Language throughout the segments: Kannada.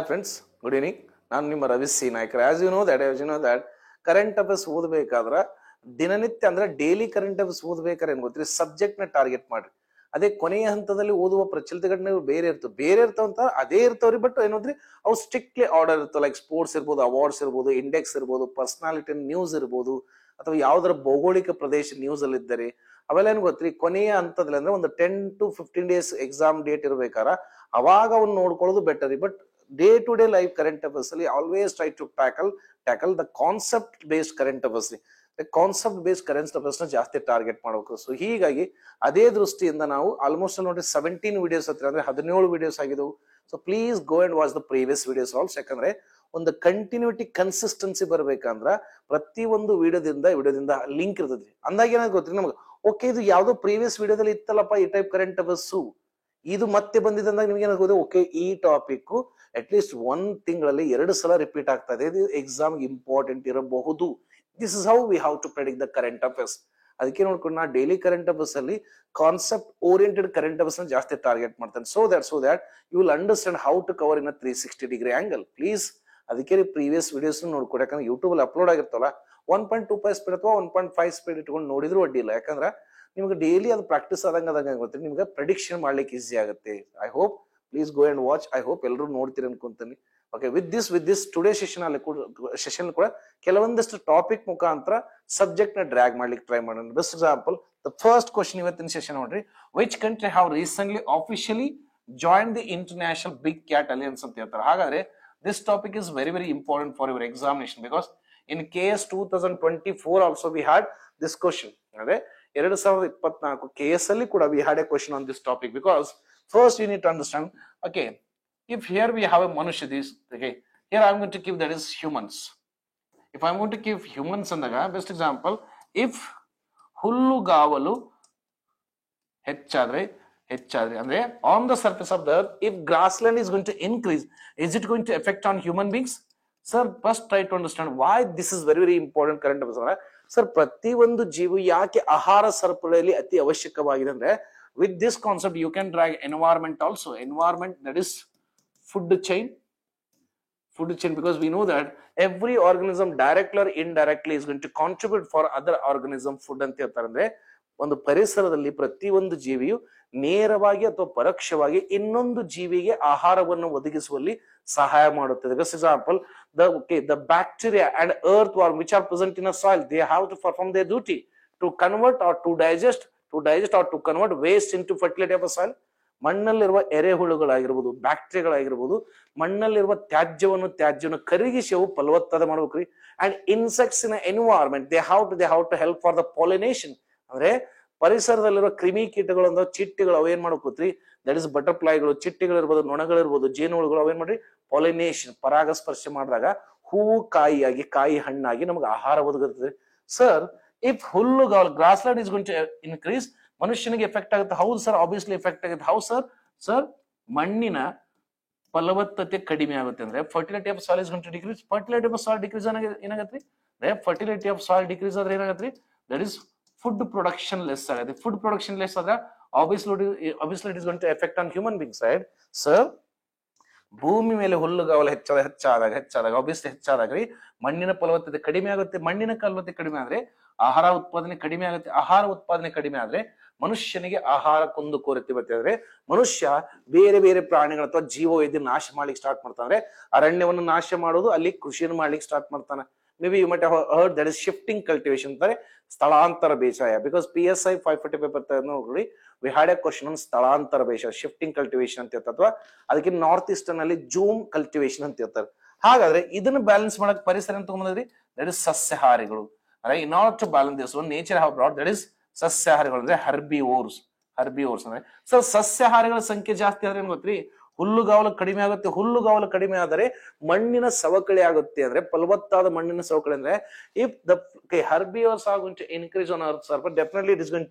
Hi friends, good evening. ನಾನು ನಿಮ್ಮ Ravi C Naikar. As you know that current affairs ಓದಬೇಕಾದ್ರ ದಿನನಿತ್ಯ ಅಂದ್ರೆ ಡೈಲಿ ಕರೆಂಟ್ ಅಫೇರ್ಸ್ ಓದಬೇಕಾದ್ರೆ ಏನ್ ಗೊತ್ತ್ರಿ, ಸಬ್ಜೆಕ್ಟ್ ನ ಟಾರ್ಗೆಟ್ ಮಾಡ್ರಿ. ಅದೇ ಕೊನೆಯ ಹಂತದಲ್ಲಿ ಓದುವ ಪ್ರಚಲಿತಗಳನ್ನ ಬೇರೆ ಇರ್ತಾವ ಅಂತ ಅದೇ ಇರ್ತಾವ್ರಿ. ಬಟ್ ಏನಂದ್ರಿ, ಅವು ಸ್ಟ್ರಿಕ್ಟ್ಲಿ ಆರ್ಡರ್ ಇರ್ತಾವ. ಲೈಕ್ ಸ್ಪೋರ್ಟ್ಸ್ ಇರ್ಬೋದು, ಅವಾರ್ಡ್ಸ್ ಇರ್ಬೋದು, ಇಂಡೆಕ್ಸ್ ಇರ್ಬೋದು, ಪರ್ಸನಾಲಿಟಿ ನ್ಯೂಸ್ ಇರ್ಬೋದು, ಅಥವಾ ಯಾವ್ದಾರ ಭೌಗೋಳಿಕ ಪ್ರದೇಶ ನ್ಯೂಸ್ ಅಲ್ಲಿ ಇದ್ದಾರೆ. ಅವೆಲ್ಲ ಏನ್ ಗೊತ್ತ್ರಿ, ಕೊನೆಯ ಹಂತದಲ್ಲಿ ಅಂದ್ರೆ ಒಂದು 10 to 15 ಡೇಸ್ ಎಕ್ಸಾಮ್ ಡೇಟ್ ಇರ್ಬೇಕಾರ ಅವಾಗ ಅವ್ನು ನೋಡ್ಕೊಳ್ಳೋದು better. But day to day life current affairs ಅಲ್ಲಿ always try to tackle the concept based current affairs. Concept based current affairs ನ ಜಾಸ್ತಿ ಟಾರ್ಗೆಟ್ ಮಾಡಬೇಕು. ಸೊ ಹೀಗಾಗಿ ಅದೇ ದೃಷ್ಟಿಯಿಂದ ನಾವು ಆಲ್ಮೋಸ್ಟ್ ನೋಡಿ 17 ವಿಡಿಯೋಸ್ ಹತ್ರ ಅಂದ್ರೆ 17 ವಿಡಿಯೋಸ್ ಆಗಿದವು. So please go and watch the previous videos also. ಯಾಕಂದ್ರೆ ಒಂದು ಕಂಟಿನ್ಯೂಟಿ ಕನ್ಸಿಸ್ಟೆನ್ಸಿ ಬರ್ಬೇಕಂದ್ರ ಪ್ರತಿ ಒಂದು ವಿಡಿಯೋದಿಂದ ಲಿಂಕ್ ಇರ್ತದ್ರಿ. ಅಂದಾಗ ಏನಾದ್ರು ಗೊತ್ತ್ರಿ ನಮ್ಗೆ, ಓಕೆ ಇದು ಯಾವ್ದೋ ಪ್ರೀವಿಯಸ್ ವಿಡಿಯೋದಲ್ಲಿ ಇತ್ತಲ್ಲಪ್ಪ ಈ ಟೈಪ್ ಕರೆಂಟ್ ಅಫೇರ್ಸ್, ಇದು ಮತ್ತೆ ಬಂದಿದ್ದಂದಾಗ ನಿಮ್ಗೆ ಏನಾಗೋದು, ಓಕೆ ಈ ಟಾಪಿಕ್ ಅಟ್ ಲೀಸ್ಟ್ 1 ತಿಂಗಳಲ್ಲಿ 2 ಸಲ ರಿಪೀಟ್ ಆಗ್ತಾ ಇದೆ, ಇದು ಎಕ್ಸಾಮ್ ಇಂಪಾರ್ಟೆಂಟ್ ಇರಬಹುದು. This is how we have to predict the current affairs. ಅದಕ್ಕೆ ನೋಡ್ಕೊಂಡು ನಾ ಡೈಲಿ ಕರೆಂಟ್ ಅಫೇರ್ಸ್ ಅಲ್ಲಿ ಕಾನ್ಸೆಪ್ಟ್ ಓರಿಯೆಂಟೆಡ್ ಕರೆಂಟ್ ಅಫೇರ್ಸ್ ನ ಜಾಸ್ತಿ ಟಾರ್ಗೆಟ್ ಮಾಡ್ತೇನೆ. So that you will understand how to cover in 360 degree angle. Please ಅದಕ್ಕೆ ಪ್ರೀವಿಯಸ್ ವಿಡಿಯೋಸ್ ನೋಡ್ಕೊಡಿ. ಯಾಕಂದ್ರೆ ಯೂಟ್ಯೂಬ್ ಅಲ್ಲಿ ಅಪ್ಲೋಡ್ ಆಗಿರ್ತಾವಲ್ಲ 1.25 ಸ್ಪೀಡ್ ಅಥವಾ 1.5 ಸ್ಪೀಡ್ ಇಟ್ಕೊಂಡು ನೋಡಿದ್ರು ಅಡ್ಡಿ ಇಲ್ಲ. ಯಾಕಂದ್ರೆ ನಿಮ್ಗೆ ಡೈಲಿ ಅದು ಪ್ರಾಕ್ಟೀಸ್ ಆದಂಗ ಗೊತ್ತಿಲ್ಲ, ನಿಮ್ಗೆ ಪ್ರೆಡಿಕ್ಷನ್ ಮಾಡ್ಲಿಕ್ಕೆ ಈಸಿ ಆಗುತ್ತೆ. I hope please go and watch. I hope ಎಲ್ಲರೂ ನೋಡ್ತೀರಿ ಅನ್ಕೊಂತೀನಿ. Okay, with this today session ಕೂಡ ಕೆಲವೊಂದಷ್ಟು ಟಾಪಿಕ್ ಮುಖಾಂತರ ಸಬ್ಜೆಕ್ಟ್ ನ ಡ್ರ್ಯಾಗ್ ಮಾಡ್ಲಿಕ್ಕೆ ಟ್ರೈ ಮಾಡೋಣ. Best example, the first question ಇವತ್ತಿನ ಸೆಷನ್ ನೋಡ್ರಿ, which country have recently officially join the international big cat alliance ಅಂತ ಹೇಳ್ತಾರೆ. ಹಾಗಾದ್ರೆ this topic is very important for your examination, because in KS 2024 also we had this question. ಅಂದ್ರೆ 2024 KS ಅಲ್ಲಿ ಕೂಡ we had a question on this topic. Because first you need to understand, okay, if here we have a manushya, this, okay, here I'm going to give that is humans. If I'm going to give humans andaga, best example, if ಹುಲ್ಲುಗಾವಲು ಹೆಚ್ಚಾದ್ರೆ ಅಂದ್ರೆ on the surface of the earth, if grassland is going to increase, is it going to affect on human beings? Sir, first try to understand why this is very important current affairs. Sir, ಪ್ರತಿ ಒಂದು ಜೀವಿ ಯಾಕೆ ಆಹಾರ ಸರಪಳಿಯಲ್ಲಿ ಅತಿ ಅವಶ್ಯಕವಾಗಿದೆ ಅಂದ್ರೆ, with this concept you can drag environment also. Environment, that is food chain, because we know that every organism directly or indirectly is going to contribute for other organism food ಅಂತ ಹೇಳ್ತಾರೆ. ಅಂದ್ರೆ ಒಂದು ಪರಿಸರದಲ್ಲಿ ಪ್ರತಿ ಒಂದು ಜೀವಿಯು ನೇರವಾಗಿ ಅಥವಾ ಪರೋಕ್ಷವಾಗಿ ಇನ್ನೊಂದು ಜೀವಿಗೆ ಆಹಾರವನ್ನು ಒದಗಿಸುವಲ್ಲಿ ಸಹಾಯ ಮಾಡುತ್ತದೆ. For example, the bacteria and earthworm which are present in a soil, they have to perform their duty to convert or to digest or to convert waste into fertility of a soil. ಮಣ್ಣಲ್ಲಿರುವ ಎರೆಹುಳುಗಳಾಗಿರ್ಬೋದು, ಬ್ಯಾಕ್ಟೀರಿಯಾಗಳಾಗಿರ್ಬೋದು, ಮಣ್ಣಲ್ಲಿರುವ ತ್ಯಾಜ್ಯವನ್ನು ಕರಗಿಸಿ ಅವು ಫಲವತ್ತಾದ ಮಾಡ್ಬೇಕ್ರಿ. And insects in environment they have to help for the pollination. ಅಂದ್ರೆ ಪರಿಸರದಲ್ಲಿರುವ ಕ್ರಿಮಿ ಕೀಟಗಳು ಅಂದ್ರೆ ಚಿಟ್ಟಿಗಳು ಅವೇನ್ ಮಾಡ್ಕೋತ್ರಿ, ದಟ್ ಇಸ್ ಬಟರ್ಫ್ಲೈಗಳು, ಚಿಟ್ಟಿಗಳಿರ್ಬೋದು, ನೊಣಗಳಿರ್ಬೋದು, ಜೇನುಹುಳುಗಳು ಅವೇನ್ ಮಾಡ್ರಿ, ಪಾಲಿನೇಷನ್ ಪರಾಗಸ್ಪರ್ಶ ಮಾಡಿದಾಗ ಹೂವು ಕಾಯಿ ಹಣ್ಣಾಗಿ ನಮ್ಗೆ ಆಹಾರ ಒದಗುತ್ತದೆ. ಸರ್, ಇಫ್ ಹುಲ್ಲುಗಾವಲು grassland is going to increase, ಮನುಷ್ಯನಿಗೆ ಎಫೆಕ್ಟ್ ಆಗುತ್ತೆ. ಹೌದು ಸರ್, ಆಬ್ವಿಯಸ್ಲಿ ಎಫೆಕ್ಟ್ ಆಗುತ್ತೆ. ಹೌದು ಸರ್, ಮಣ್ಣಿನ ಫಲವತ್ತತೆ ಕಡಿಮೆ ಆಗುತ್ತೆ ಅಂದ್ರೆ fertility of soil is going to decrease. Fertility of soil decrease ಏನಾಗತ್ರಿ, ಫರ್ಟಿಲಿಟಿ ಆಫ್ ಸಾಯಿಲ್ ಡಿಕ್ರೀಸ್ ಆದ್ರೆ ಏನಾಗತ್ರಿ, that is food production less ಆಗುತ್ತೆ. ಫುಡ್ ಪ್ರೊಡಕ್ಷನ್ ಲೆಸ್ ಆದ್ರೆ obviously it is going to effect on human beings, right? Sir, ಭೂಮಿ ಮೇಲೆ ಹುಲ್ಲುಗಾವಲು ಹೆಚ್ಚಾದಾಗ ಆಬ್ವಿಯಸ್ಲಿ ಹೆಚ್ಚಾದಾಗ್ರಿ ಮಣ್ಣಿನ ಫಲವತ್ತತೆ ಕಡಿಮೆ ಆಗುತ್ತೆ. ಮಣ್ಣಿನ ಫಲವತ್ತತೆ ಕಡಿಮೆ ಆದ್ರೆ ಆಹಾರ ಉತ್ಪಾದನೆ ಕಡಿಮೆ ಆಗುತ್ತೆ. ಆಹಾರ ಉತ್ಪಾದನೆ ಕಡಿಮೆ ಆದ್ರೆ ಮನುಷ್ಯನಿಗೆ ಆಹಾರ ಕುಂದುಕೊರತೆ ಬರ್ತದೆ. ಮನುಷ್ಯ ಬೇರೆ ಪ್ರಾಣಿಗಳ ಅಥವಾ ಜೀವವೈದ್ಯ ನಾಶ ಮಾಡ್ಲಿಕ್ಕೆ ಸ್ಟಾರ್ಟ್ ಮಾಡ್ತಾನೆ. ಅರಣ್ಯವನ್ನು ನಾಶ ಮಾಡೋದು, ಅಲ್ಲಿ ಕೃಷಿಯನ್ನು ಮಾಡ್ಲಿಕ್ಕೆ ಸ್ಟಾರ್ಟ್ ಮಾಡ್ತಾನೆ. Maybe you might have heard that is shifting cultivation ಅಂತಾರೆ, ಸ್ಥಳಾಂತರ ಬೇಸಾಯ. ಬಿಕಾಸ್ PSI 545 ಬರ್ತಾರೆ ನೋಡಿ, we had a question on ಸ್ಥಳಾಂತರ ಬೇಸಾಯ, ಶಿಫ್ಟಿಂಗ್ ಕಲ್ಟಿವೇಶನ್ ಅಂತ ಹೇಳ್ತಾರೆ. ಅಥವಾ ಅದಕ್ಕೆ ನಾರ್ತ್ ಈಸ್ಟರ್ನ್ ಅಲ್ಲಿ ಜೂಮ್ ಕಲ್ಟಿವೇಶನ್ ಅಂತ ಹೇಳ್ತಾರೆ. ಹಾಗಾದ್ರೆ ಇದನ್ನ ಬ್ಯಾಲೆನ್ಸ್ ಮಾಡಕ್ ಪರಿಸರ ಅಂತ ತಗೊಂಡ್ರಿ, ದಟ್ ಇಸ್ ಸಸ್ಯಹಾರಿಗಳು. In order to balance this one, nature have brought that is ಸಸ್ಯಹಾರಿಗಳು ಅಂದ್ರೆ ಹರ್ಬಿವೋರ್ಸ್ ಅಂದ್ರೆ. ಸೊ ಸಸ್ಯಹಾರಿಗಳ ಸಂಖ್ಯೆ ಜಾಸ್ತಿ ಆದ್ರೆ ಏನ್ ಗೊತ್ತ್ರಿ, ಹುಲ್ಲುಗಾವಲು ಕಡಿಮೆ ಆಗುತ್ತೆ. ಹುಲ್ಲುಗಾವಲು ಕಡಿಮೆ ಆದರೆ ಮಣ್ಣಿನ ಸವಕಳಿ ಆಗುತ್ತೆ. ಅಂದ್ರೆ ಫಲವತ್ತಾದ ಮಣ್ಣಿನ ಸವಕಳಿ ಅಂದ್ರೆ, if the herbivores are going to increase on earth surface, definitely it is going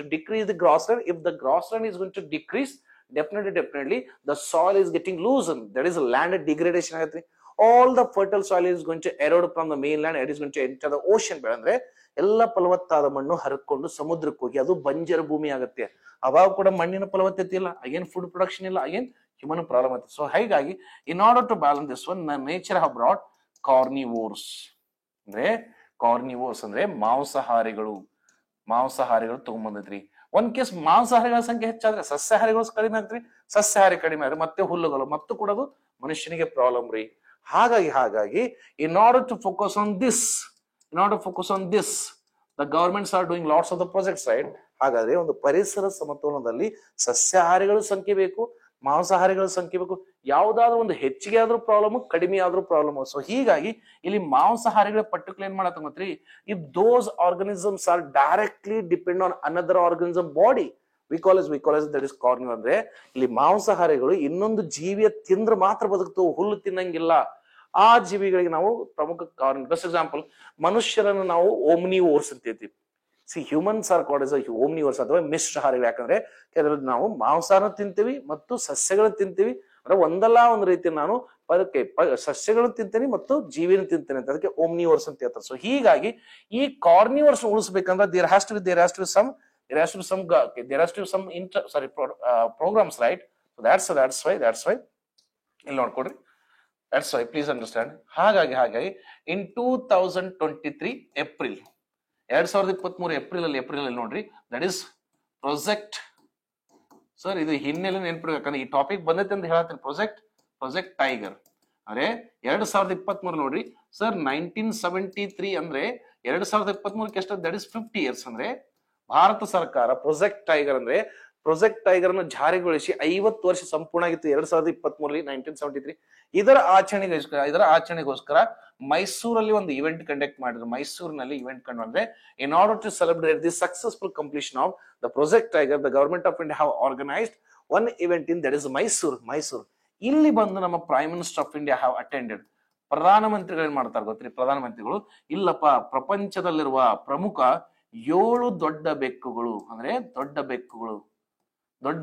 to decrease the grassland. If the grassland is going to decrease, definitely the soil is getting loosened, that is land degradation ಆಗುತ್ತೆ. All the fertile soil is going to erode from the mainland, it is going to enter the ocean. ಅಂದ್ರೆ ಎಲ್ಲ ಫಲವತ್ತಾದ ಮಣ್ಣು ಹರಕೊಂಡು ಸಮುದ್ರಕ್ಕೆ ಹೋಗಿ ಅದು ಬಂಜರ ಭೂಮಿ ಆಗುತ್ತೆ. ಅವಾಗ ಕೂಡ ಮಣ್ಣಿನ ಫಲವತ್ತತೆ ಇಲ್ಲ, ಅಗೇನ್ ಫುಡ್ ಪ್ರೊಡಕ್ಷನ್ ಇಲ್ಲ, ಅಗೇನ್ ಹ್ಯೂಮನ್ ಪ್ರಾಬ್ಲಮ್ ಆಯ್ತು. ಸೊ ಹೀಗಾಗಿ in order to balance this one nature have brought carnivores ಅಂದ್ರೆ ಕಾರ್ನಿವೋರ್ಸ್ ಅಂದ್ರೆ ಮಾಂಸಾಹಾರಿಗಳು ತಗೊಂಡ್ಬಂದೈತ್ರಿ. ಒಂದ್ ಕೇಸ್ ಮಾಂಸಾಹಾರಿಗಳ ಸಂಖ್ಯೆ ಹೆಚ್ಚಾದ್ರೆ ಸಸ್ಯಾಹಾರಿಗಳು ಕಡಿಮೆ ಆಗ್ತ್ರಿ, ಸಸ್ಯಾಹಾರಿ ಕಡಿಮೆ ಆದ್ರೆ ಮತ್ತೆ ಹುಲ್ಲುಗಳು ಮತ್ತು ಕೂಡ ಅದು ಮನುಷ್ಯನಿಗೆ ಪ್ರಾಬ್ಲಮ್ ರೀ. ಹಾಗಾಗಿ in order to focus on this the governments are doing lots of the projects right. ಹಾಗಾದ್ರೆ ಒಂದು ಪರಿಸರ ಸಮತೋಲನದಲ್ಲಿ ಸಸ್ಯಾಹಾರಿಗಳ ಸಂಖ್ಯೆ ಬೇಕು, ಮಾಂಸಾಹಾರಿಗಳ ಸಂಖ್ಯೆ ಬೇಕು. ಯಾವ್ದಾದ್ರು ಒಂದು ಹೆಚ್ಚಿಗೆ ಆದ್ರೂ ಪ್ರಾಬ್ಲಮ್, ಕಡಿಮೆ ಆದ್ರೂ ಪ್ರಾಬ್ಲಮ್. ಸೊ ಹೀಗಾಗಿ ಇಲ್ಲಿ ಮಾಂಸಾಹಾರಿಗಳ ಪರ್ಟಿಕ್ಯುಲರ್ ಏನ್ ಮಾಡತ್ತ ಗೊತ್ತ್ರಿ, if those organisms are directly depend on another organism body we call that is carnivore. ಅಂದ್ರೆ ಇಲ್ಲಿ ಮಾಂಸಾಹಾರಿಗಳು ಇನ್ನೊಂದು ಜೀವಿಯ ತಿಂದ್ರೆ ಮಾತ್ರ ಬದುಕ್ತವೆ, ಹುಲ್ಲು ತಿನ್ನಂಗಿಲ್ಲ. ಆ ಜೀವಿಗಳಿಗೆ ನಾವು ಪ್ರಮುಖ ಕಾರ್ನಿವೋರ್. ಬೆಸ್ಟ್ ಎಕ್ಸಾಂಪಲ್, ಮನುಷ್ಯರನ್ನು ನಾವು ಓಮ್ನಿವೋರ್ಸ್ ಅಂತ ಹೇಳ್ತೀವಿ. ಹ್ಯೂಮನ್ಸ್ ಆರ್ ಕಾಲ್ಡ್ ಎಸ್ ಓಮ್ನಿವೋರ್ಸ್ ಅಥವಾ ಮಿಶ್ರಹಾರಿಗಳು. ಯಾಕಂದ್ರೆ ಕೆಲವೊಂದು ನಾವು ಮಾಂಸಾನ ತಿಂತೀವಿ ಮತ್ತು ಸಸ್ಯಗಳನ್ನ ತಿಂತೀವಿ. ಅಂದ್ರೆ ಒಂದಲ್ಲ ಒಂದು ರೀತಿ ನಾನು ಸಸ್ಯಗಳನ್ನು ತಿಂತೇನೆ ಮತ್ತು ಜೀವಿನ ತಿಂತೇನೆ ಅಂತ, ಅದಕ್ಕೆ ಓಮ್ನಿವೋರ್ಸ್ ಅಂತ ಹೇಳ್ತಾರೆ. ಸೊ ಹೀಗಾಗಿ ಈ carnivores ಉಳಿಸ್ಬೇಕಂದ್ರೆ there has to be some programs, right? So that's why ಇಲ್ಲಿ ನೋಡ್ಕೊಡ್ರಿ, that's why please understand. ಹಾಗಾಗಿ in 2023 ಏಪ್ರಿಲ್ 2023 ಏಪ್ರಿಲ್ ಅಲ್ಲಿ ನೋಡ್ರಿ, ದಟ್ ಇಸ್ ಪ್ರಾಜೆಕ್ಟ್. ಸರ್ ಇದು ಹಿನ್ನೆಲೆ ನೆನ್ಪಿಡ್ಬೇಕು, ಯಾಕಂದ್ರೆ ಈ ಟಾಪಿಕ್ ಬಂದೈತೆ ಅಂತ ಹೇಳತ್ತೀನಿ. ಪ್ರಾಜೆಕ್ಟ್ ಟೈಗರ್ ಅಂದ್ರೆ 2023 ನೋಡ್ರಿ ಸರ್. 1973 ಅಂದ್ರೆ 2023 ಎಷ್ಟು, ದಟ್ ಇಸ್ 50 years. ಅಂದ್ರೆ ಭಾರತ ಸರ್ಕಾರ ಪ್ರಾಜೆಕ್ಟ್ ಟೈಗರ್ ಅನ್ನು ಜಾರಿಗೊಳಿಸಿ 50 ವರ್ಷ ಸಂಪೂರ್ಣ ಆಗಿತ್ತು 2023 1973. ಇದರ ಆಚರಣೆಗೋಸ್ಕರ ಮೈಸೂರಲ್ಲಿ ಒಂದು ಇವೆಂಟ್ ಕಂಡಕ್ಟ್ ಮಾಡಿದ್ರು. ಮೈಸೂರಿನಲ್ಲಿ ಇವೆಂಟ್ ಕಂಡು in order to celebrate the successful completion of the project tiger, the government of India have organised one event in that is Mysuru. ಇಲ್ಲಿ ಬಂದು ನಮ್ಮ prime minister of India have attended. ಪ್ರಧಾನಮಂತ್ರಿಗಳು ಏನ್ ಮಾಡ್ತಾರೆ ಗೊತ್ತ್ರಿ, ಪ್ರಧಾನಮಂತ್ರಿಗಳು ಇಲ್ಲಪ್ಪ ಪ್ರಪಂಚದಲ್ಲಿರುವ ಪ್ರಮುಖ 7 ದೊಡ್ಡ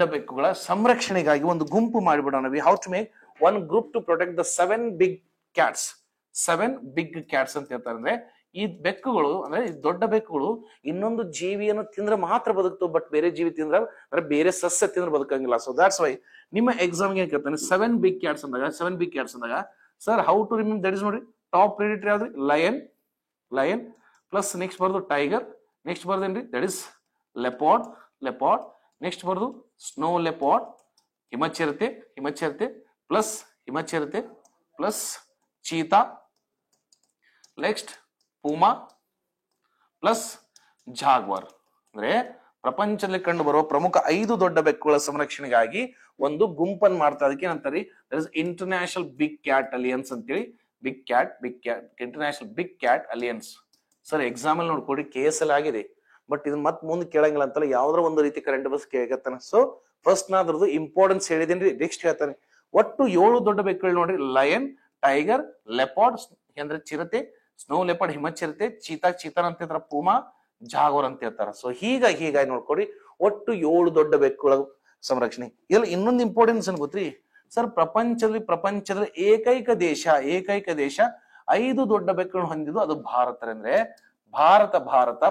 ಬೆಕ್ಕುಗಳ ಸಂರಕ್ಷಣೆಗಾಗಿ ಒಂದು ಗುಂಪು ಮಾಡಿಬಿಡೋಣ. We have to make one group to protect the 7 big cats ಅಂತ ಹೇಳ್ತಾರೆ. ಅಂದ್ರೆ ಈ ಬೆಕ್ಕುಗಳು ಅಂದ್ರೆ ಈ ದೊಡ್ಡ ಬೆಕ್ಕುಗಳು ಇನ್ನೊಂದು ಜೀವಿಯನ್ನು ತಿಂದ್ರೆ ಮಾತ್ರ ಬದುಕ್ತವೆ, ಬಟ್ ಬೇರೆ ಜೀವಿ ತಿಂದ್ರೆ ಅಂದ್ರೆ ಬೇರೆ ಸಸ್ಯ ತಿಂದ್ರೆ ಬದುಕಂಗಿಲ್ಲ. ಸೊ ದಾಟ್ಸ್ ವೈ ನಿಮ್ಮ ಎಕ್ಸಾಮ್ ಗೆ ಕೇಳ್ತಾನೆ 7 big cats ಅಂದಾಗ sir how to remember, that is ನೋಡಿ ಟಾಪ್ ಪ್ರೆಡಿಟರ್ ಯಾವ್ದ್ರಿ, ಲಯನ್ ಪ್ಲಸ್ ನೆಕ್ಸ್ಟ್ ಬರ್ದು ಟೈಗರ್, ನೆಕ್ಸ್ಟ್ ಬರ್ದೇನ್ರಿ ದಟ್ ಇಸ್ ಲೆಪಾರ್ಡ್, ನೆಕ್ಸ್ಟ್ ಬರ್ದು ಸ್ನೋ ಲೆಪಾರ್ಡ್, ಹಿಮಚಿರತೆ plus cheetah, next puma plus jaguar. ಅಂದ್ರೆ ಪ್ರಪಂಚದಲ್ಲಿ ಕಂಡು ಬರುವ ಪ್ರಮುಖ 5 ದೊಡ್ಡ ಬೆಕ್ಕುಗಳ ಸಂರಕ್ಷಣೆಗಾಗಿ ಒಂದು ಗುಂಪನ್ನು ಮಾಡ್ತಾ, ಅದಕ್ಕೆ ಏನಂತಾರೆ, that is international big cat alliance ಅಂತೇಳಿ. International big cat alliance. Sir exam ಅಲ್ಲಿ ನೋಡ್ಕೊಡಿ, KS ಆಗಿದೆ, ಬಟ್ ಇದು ಮತ್ ಮುಂದೆ ಕೇಳಂಗಿಲ್ಲ ಅಂತಲ್ಲ, ಯಾವ್ದಾರ ಒಂದು ರೀತಿ ಕರೆಂಟ್ ಬಸ್ ಕೇಳತ್ತಾನೆ. ಸೊ ಫಸ್ಟ್ ನಾದ್ರದ್ದು ಇಂಪಾರ್ಟೆನ್ಸ್ ಹೇಳಿದೇನ್ರಿ, ನೆಕ್ಸ್ಟ್ ಹೇಳ್ತಾನೆ. ಒಟ್ಟು 7 ದೊಡ್ಡ ಬೆಕ್ಕುಗಳು ನೋಡ್ರಿ, ಲಯನ್, ಟೈಗರ್, ಲೆಪಾರ್ಡ್ ಅಂದ್ರೆ ಚಿರತೆ, ಸ್ನೋ ಲೆಪಾರ್ಡ್ ಹಿಮಚಿರತೆ, ಚೀತಾ ಅಂತ ಹೇಳ್ತಾರ, ಪೂಮಾ, ಜಾಗೋರ್ ಅಂತ ಹೇಳ್ತಾರ. ಸೊ ಹೀಗಾಗಿ ನೋಡ್ಕೊಡಿ, ಒಟ್ಟು 7 ದೊಡ್ಡ ಬೆಕ್ಕುಗಳ ಸಂರಕ್ಷಣೆ. ಇಲ್ಲ ಇನ್ನೊಂದು ಇಂಪಾರ್ಟೆನ್ಸ್ ಏನ್ ಗೊತ್ತ್ರಿ ಸರ್, ಪ್ರಪಂಚದಲ್ಲಿ ಏಕೈಕ ದೇಶ 5 ದೊಡ್ಡ ಬೆಕ್ಕುಗಳನ್ನು ಹೊಂದಿದ್ದು ಅದು ಭಾರತ. ಅಂದ್ರೆ ಭಾರತ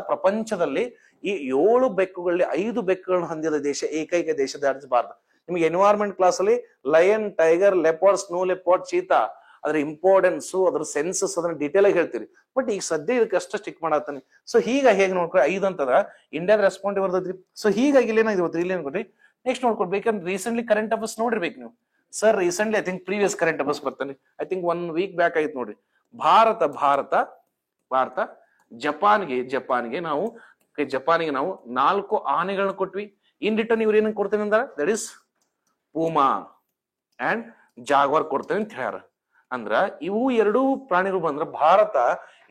ಪ್ರಪಂಚದಲ್ಲಿ ಈ 7 ಬೆಕ್ಕುಗಳಲ್ಲಿ 5 ಬೆಕ್ಕುಗಳನ್ನು ಹೊಂದಿದ ದೇಶ, ಏಕೈಕ ದೇಶ, ದಟ್ ಇಸ್ ಭಾರತ. ನಿಮ್ಗೆ ಎನ್ವೈರನ್ಮೆಂಟ್ ಕ್ಲಾಸ್ ಅಲ್ಲಿ lion, tiger, leopard, snow leopard, cheetah ಅದ್ರ ಇಂಪಾರ್ಟೆನ್ಸ್, ಅದ್ರ ಸೆನ್ಸಸ್ ಅದನ್ನ ಡೀಟೇಲ್ ಆಗಿ ಹೇಳ್ತೀರಿ. ಬಟ್ ಈಗ ಸದ್ಯ ಇದಕ್ಕೆ ಅಷ್ಟ ಸ್ಟಿಕ್ ಮಾಡತ್ತಾನೆ. ಸೊ ಹೇಗೆ ನೋಡ್ಕೊಳ್ಳಿ, 5 ಅಂತಂದ್ರ ಇಂಡಿಯಾದ ರೆಸ್ಪಾಂಡ್ ಬರ್ತೈತ್ರಿ. ಸೊ ಹೀಗಾಗಿ ಇಲ್ಲಿ ಏನಾಗಿರ್ಬೋದು, ಇಲ್ಲಿ ಏನ್ಕೊಡ್ರಿ ನೆಕ್ಸ್ಟ್ ನೋಡ್ಕೊಡ್ಬೇಕಂದ್ರೆ ರೀಸೆಂಟ್ಲಿ ಕರೆಂಟ್ ಅಫೇರ್ಸ್ ನೋಡಿರ್ಬೇಕು ನೀವು. Sir recently I think previous current affairs ಬರ್ತಾನೆ, ಐ ಥಿಂಕ್ 1 week ಬ್ಯಾಕ್ ಆಯ್ತು ನೋಡ್ರಿ. ಭಾರತ ಜಪಾನ್ಗೆ ನಾವು 4 ಆನೆಗಳನ್ನ ಕೊಟ್ವಿ. ಇನ್ ರಿಟರ್ನ್ ಇವ್ರು ಏನಂಗ್ ಕೊಡ್ತೇನೆ ಅಂದ್ರ, that is Puma and Jaguar ಕೊಡ್ತೇವೆ ಅಂತ ಹೇಳ್ಯಾರ. ಅಂದ್ರ ಇವು 2 ಪ್ರಾಣಿಗಳು ಬಂದ್ರ ಭಾರತ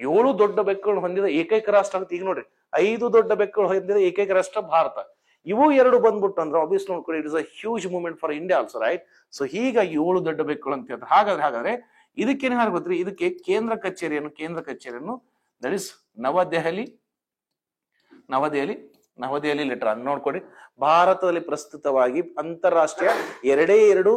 7 ದೊಡ್ಡ ಬೆಕ್ಕುಗಳು ಹೊಂದಿದ ಏಕೈಕ ರಾಷ್ಟ್ರ ಅಂತ. ಈಗ ನೋಡ್ರಿ 5 ದೊಡ್ಡ ಬೆಕ್ಕುಗಳು ಹೊಂದಿದ ಏಕೈಕ ರಾಷ್ಟ್ರ ಭಾರತ. ಇವು 2 ಬಂದ್ಬಿಟ್ಟು ಅಂದ್ರೆ ಆಬ್ವಿಯಸ್ಲಿ ನೋಡ್ಕೊಳ್ಳಿ, it is a huge movement for India also, right? So ಹೀಗಾಗಿ 7 ದೊಡ್ಡ ಬೆಕ್ಕುಗಳು ಅಂತ ಹೇಳ್ತಾರೆ. ಹಾಗಾದ್ರೆ ಇದಕ್ಕೇನು ಗೊತ್ತ್ರಿ, ಇದಕ್ಕೆ ಕೇಂದ್ರ ಕಚೇರಿಯನ್ನು ದಟ್ ಇಸ್ ನವದೆಹಲಿ ಲೆಟರ್ ಅನ್ನು ನೋಡ್ಕೊಡಿ. ಭಾರತದಲ್ಲಿ ಪ್ರಸ್ತುತವಾಗಿ ಅಂತಾರಾಷ್ಟ್ರೀಯ 2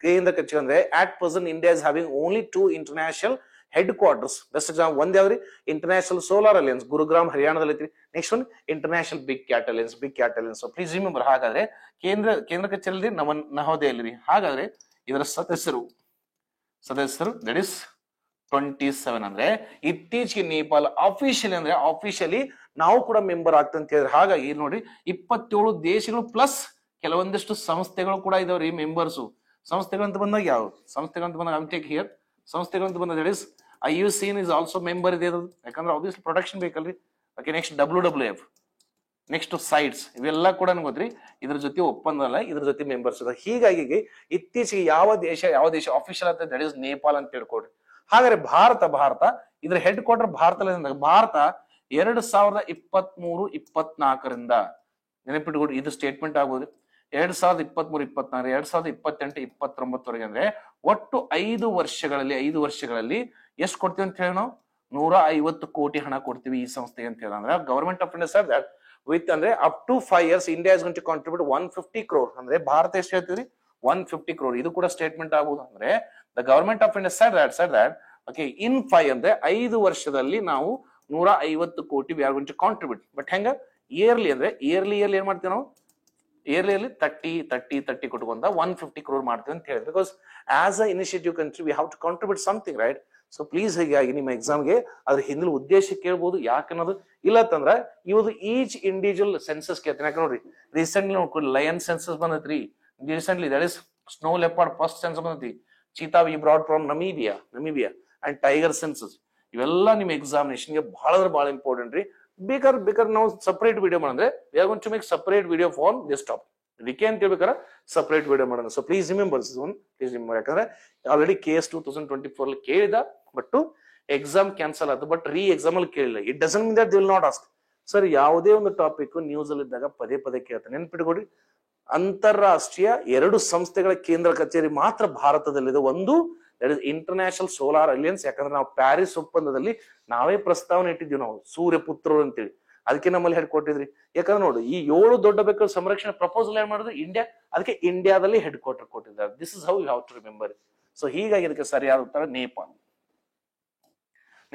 ಕೇಂದ್ರ ಕಚೇರಿ ಅಂದ್ರೆ at present India is having only 2 international headquarters. Best example ಒಂದ್ ಯಾವ್ದ್ರಿ, ಇಂಟರ್ನ್ಯಾಷನಲ್ ಸೋಲಾರ್ ಅಲಿಯನ್ಸ್ ಗುರುಗ್ರಾಮ್ ಹರಿಯಾಣದಲ್ಲಿ ಐತ್ರಿ. Next one international big cat alliance. So please remember, ಹಾಗಾದ್ರೆ ಕೇಂದ್ರ ಕಚೇರಿ ನವದೆಹಲಿ. ಹಾಗಾದ್ರೆ ಇದರ ಸದಸ್ಯರು ದಟ್ ಇಸ್ 27 ಅಂದ್ರೆ ಇತ್ತೀಚೆಗೆ ನೇಪಾಳ ಆಫಿಷಿಯಲಿ ನಾವು ಕೂಡ ಮೆಂಬರ್ ಆಗ್ತಂತ ಅಂತ ಹೇಳಿದ್ರೆ, ಹಾಗಾಗಿ ನೋಡಿ 27 ದೇಶಗಳು ಪ್ಲಸ್ ಕೆಲವೊಂದಿಷ್ಟು ಸಂಸ್ಥೆಗಳು ಕೂಡ ಇದಾವ್ರಿ ಮೆಂಬರ್ಸ್. ಸಂಸ್ಥೆಗಳು ಅಂತ ಬಂದಾಗ ಯಾವ ಸಂಸ್ಥೆಗಳು ಅಂತ ಬಂದಾಗ ಟೇಕ್ ಹಿಯರ್ ಸಂಸ್ಥೆಗಳು ಅಂತ ಬಂದಾಗ that is IUCN is also member ಇದೆ, ಯಾಕಂದ್ರೆ ಆಬ್ವಿಯಸ್ಲಿ ಪ್ರೊಟೆಕ್ಷನ್ ಬೇಕಲ್ರಿ. Okay, next WWF, next CITES, ಇವೆಲ್ಲ ಕೂಡ ಗೊತ್ತ್ರಿ ಇದ್ರ ಜೊತೆ ಒಪ್ಪಂದ ಅಲ್ಲ, ಇದ್ರ ಜೊತೆ ಮೆಂಬರ್ಸ್ ಇದೆ. ಹೀಗಾಗಿ ಇತ್ತೀಚೆಗೆ ಯಾವ ದೇಶ ಆಫಿಷಿಯಲ್ ಅಂತ ದಟ್ ಇಸ್ ನೇಪಾಳ ಅಂತ ತಿಳ್ಕೊಡ್ರಿ. ಹಾಗಾದ್ರೆ ಭಾರತ ಇದ್ರ ಹೆಡ್ ಕ್ವಾರ್ಟರ್ ಭಾರತ 2023-24ರಿಂದ ನೆನಪಿಟ್ಕೊಡ್ರಿ, ಇದು ಸ್ಟೇಟ್ಮೆಂಟ್ ಆಗೋದು 2023-24, 2028-29 ಅಂದ್ರೆ ಒಟ್ಟು 5 ವರ್ಷಗಳಲ್ಲಿ ಎಷ್ಟು ಕೊಡ್ತೀವಿ ಅಂತ ಹೇಳಿ ನಾವು 150 ಕೋಟಿ ಹಣ ಕೊಡ್ತೀವಿ ಈ ಸಂಸ್ಥೆಗೆ ಅಂತ ಹೇಳಿ. ಅಂದ್ರೆ government of India sir that with ಅಂದ್ರೆ up to 5 years India is going to contribute 150 crore. ಅಂದ್ರೆ ಭಾರತ ಎಷ್ಟು ಹೇಳ್ತೀವಿ 150 crore. ಇದು ಕೂಡ ಸ್ಟೇಟ್ಮೆಂಟ್ ಆಗುವುದು. ಅಂದ್ರೆ the government of India sir that okay in 5 ಅಂದ್ರೆ 5 ವರ್ಷದಲ್ಲಿ ನಾವು 150 ಕೋಟಿ we are going to contribute. But ಹೆಂಗ ಇಯರ್ಲಿ ಅಂದ್ರೆ ಇಯರ್ಲಿ ಏನ್ ಮಾಡ್ತೀವಿ ನಾವು ಇಯರ್ಲಿ 30 ಕೊಟ್ಕೊಂಡ 150 crore ಮಾಡ್ತೀವಿ ಅಂತ ಹೇಳಿ. Because as a initiative country we have to contribute something, right? So please ಹೀಗಾಗಿ ನಿಮ್ಮ ಎಕ್ಸಾಮ್ಗೆ ಅದ್ರ ಹಿಂದಿನ ಉದ್ದೇಶ ಕೇಳ್ಬೋದು, ಯಾಕನ್ನೋದು ಇಲ್ಲತ್ತಂದ್ರ ಇವತ್ತು ಈಚ್ ಇಂಡಿವಿಜುವಲ್ ಸೆನ್ಸಸ್ ಕೇಳ್ತೀನಿ. ಯಾಕೆ ನೋಡ್ರಿ ರೀಸೆಂಟ್ಲಿ ನೋಡ್ಕೊಳ್ಳಿ ಲಯನ್ ಸೆನ್ಸಸ್ ಬಂದೈತ್ರಿ recently, that is snow leopard first census ಬಂದೈತಿ. Cheetah we brought from Namibia and tiger census. ಇವೆಲ್ಲ ನಿಮ್ಮ ಎಕ್ಸಾಮಿನೇಷನ್ಗೆ ಬಹಳ ಇಂಪಾರ್ಟೆಂಟ್ ರೀ. ಬೇಕಾದ್ರೆ ನಾವು ಸಪರೇಟ್ ವಿಡಿಯೋ ಮಾಡಂದ್ರೆ we are going to make separate video for this topic. ಡಿಕೆ ಅಂತ ಹೇಳ್ಬೇಕಾದ್ರೆ ಸಪರೇಟ್ ವಿಡಿಯೋ ಮಾಡೋಣ. ಸೊ ಪ್ಲೀಸ್ ರಿಮೆಂಬರ್ ಯಾಕಂದ್ರೆ ಆಲ್ರೆಡಿ KS 2024 ಕೇಳಿದ, ಬಟ್ ಎಕ್ಸಾಮ್ ಕ್ಯಾನ್ಸಲ್ ಆಯ್ತು, ಬಟ್ ಎಕ್ಸಾಮ್ ಅಲ್ಲಿ ಕೇಳಿಲ್ಲ. It doesn't mean that they will not ask. Sir ಯಾವುದೇ ಒಂದು ಟಾಪಿಕ್ ನ್ಯೂಸ್ ಅಲ್ಲಿ ಇದ್ದಾಗ ಪದೇ ಕೇಳ್ತಾರೆ. ನೆನ್ಪಿಟ್ಕೊಡಿ, ಅಂತಾರಾಷ್ಟ್ರೀಯ 2 ಸಂಸ್ಥೆಗಳ ಕೇಂದ್ರ ಕಚೇರಿ ಮಾತ್ರ ಭಾರತದಲ್ಲಿದೆ. ಒಂದು that is international solar alliance, ಯಾಕಂದ್ರೆ ನಾವು ಪ್ಯಾರಿಸ್ ಒಪ್ಪಂದದಲ್ಲಿ ನಾವೇ ಪ್ರಸ್ತಾವನೆ ಇಟ್ಟಿದ್ವಿ ನಾವು ಸೂರ್ಯಪುತ್ರರು ಅಂತೇಳಿ, ಅದಕ್ಕೆ ನಮ್ಮಲ್ಲಿ ಹೆಡ್ ಕ್ವಾರ್ಟರ್ ಇದ್ರಿ. ಯಾಕಂದ್ರೆ ನೋಡಿ ಈ 7 ದೊಡ್ಡ ಬೆಕ್ಕಳ ಸಂರಕ್ಷಣೆ ಪ್ರಪೋಸಲ್ ಏನ್ ಮಾಡಿದ್ರು ಇಂಡಿಯಾ, ಅದಕ್ಕೆ ಇಂಡಿಯಾದಲ್ಲಿ ಹೆಡ್ ಕ್ವಾರ್ಟರ್ ಕೊಟ್ಟಿದ್ದಾರೆ. This is how you have to remember. So ಹೀಗಾಗಿ ಇದಕ್ಕೆ ಸರಿಯಾದ ಉತ್ತರ Nepal.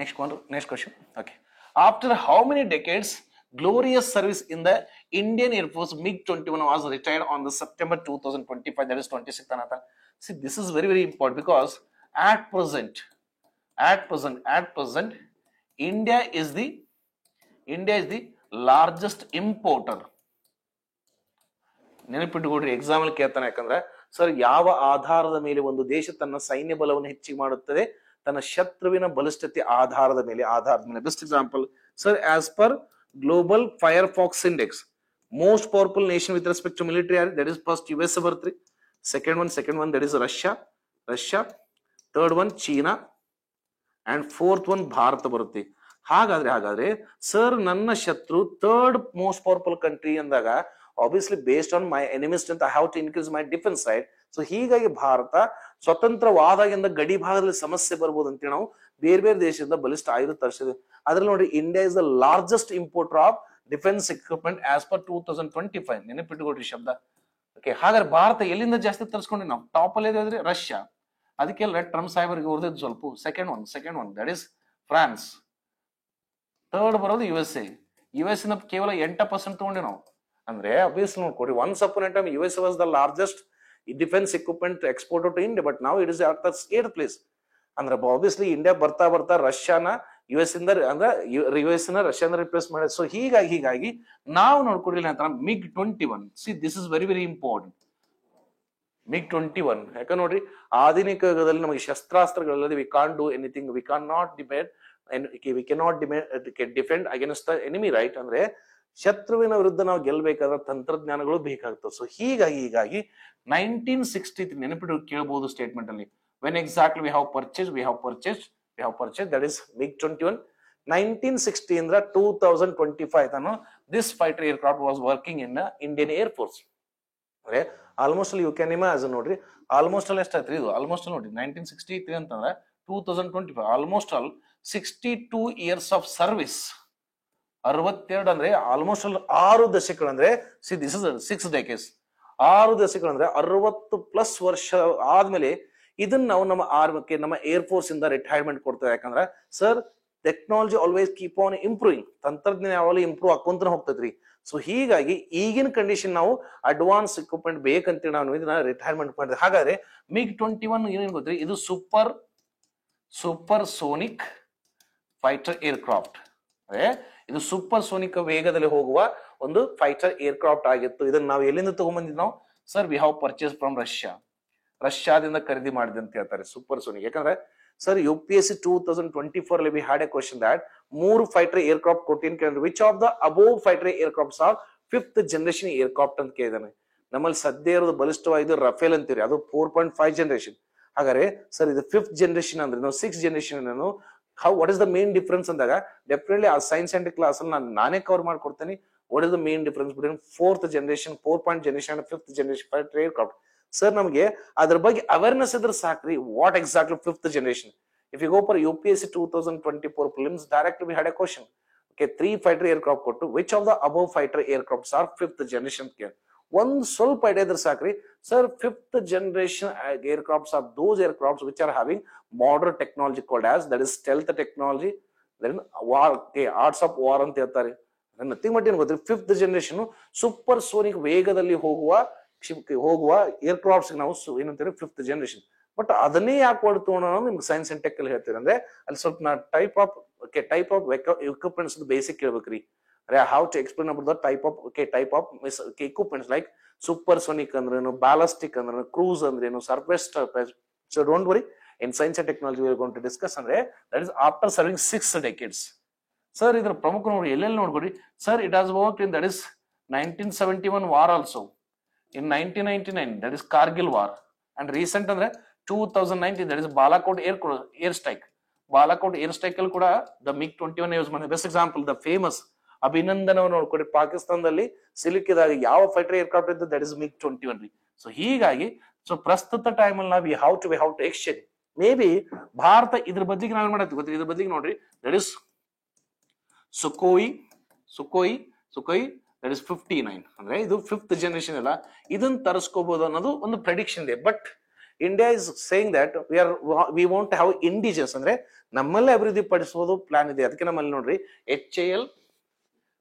Next question. Okay, after how many decades glorious service in the Indian Air Force MiG-21 was retired on the September 2025, that is 26th anata. See, this is very important because at present India is the largest importer. ನೆನಪಿಟ್ಟುಕೊಡ್ರಿ, ಎಕ್ಸಾಮ್ ಅಲ್ಲಿ ಕೇಳ್ತಾನೆ. ಯಾಕಂದ್ರೆ ಸರ್ ಯಾವ ಆಧಾರದ ಮೇಲೆ ಒಂದು ದೇಶ ತನ್ನ ಸೈನ್ಯ ಬಲವನ್ನು ಹೆಚ್ಚಿಗೆ ಮಾಡುತ್ತದೆ? ತನ್ನ ಶತ್ರುವಿನ ಬಲಿಷ್ಠತೆ ಆಧಾರದ ಮೇಲೆ. Best example sir, as per Global Firefox Index, most powerful nation with respect to military, that is first US ಬರ್ತ್ರಿ, second one that is Russia, third one China, and fourth one Bharat ಬರುತ್ತೆ. ಹಾಗಾದ್ರೆ ಸರ್ ನನ್ನ ಶತ್ರು ಥರ್ಡ್ ಮೋಸ್ಟ್ ಪವರ್ಫುಲ್ ಕಂಟ್ರಿ ಅಂದಾಗ obviously based on my enemy strength I have to increase my defence side. So ಹೀಗಾಗಿ ಭಾರತ ಸ್ವತಂತ್ರವಾದಾಗಿಂದ ಗಡಿ ಭಾಗದಲ್ಲಿ ಸಮಸ್ಯೆ ಬರ್ಬೋದು ಅಂತೇಳಿ ನಾವು ಬೇರೆ ದೇಶದಿಂದ ಬಲಿಷ್ಠ ಆಯುಧ ತರಿಸಿದ್ವಿ. ಅದ್ರಲ್ಲಿ ನೋಡಿ India is the largest importer of defence equipment as per 2025. ನೆನಪಿಟ್ಟುಕೊಡ್ರಿ ಶಬ್ದ. ಓಕೆ, ಹಾಗಾದ್ರೆ ಭಾರತ ಎಲ್ಲಿಂದ ಜಾಸ್ತಿ ತರಿಸ್ಕೊಂಡ್ರಿ ನಾವು? ಟಾಪ್ ಅಲ್ಲಿ ಇದ್ರೆ ರಷ್ಯಾ, ಅದಕ್ಕೆಲ್ಲ ಟ್ರಂಪ್ ಸಾಹೇಬರಿಗೆ ಉಳಿದಿದ್ದು ಸ್ವಲ್ಪ. Second one that is France, third ಬರೋದು US ಇಂದ ಕೇವಲ 8% ತಗೊಂಡಿ ನಾವು. ಅಂದ್ರೆ ಅಬ್ವಿಯಸ್ಲಿ ನೋಡ್ಕೊಡ್ರಿ, once upon a time US was the largest defence equipment exporter to India, but ನಾವು it is at the 8th place. ಅಂದ್ರೆ ಆಬ್ವಿಯಸ್ಲಿ ಇಂಡಿಯಾ ಬರ್ತಾ ರಷ್ಯಾನ US ಇಂದ ಅಂದ್ರೆ US ನ ರಷ್ಯಾನ ರಿಪ್ಲೇಸ್ ಮಾಡಿದೆ. ಸೊ ಹೀಗಾಗಿ ನಾವು ನೋಡ್ಕೊಡ್ಲಿಲ್ಲ ಅಂತ MiG-21. See this is very important. MiG-21 ಯಾಕಂದ್ರೆ ನೋಡ್ರಿ ಆಧುನಿಕ ಯುಗದಲ್ಲಿ ನಮಗೆ ಶಸ್ತ್ರಾಸ್ತ್ರಗಳಲ್ಲಿ we can't do anything, we can not defend against the enemy, right? ಅಂದ್ರೆ ಶತ್ರುವಿನ ವಿರುದ್ಧ ನಾವು ಗೆಲ್ಲಬೇಕಾದ್ರೆ ತಂತ್ರಜ್ಞಾನಗಳು ಬೇಕಾಗ್ತವೆ. ಸೊ ಹೀಗಾಗಿ 1963 ನೆನಪಿಟ್ಟು ಕೇಳಬಹುದು ಸ್ಟೇಟ್ಮೆಂಟ್ ಅಲ್ಲಿ. When exactly we have purchased that is MiG-21. 1960 ಇಂದ 2025 ತನಕ this fighter aircraft was working in the Indian Air Force. ಅಂದ್ರೆ ಆಲ್ಮೋಸ್ಟ್ ಯು ಕ್ಯಾನ್ ಇಮ್ಯಾಜಿನ್ ನೋಡ್ರಿ, ಆಲ್ಮೋಸ್ಟ್ ಎಷ್ಟಾಯ್ತು ಇದು? ಆಲ್ಮೋಸ್ಟ್ ನೋಡಿ 1963 ಅಂತಂದ್ರೆ 2025 ಆಲ್ಮೋಸ್ಟ್ 62 years ಆಫ್ ಸರ್ವಿಸ್. 62 ಅಂದ್ರೆ ಆಲ್ಮೋಸ್ಟ್ 6 ದಶಕಗಳು. ಅಂದ್ರೆ ಸಿ ದಿಸ್ ಇಸ್ 6 decades, 6 ದಶಕಗಳು ಅಂದ್ರೆ 60+ ವರ್ಷ ಆದ್ಮೇಲೆ ಇದನ್ನ ನಾವು ನಮ್ಮ ಆರ್ಮಕ್ಕೆ ನಮ್ಮ ಏರ್ ಫೋರ್ಸ್ ಇಂದ ರಿಟೈರ್ಮೆಂಟ್ ಕೊಡ್ತೇವೆ. ಯಾಕಂದ್ರೆ sir technology always keep on improving, ತಂತ್ರಜ್ಞಾನ ಯಾವಾಗಲೂ ಇಂಪ್ರೂವ್ ಆಕೊಂತ ಹೋಗ್ತೈತ್ರಿ. ಸೊ ಹೀಗಾಗಿ ಈಗಿನ ಕಂಡೀಷನ್ ನಾವು ಅಡ್ವಾನ್ಸ್ ಇಕ್ವಿಪ್ಮೆಂಟ್ ಬೇಕಂತೇಳಿ ನಾವು ಇದನ್ನ ರಿಟೈರ್ಮೆಂಟ್ ಮಾಡಿದ್ವಿ. ಹಾಗಾದ್ರೆ MiG-21 ಏನೇನು ಗೊತ್ತ್ರಿ, ಇದು ಸೂಪರ್ ಸೋನಿಕ್ ಫೈಟರ್ ಏರ್ಕ್ರಾಫ್ಟ್. ಅಂದ್ರೆ ಇದು ಸೂಪರ್ ಸೋನಿಕ್ ವೇಗದಲ್ಲಿ ಹೋಗುವ ಒಂದು ಫೈಟರ್ ಏರ್ಕ್ರಾಫ್ಟ್ ಆಗಿತ್ತು. ಇದನ್ನ ನಾವು ಎಲ್ಲಿಂದ ತಗೊಂಡ್ಬಂದಿದ್ ನಾವು, sir we have purchase from ರಷ್ಯಾದಿಂದ ಖರೀದಿ ಮಾಡಿದೆ ಅಂತ ಹೇಳ್ತಾರೆ ಸೂಪರ್ ಸೋನಿಕ್. ಯಾಕಂದ್ರೆ ಸರ್ UPSC 2024 ಅಲ್ಲಿ we had a question that 3 fighter aircraft ಕೊಟ್ಟಿನ್ ಕೇಳಿದ್ರೆ which of the above fighter aircrafts are 5th generation aircraft ಅಂತ ಕೇಳಿದಾನೆ. ನಮ್ಮಲ್ಲಿ ಸದ್ಯ ಇರೋದು ಬಲಿಷ್ಠವಾದ ರಫೇಲ್ ಅಂತೀರಿ, ಅದು 4.5 ಜನರೇಷನ್. ಹಾಗಾದ್ರೆ ಸರ್ ಇದು 5th ಜನರೇಷನ್ ಅಂದ್ರೆ ನಾವು 6th generation what is the main difference ಅಂದಾಗ ಡೆಫಿನೆಟ್ಲಿ ಆ ಸೈನ್ಸ್ ಅಂಡ್ ಕ್ಲಾಸ್ ಅಲ್ಲಿ ನಾನೇ ಕವರ್ ಮಾಡ್ಕೊಡ್ತೇನೆ. What is the main difference between 4th generation, 4. Generation and 5th generation fighter aircraft? Sir ನಮಗೆ ಅದ್ರ ಬಗ್ಗೆ ಅವೇರ್ನೆಸ್ ಇದ್ರೆ ಸಾಕ್ರಿ. What exactly 5th generation? If you go for UPSC 2024 prelims, directly we had a question. Okay, 3 fighter aircraft ಕೊಟ್ಟು which of the above fighter aircrafts are 5th generation? ಒಂದು ಸ್ವಲ್ಪ ಐಡಿಯಾ ಇದ್ರೆ ಸಾಕ್ರಿ. Sir 5th generation aircrafts are those aircrafts which are having modern technology called as, that is stealth technology, then war, okay, arts of war ಅಂತ ಹೇಳ್ತಾರೆ. ನಥಿಂಗ್ ಬಟ್ ಏನ್ ಗೊತ್ತ್ರಿ, 5th generation ಸೂಪರ್ ಸೋನಿಕ್ ವೇಗದಲ್ಲಿ ಹೋಗುವ ಏರ್ಕ್ರಾಫ್ಟ್ಸ್ ನಾವು ಏನಂತೀವಿ 5th ಜನರೇಷನ್. ಬಟ್ ಅದನ್ನೇ ಯಾಕೆ ಕೊಡ್ತು ಅನ್ನೋ ನಿಮ್ಗೆ ಸೈನ್ಸ್ ಅಂಡ್ ಟೆಕ್ ಅಲ್ಲಿ ಹೇಳ್ತೀರಿ. ಅಂದ್ರೆ ಅಲ್ಲಿ ಸ್ವಲ್ಪ ನಾ ಟೈಪ್ ಆಫ್ equipments ಬೇಸಿಕ್ ಕೇಳ್ಬೇಕ್ರಿ. how to explain about the type of equipments like supersonic ಅಂದ್ರೇನು, ballistic ಅಂದ್ರೇನು, cruise ಅಂದ್ರೇನು, surface. So don't worry, in science and technology we are going to discuss ಅಂದ್ರೆ that is after serving 6 decades. Sir ಇದ್ರ ಪ್ರಮುಖ ನೋಡಿ ಎಲ್ಲೆಲ್ಲಿ ನೋಡ್ಕೊಡಿ. Sir it has worked in, that is 1971 war also, in 1999 that is Kargil war, and recent ಅಂದ್ರೆ 2019 that is Balakot air strike. Balakot air strike ಅಲ್ಲಿ ಕೂಡ the MiG-21 ಯೂಸ್ ಮಾಡಿದೆ. ಬೆಸ್ಟ್ ಎಕ್ಸಾಂಪಲ್ ದ ಫೇಮಸ್ ಅಭಿನಂದನವನ್ನು ನೋಡ್ಕೊಡಿ. ಪಾಕಿಸ್ತಾನದಲ್ಲಿ ಸಿಲುಕಿದಾಗ ಯಾವ ಫೈಟರ್ ಏರ್ಕ್ರಾಫ್ಟ್ ಇದ್ದು, ದಟ್ ಇಸ್ MiG-21 ರೀ. ಸೊ ಹೀಗಾಗಿ ಸೊ ಪ್ರಸ್ತುತ ಟೈಮ್ ಅಲ್ಲಿ ನಾವು how to exchange maybe ಭಾರತ ಇದ್ರ ಬದಲಿಗೆ ನಾವೇನ್ ಮಾಡತ್ತೀವಿ ಗೊತ್ತಿ, ಇದ್ರ ಬದಲಿಗೆ ನೋಡ್ರಿ that is Sukhoi that is 59 ಅಂದ್ರೆ ಇದು 5th ಜನರೇಷನ್ ಅಲ್ಲ, ಇದನ್ನ ತರಿಸ್ಕೋಬಹುದು ಅನ್ನೋದು ಒಂದು ಪ್ರೆಡಿಕ್ಷನ್ ಇದೆ. But India is saying that we want to have indigenous ಅಂದ್ರೆ ನಮ್ಮಲ್ಲೇ ಅಭಿವೃದ್ಧಿ ಪಡಿಸೋದು ಪ್ಲಾನ್ ಇದೆ. ಅದಕ್ಕೆ ನಮ್ಮಲ್ಲಿ ನೋಡ್ರಿ HAL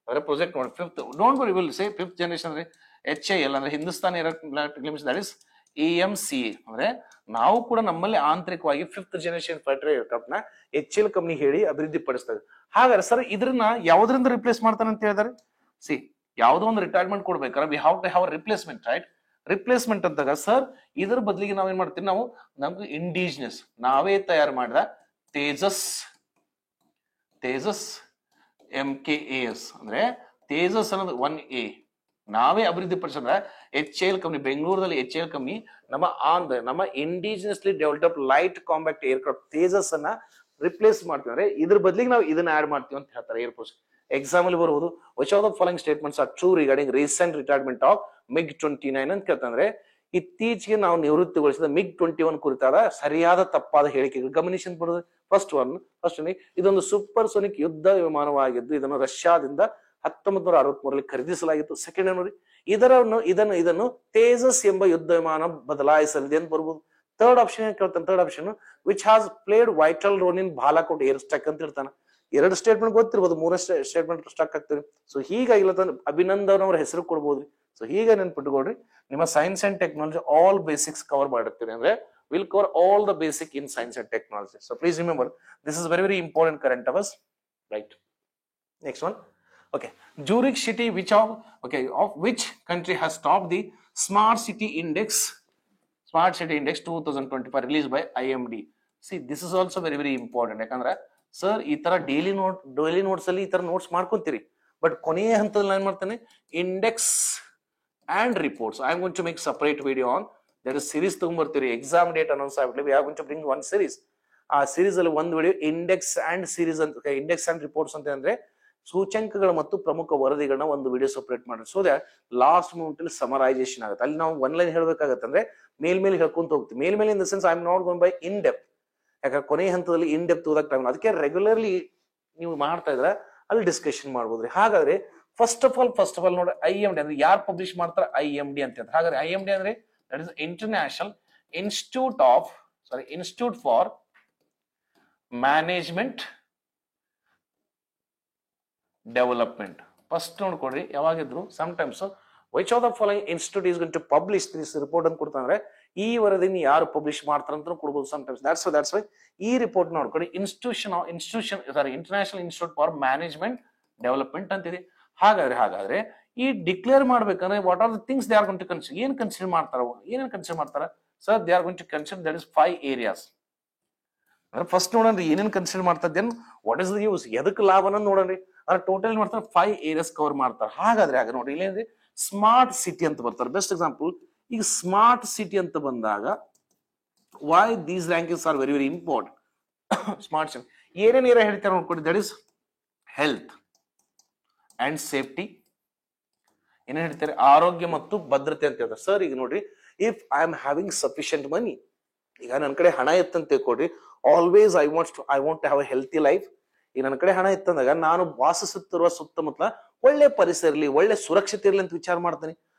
ಅಂದ್ರೆ ಪ್ರಾಜೆಕ್ಟ್ ನೋಡಿ 5th, don't worry, will say 5th generation ಅಂದ್ರೆ HAL ಅಂದ್ರೆ Hindustan aeronautical limited, that is EMCA. ಅಂದ್ರೆ ನಾವು ಕೂಡ ನಮ್ಮಲ್ಲಿ ಆಂತರಿಕವಾಗಿ 5th ಜನರೇಷನ್ ಫೈಟರ್ ಏರ್ಕ್ರಾಫ್ಟ್ ನ HAL ಕಂಪನಿ ಹೇಳಿ ಅಭಿವೃದ್ಧಿ ಪಡಿಸ್ತಾ ಇದೆ. ಹಾಗಾದ್ರೆ ಸರ್ ಇದನ್ನ ಯಾವ್ದ್ರಿಂದ ರಿಪ್ಲೇಸ್ ಮಾಡ್ತಾನೆ ಅಂತ ಹೇಳಿದಾರೆ. ಸಿ ಯಾವ್ದೋ ಒಂದು ರಿಟೈರ್ಮೆಂಟ್ ಕೊಡ್ಬೇಕಾದ್ರೆ we have to have replacement, right? Replacement ಅಂತಾಗ ಸರ್ ಇದ್ರ ಬದಲಿಗೆ ನಾವೇನ್ ಮಾಡ್ತೀವಿ, ನಾವು ನಮ್ಗೆ ಇಂಡಿಜಿನಸ್ ನಾವೇ ತಯಾರು ಮಾಡಿದ ತೇಜಸ್ MKAS ಅಂದ್ರೆ ತೇಜಸ್ ಅನ್ನೋದು 1A ನಾವೇ ಅಭಿವೃದ್ಧಿ ಪಡಿಸಿದ್ರೆ HAL ಕಂಪನಿ, ಬೆಂಗಳೂರಲ್ಲಿ HAL ಕಂಪನಿ ನಮ್ಮ ಇಂಡಿಜಿನಸ್ಲಿ develop light combat aircraft Tejas ಅನ್ನ ರಿಪ್ಲೇಸ್ ಮಾಡ್ತೀವಿ. ಅಂದ್ರೆ ಇದ್ರ ಬದಲಿಗೆ ನಾವು ಇದನ್ನ ಆಡ್ ಮಾಡ್ತೀವಿ ಅಂತ ಹೇಳ್ತಾರೆ ಏರ್ಫೋರ್ಸ್. ಎಕ್ಸಾಮ್ ಅಲ್ಲಿ ಬರುವುದು which of the following statements are true regarding recent retirement of MiG-29 ಅಂತ ಕೇಳ್ತಂದ್ರೆ ಇತ್ತೀಚೆಗೆ ನಾವು ನಿವೃತ್ತಿಗೊಳಿಸಿದ MiG-21 ಕುರಿತಾದ ಸರಿಯಾದ ತಪ್ಪಾದ ಹೇಳಿಕೆಗಳು ಗಮನಿಸಿ ಬರುವುದು. ಫಸ್ಟ್ ಇದೊಂದು ಸೂಪರ್ ಸೋನಿಕ್ ಯುದ್ಧ ವಿಮಾನವಾಗಿದ್ದು ಇದನ್ನು ರಷ್ಯಾದಿಂದ 1963ರಲ್ಲಿ ಖರೀದಿಸಲಾಗಿತ್ತು. ಸೆಕೆಂಡ್ ನೋಡಿ ಇದನ್ನು ತೇಜಸ್ ಎಂಬ ಯುದ್ಧ ವಿಮಾನ ಬದಲಾಯಿಸಲಿದೆ ಅಂತ ಬರ್ಬೋದು. ಥರ್ಡ್ ಆಪ್ಷನ್ ಏನ್ ಕೇಳ್ತಾನೆ, third option which has played vital role in Balakot air strike ಅಂತ ಹೇಳ್ತಾನೆ. 2 ಸ್ಟೇಟ್ಮೆಂಟ್ ಗೊತ್ತಿರ್ಬೋದು, 3 ಸ್ಟೇಟ್ಮೆಂಟ್ ಸ್ಟಕ್ ಆಗ್ತದೆ. ಸೊ ಹೀಗಾಗಿ ಅಭಿನಂದನ್ ಅವ್ರ ಹೆಸರು ಕೊಡ್ಬೋದ್ರಿ. ಸೊ ಹೀಗ ನೆನ್ಪಿಟ್ಕೊಡ್ರಿ, ನಿಮ್ಮ science and technology all basics cover ಮಾಡಿರ್ತೀರಿ. ಅಂದ್ರೆ will cover all the basic in science and technology. So please remember this is very important current affairs, right? Next one, okay, Zurich city of which country has topped the smart city index 2025 released by IMD. See, this is also very important. ಯಾಕಂದ್ರೆ ಸರ್ ಈ ತರ ಡೈಲಿ ನೋಟ್ಸ್ ಅಲ್ಲಿ ಈ ತರ ನೋಟ್ಸ್ ಮಾಡ್ಕೊಂತೀರಿ, ಬಟ್ ಕೊನೆಯ ಹಂತದಲ್ಲಿ ಏನ್ ಮಾಡ್ತಾನೆ, index and reports. I am going to make separate video on that is series ತಗೊಂಡ್ಬರ್ತೀರಿ. ಎಕ್ಸಾಮ್ ಡೇಟ್ ಅನೌನ್ಸ್ ಆಗ್ಬಿಟ್ಟು we are going to bring one series. ಆ ಸೀರೀಸ್ ಅಲ್ಲಿ ಒಂದು ವಿಡಿಯೋ ಇಂಡೆಕ್ಸ್ ಅಂಡ್ ಸೀರೀಸ್ ಅಂತ, ಇಂಡೆಕ್ಸ್ ಅಂಡ್ ರಿಪೋರ್ಟ್ಸ್ ಅಂತ ಅಂದ್ರೆ ಸೂಚ್ಯಂಕಗಳು ಮತ್ತು ಪ್ರಮುಖ ವರದಿಗಳನ್ನ ಒಂದು ವಿಡಿಯೋ ಸಪರೇಟ್ ಮಾಡಿ. ಸೊ ದಟ್ ಲಾಸ್ಟ್ ಮೂಮೆಂಟ್ ಅಲ್ಲಿ ಸಮರೈಸೇಷನ್ ಆಗುತ್ತೆ. ಅಲ್ಲಿ ನಾವು ಒನ್ ಲೈನ್ ಹೇಳ್ಬೇಕಾಗತ್ತೆ, ಅಂದ್ರೆ ಮೇಲ್ಮೇಲೆ ಹೇಳ್ಕೊಂತ ಹೋಗ್ತೀವಿ. ಮೇಲ್ಮೇಲೆ in the sense I am not going by in depth, ಯಾಕಂದ್ರೆ ಕೊನೆಯ ಹಂತದಲ್ಲಿ ಇನ್ ಡೆಪ್ತ್ ಓದಕ್ ಟೈಮ್. ಅದಕ್ಕೆ ರೆಗ್ಯುಲರ್ಲಿ ನೀವು ಮಾಡ್ತಾ ಇದ್ರೆ ಅಲ್ಲಿ ಡಿಸ್ಕಷನ್ ಮಾಡ್ಬೋದ್ರಿ. ಹಾಗಾದ್ರೆ ಫಸ್ಟ್ ಆಫ್ ಆಲ್ ನೋಡಿ IMD ಅಂದ್ರೆ ಯಾರು ಪಬ್ಲಿಷ್ ಮಾಡ್ತಾರೆ, IMD ಅಂತ ಹೇಳ್ತಾರೆ. ಹಾಗಾದ್ರೆ IMD ಅಂದ್ರೆ that is international institute for management development. First ನೋಡ್ಕೊಡ್ರಿ, ಯಾವಾಗಿದ್ರು times which of the following institute is going to publish this report ಅಂತ ಕೊಡ್ತಾಂದ್ರೆ ಈ ವರದಿನ ಯಾರು ಪಬ್ಲಿಷ್ ಮಾಡ್ತಾರ ಅಂತ ಕೊಡ್ಬೋದು ಟೈಮ್ಸ್. ದಟ್ಸ್ ವೈ ಈ ರಿಪೋರ್ಟ್ ನೋಡ್ಕೊಡಿ institution international institute for management development ಅಂತಿದೆ. ಹಾಗಾದ್ರೆ ಈ ಡಿಕ್ಲೇರ್ ಮಾಡ್ಬೇಕಂದ್ರೆ what are the things they are going to consider, ಏನ್ ಕನ್ಸಿಡರ್ ಮಾಡ್ತಾರ, ಏನೇನ್ ಕನ್ಸಿಡರ್ ಮಾಡ್ತಾರ sir? They are going to consider that is 5 areas. ಅಂದ್ರೆ ಫಸ್ಟ್ ನೋಡನ್ರಿ ಏನೇನ್ ಕನ್ಸಿಡರ್ ಮಾಡ್ತಾರೆ, then what is the use, ಎದಕ್ ಲಾಭನ ನೋಡನ್ರಿ. ಅಂದ್ರೆ ಟೋಟಲ್ ಮಾಡ್ತಾರೆ 5 ಏರಿಯಾಸ್ ಕವರ್ ಮಾಡ್ತಾರೆ. ಹಾಗಾದ್ರೆ ಆಗ ನೋಡಿ ಇಲ್ಲೇನ್ರಿ ಸ್ಮಾರ್ಟ್ ಸಿಟಿ ಅಂತ ಬರ್ತಾರೆ. ಬೆಸ್ಟ್ ಎಕ್ಸಾಂಪಲ್, ಈಗ ಸ್ಮಾರ್ಟ್ ಸಿಟಿ ಅಂತ ಬಂದಾಗ why these rankings are very very important. Smart city ಏನೇನ್ ಏರಿಯಾ ಹೇಳ್ತಾರೆ ನೋಡ್ಕೊಡಿ, that is health and safety. ಏನೇನ್ ಹೇಳ್ತಾರೆ, ಆರೋಗ್ಯ ಮತ್ತು ಭದ್ರತೆ ಅಂತ ಹೇಳ್ತಾರೆ. ಸರ್ ಈಗ ನೋಡ್ರಿ, if I am having sufficient money, ಈಗ ನನ್ನ ಕಡೆ ಹಣ ಇತ್ತಂತ ತಿಳ್ಕೊಡ್ರಿ, always I want to have a healthy life. ಈಗ ನನ್ನ ಕಡೆ ಹಣ ಇತ್ತಂದಾಗ ನಾನು ವಾಸಿಸುತ್ತಿರುವ ಸುತ್ತಮುತ್ತಲ ಒಳ್ಳೆ ಪರಿಸರ ಇರಲಿ, ಒಳ್ಳೆ ಸುರಕ್ಷತೆ ಇರಲಿ ಅಂತ ವಿಚಾರ ಮಾಡ್ತೀನಿ.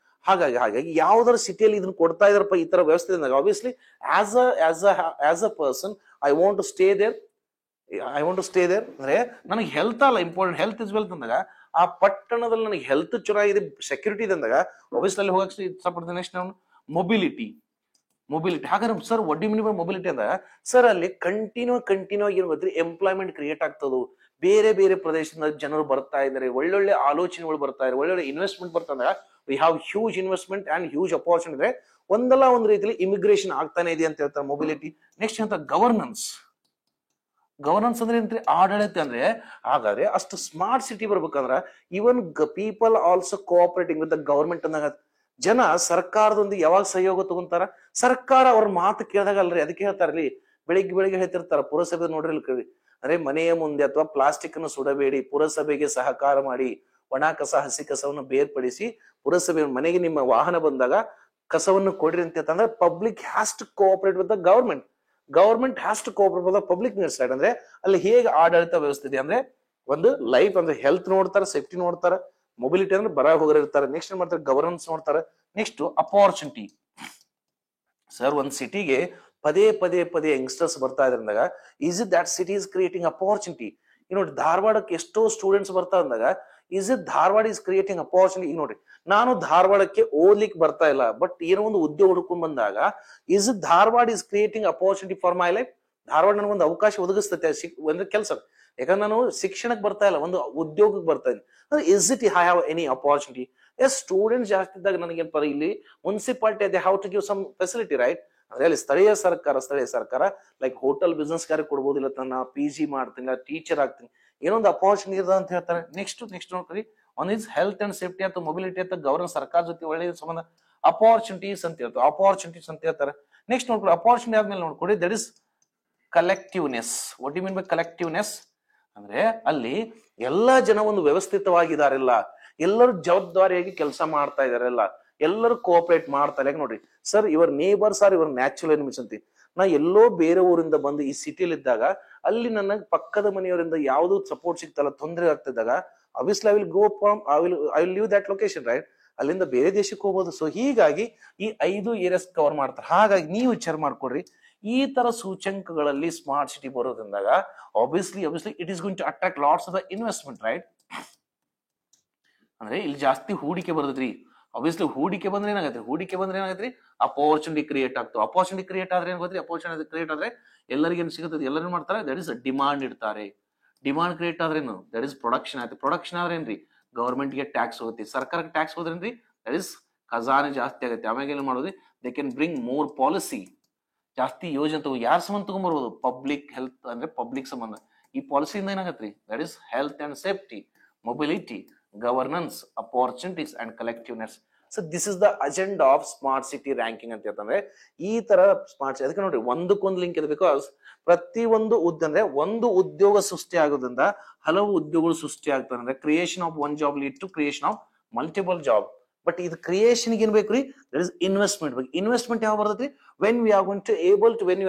ಹಾಗಾಗಿ ಯಾವ್ದಾರ ಸಿಟಿಯಲ್ಲಿ ಇದನ್ನ ಕೊಡ್ತಾ ಇದಾರಪ್ಪ ಈ ತರ ವ್ಯವಸ್ಥೆ ಅಂದಾಗ obviously as a person I want to stay there ಅಂದ್ರೆ ನನಗೆ ಹೆಲ್ತ್ ಅಲ್ಲ ಇಂಪಾರ್ಟೆಂಟ್, ಹೆಲ್ತ್ ಇಸ್ ವೆಲ್ತ್ ಅಂದಾಗ ಆ ಪಟ್ಟಣದಲ್ಲಿ ನನಗೆ ಹೆಲ್ತ್ ಚೆನ್ನಾಗಿದೆ, ಸೆಕ್ಯೂರಿಟಿ ಇದೆ ಅಂದಾಗ ಆಬ್ವಿಯಸ್ಲಿ ಅಲ್ಲಿ ಹೋಗಕ್ಕೆ ಇಷ್ಟಪಡ್ತೀನಿ. ನೆಕ್ಸ್ಟ್ ನಾವು ಮೊಬಿಲಿಟಿ. ಹಾಗಾದ್ರೆ ಸರ್ ಒಡ್ಡಿ ಮಿನಿಮಮ್ ಮೊಬಿಲಿಟಿ ಅಂದಾಗ ಸರ್ ಅಲ್ಲಿ ಕಂಟಿನ್ಯೂ ಏನ್ ಗೊತ್ತ್ರಿ, ಎಂಪ್ಲಾಯ್ಮೆಂಟ್ ಕ್ರಿಯೇಟ್ ಆಗ್ತದೆ, ಬೇರೆ ಬೇರೆ ಪ್ರದೇಶದಿಂದ ಜನರು ಬರ್ತಾ ಇದಾರೆ, ಒಳ್ಳೊಳ್ಳೆ ಆಲೋಚನೆಗಳು ಬರ್ತಾ ಇದಾರೆ, ಒಳ್ಳೊಳ್ಳೆ ಇನ್ವೆಸ್ಟ್ಮೆಂಟ್ ಬರ್ತಾ ಇದ್ದಾಗ we have huge investment and huge opportunity ಇದೆ. ಒಂದಲ್ಲ ಒಂದು ರೀತಿಯಲ್ಲಿ ಇಮಿಗ್ರೇಷನ್ ಆಗ್ತಾನೆ ಇದೆ ಅಂತ ಹೇಳ್ತಾರೆ ಮೊಬಿಲಿಟಿ. ನೆಕ್ಸ್ಟ್ ಅಂತ ಗವರ್ನೆನ್ಸ್ ಅಂದ್ರೆ ಏನ್ರಿ, ಆಡಳಿತ. ಅಂದ್ರೆ ಹಾಗಾದ್ರೆ ಅಷ್ಟು ಸ್ಮಾರ್ಟ್ ಸಿಟಿ ಬರ್ಬೇಕಂದ್ರ even people also cooperating with the government ಅಂದಾಗ ಜನ ಸರ್ಕಾರದೊಂದಿಗೆ ಯಾವಾಗ ಸಹಯೋಗ ತಗೊಂತಾರ, ಸರ್ಕಾರ ಅವ್ರ ಮಾತು ಕೇಳಿದಾಗ ಅಲ್ರಿ, ಅದಕ್ಕೆ ಹೇಳ್ತಾರಲ್ಲಿ ಬೆಳಿಗ್ಗೆ ಹೇಳ್ತಿರ್ತಾರ ಪುರಸಭೆ ನೋಡ್ರಿ ಕೇಳಿ, ಅಂದ್ರೆ ಮನೆಯ ಮುಂದೆ ಅಥವಾ ಪ್ಲಾಸ್ಟಿಕ್ ಅನ್ನು ಸುಡಬೇಡಿ, ಪುರಸಭೆಗೆ ಸಹಕಾರ ಮಾಡಿ, ಒಣ ಕಸ ಹಸಿ ಕಸವನ್ನು ಬೇರ್ಪಡಿಸಿ ಪುರಸಭೆ ಮನೆಗೆ ನಿಮ್ಮ ವಾಹನ ಬಂದಾಗ ಕಸವನ್ನು ಕೊಡ್ರಿ ಅಂತ ಹೇಳ್ತಂದ್ರೆ public has to cooperate with the government has to cooperate with the public side. ಅಂದ್ರೆ ಅಲ್ಲಿ ಹೇಗೆ ಆಡಳಿತ ವ್ಯವಸ್ಥೆ ಇದೆ ಅಂದ್ರೆ ಒಂದು ಲೈಫ್ ಅಂದ್ರೆ ಹೆಲ್ತ್ ನೋಡ್ತಾರೆ, ಸೇಫ್ಟಿ ನೋಡ್ತಾರೆ, ಮೊಬಿಲಿಟಿ ಅಂದ್ರೆ ಬರ ಹೋಗರ ಇರ್ತಾರೆ, ನೆಕ್ಸ್ಟ್ ಏನ್ ಮಾಡ್ತಾರೆ ಗವರ್ನೆನ್ಸ್ ನೋಡ್ತಾರೆ. Next opportunity. ಸರ್ ಒಂದ್ ಸಿಟಿಗೆ ಪದೇ ಯಂಗ್ಸ್ಟರ್ಸ್ ಬರ್ತಾ ಇದ್ರಂದಾಗ is it that city is creating opportunity. ಈಗ ನೋಡಿ ಧಾರವಾಡಕ್ಕೆ ಎಷ್ಟೋ ಸ್ಟೂಡೆಂಟ್ಸ್ ಬರ್ತಾ ಇದ್ದಾಗ is it Dharwad is creating opportunity. ಈಗ ನೋಡ್ರಿ ನಾನು ಧಾರವಾಡಕ್ಕೆ ಓದ್ಲಿಕ್ಕೆ ಬರ್ತಾ ಇಲ್ಲ, ಬಟ್ ಏನೋ ಒಂದು ಉದ್ಯೋಗ ಹುಡ್ಕೊಂಡ್ ಬಂದಾಗ is it Dharwad is creating opportunity for my life. Dharwad ನನಗೊಂದು ಅವಕಾಶ ಒದಗಿಸ್ತೈತೆ ಒಂದು ಕೆಲಸ, ಯಾಕಂದ್ರೆ ನಾನು ಶಿಕ್ಷಣಕ್ಕೆ ಬರ್ತಾ ಇಲ್ಲ, ಒಂದು ಉದ್ಯೋಗಕ್ಕೆ ಬರ್ತಾ ಇದ್ದೀನಿ. ಅಂದ್ರೆ is it I have any opportunity? Yes, students ಜಾಸ್ತಿ ಇದ್ದಾಗ ನನಗೇನಪ್ಪ ಇಲ್ಲಿ municipality they have to give some facility right. ಅಂದ್ರೆ ಅಲ್ಲಿ ಸ್ಥಳೀಯ ಸರ್ಕಾರ ಲೈಕ್ ಹೋಟೆಲ್ ಬಿಸ್ನೆಸ್ ಗಾರಿಗೆ ಕೊಡ್ಬೋದು, ಇಲ್ಲ ನಾ PG ಮಾಡ್ತೀನಿ, ಇಲ್ಲ ಟೀಚರ್ ಆಗ್ತೀನಿ, ಏನೊಂದು ಅಪಾರ್ಚುನಿಟಿ ಇರದ ಅಂತ ಹೇಳ್ತಾರೆ. ನೆಕ್ಸ್ಟ್ ನೋಡ್ರಿ, one is health and safety ಅಥವಾ ಮೊಬಿಲಿಟಿ ಅಂತ ಗವರ್ನೆನ್ಸ್ ಸರ್ಕಾರ ಜೊತೆ ಒಳ್ಳೆ ಸಂಬಂಧ, ಅಪಾರ್ಚುನಿಟೀಸ್ ಅಂತ ಹೇಳ್ತಾರೆ. ನೆಕ್ಸ್ಟ್ ನೋಡ್ಕೊಡಿ, ಅಪಾರ್ಚುನಿಟಿ ಆದ್ಮೇಲೆ ನೋಡ್ಕೊಡಿ that is collectiveness. What you mean by collectiveness? ಅಂದ್ರೆ ಅಲ್ಲಿ ಎಲ್ಲಾ ಜನ ಒಂದು ವ್ಯವಸ್ಥಿತವಾಗಿದಾರೆಲ್ಲ, ಎಲ್ಲರೂ ಜವಾಬ್ದಾರಿಯಾಗಿ ಕೆಲಸ ಮಾಡ್ತಾ ಇದಾರೆಲ್ಲ, ಎಲ್ಲರೂ ಕೋಆಪರೇಟ್ ಮಾಡ್ತಾರೆ. ಯಾಕೆ ನೋಡ್ರಿ ಸರ್, ಇವರ್ ನೇಬರ್ಸ್ ಆರ್ ಇವರ್ ನ್ಯಾಚುರಲ್ ಎನಿಮೀಸ್ ಅಂತಿ. ನಾ ಎಲ್ಲೋ ಬೇರೆ ಊರಿಂದ ಬಂದು ಈ ಸಿಟಿಲಿ ಇದ್ದಾಗ ಅಲ್ಲಿ ನನ್ನ ಪಕ್ಕದ ಮನೆಯವರಿಂದ ಯಾವ್ದು ಸಪೋರ್ಟ್ ಸಿಗ್ತಲ್ಲ, ತೊಂದರೆ ಆಗ್ತಿದ್ದಾಗ obviously I will go from I will leave that location, right? ಅಲ್ಲಿಂದ ಬೇರೆ ದೇಶಕ್ಕೆ ಹೋಗ್ಬೋದು. ಸೊ ಹೀಗಾಗಿ ಈ 5 ಏರಿಯಾಸ್ ಕವರ್ ಮಾಡ್ತಾರೆ. ಹಾಗಾಗಿ ನೀವು ವಿಚಾರ ಮಾಡ್ಕೊಡ್ರಿ, ಈ ತರ ಸೂಚಂಕಗಳಲ್ಲಿ ಸ್ಮಾರ್ಟ್ ಸಿಟಿ ಬರೋದ್ರಿಂದಾಗ obviously it is going to attract lots of the investment, right? ಅಂದ್ರೆ ಇಲ್ಲಿ ಜಾಸ್ತಿ ಹೂಡಿಕೆ ಬರ್ತದ್ರಿ. obviously ಹೂಡಿಕೆ ಬಂದ್ರೆ ಏನಾಗತ್ರಿ, ಅಪಾರ್ಚುನಿಟಿ ಕ್ರಿಯೇಟ್ ಆಗ್ತಾವ. ಅಪಾರ್ಚುನಿಟಿ ಕ್ರಿಯೇಟ್ ಆದ್ರೆ ಏನ್ ಗೊತ್ತ್ರಿ, ಅಪಾರ್ಚುನಿಟಿ ಕ್ರಿಯೇಟ್ ಆದ್ರೆ ಎಲ್ಲರಿಗೂ ಏನ್ ಸಿಗುತ್ತೆ, ಎಲ್ಲರೂ ಮಾಡ್ತಾರೆ, ದಟ್ ಇಸ್ ಡಿಮಾಂಡ್ ಇಡ್ತಾರೆ. ಡಿಮಾಂಡ್ ಕ್ರಿಯೇಟ್ ಆದ್ರೇನು, ದಟ್ ಇಸ್ ಪ್ರೊಡಕ್ಷನ್ ಆಯ್ತು. ಪ್ರೊಡಕ್ಷನ್ ಆದ್ರೇನ್ರಿ, ಗವರ್ಮೆಂಟ್ ಗೆ ಟ್ಯಾಕ್ಸ್ ಹೋಗುತ್ತೆ, ಸರ್ಕಾರಕ್ಕೆ ಟ್ಯಾಕ್ಸ್ ಹೋದ್ರೇನ್ರಿ, ದಟ್ ಇಸ್ ಖಜಾನೆ ಜಾಸ್ತಿ ಆಗುತ್ತೆ. ಆಮೇಲೆ ಏನ್ ಮಾಡೋದು, they can bring more policy, ಜಾಸ್ತಿ ಯೋಜನೆ ತಗೋ. ಯಾರ ಸಂಬಂಧ ತಗೊಂಡ್ಬರ್ಬೋದು, ಪಬ್ಲಿಕ್ ಹೆಲ್ತ್ ಅಂದ್ರೆ ಪಬ್ಲಿಕ್ ಸಂಬಂಧ. ಈ ಪಾಲಿಸಿಯಿಂದ ಏನಾಗತ್ರಿ, that is health and safety, mobility, governance, opportunities and collectiveness. So this is the agenda of smart city ranking ಅಂತ ಹೇಳ್ತಂದ್ರೆ ಈ ತರ ಸ್ಮಾರ್ಟ್ ಸಿಟಿ. ಅದಕ್ಕೆ ನೋಡಿ ಒಂದಕ್ಕೊಂದು ಲಿಂಕ್ ಇದೆ. ಬಿಕಾಸ್ ಪ್ರತಿ ಒಂದು ಒಂದು ಉದ್ಯೋಗ ಸೃಷ್ಟಿ ಆಗೋದ್ರಿಂದ ಹಲವು ಉದ್ಯೋಗಗಳು ಸೃಷ್ಟಿ ಆಗ್ತದೆ. ಅಂದ್ರೆ creation of one job lead to creation of multiple job. But ಇದು ಕ್ರಿಯೇಷನ್ ಏನ್ ಬೇಕ್ರಿ, ದಟ್ ಇಸ್ ಇನ್ವೆಸ್ಟ್ಮೆಂಟ್. ಇನ್ವೆಸ್ಟ್ಮೆಂಟ್ ಯಾವ ಬರ್ತೈತಿ, when we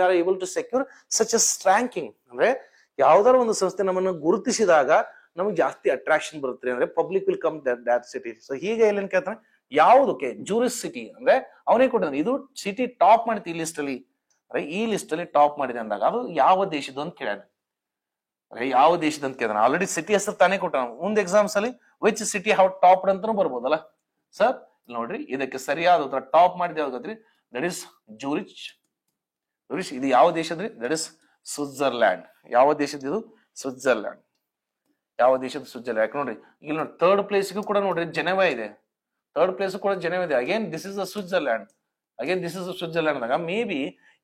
are able to secure such a ranking. ಅಂದ್ರೆ ಯಾವ್ದಾರ ಒಂದು ಸಂಸ್ಥೆ ನಮ್ಮನ್ನು ಗುರುತಿಸಿದಾಗ ನಮಗೆ ಜಾಸ್ತಿ ಅಟ್ರಾಕ್ಷನ್ ಬರುತ್ತೆ, ಅಂದ್ರೆ public will come that city. So ಹೀಗೆ ಇಲ್ಲಿ ಕೇಳ್ತಾನೆ ಯಾವುದಕ್ಕೆ ಜೂರಿಸ್ ಸಿಟಿ ಅಂದ್ರೆ ಅವನೇ ಕೊಟ್ಟಿದ್ದಾನೆ, ಇದು ಸಿಟಿ ಟಾಪ್ ಮಾಡಿತ್ತು ಈ ಲಿಸ್ಟ್ ಅಲ್ಲಿ, ಅಂದ್ರೆ ಈ ಲಿಸ್ಟ್ ಅಲ್ಲಿ ಟಾಪ್ ಮಾಡಿದೆ ಅಂದಾಗ ಅದು ಯಾವ ದೇಶದ್ದು ಅಂತ ಕೇಳ್ಯಾನ. ಯಾವ ದೇಶದ ಅಂತ ಕೇಳಿದಾನೆ, ಆಲ್ರೆಡಿ ಸಿಟಿ ಹೆಸರು ತಾನೇ ಕೊಟ್ಟ. ಮುಂದೆ ಎಕ್ಸಾಮ್ಸ್ ಅಲ್ಲಿ ವಿಚ್ ಸಿಟಿ ಹೌ ಟಾಪ್ ಅಂತಾನು ಬರ್ಬೋದಲ್ಲ ಸರ್. ನೋಡ್ರಿ ಇದಕ್ಕೆ ಸರಿಯಾದ ಉತ್ತರ ಟಾಪ್ ಮಾಡಿದ ಯಾವ್ದು ಗೊತ್ತ್ರಿ? That is ಜೂರಿಚ್. ಜೂರಿಚ್ ಇದು ಯಾವ ದೇಶದ್ರಿ? That is Switzerland. ಯಾವ ದೇಶದ ಇದು? ಸ್ವಿಟ್ಜರ್ಲ್ಯಾಂಡ್. ಯಾವ ದೇಶದ? ಸ್ವಿಟ್ಜರ್ಲ್ಯಾಂಡ್. ಯಾಕೆ ನೋಡ್ರಿ ಇಲ್ಲಿ ನೋಡಿ ಥರ್ಡ್ ಪ್ಲೇಸ್ಗೂ ಕೂಡ ನೋಡ್ರಿ ಜೆನೆವಾ ಇದೆ. ಥರ್ಡ್ ಪ್ಲೇಸ್ ಕೂಡ ಜೆನೆವಾ ಇದೆ. Again this is the Switzerland. Again this is Switzerland ಅಂದಾಗ maybe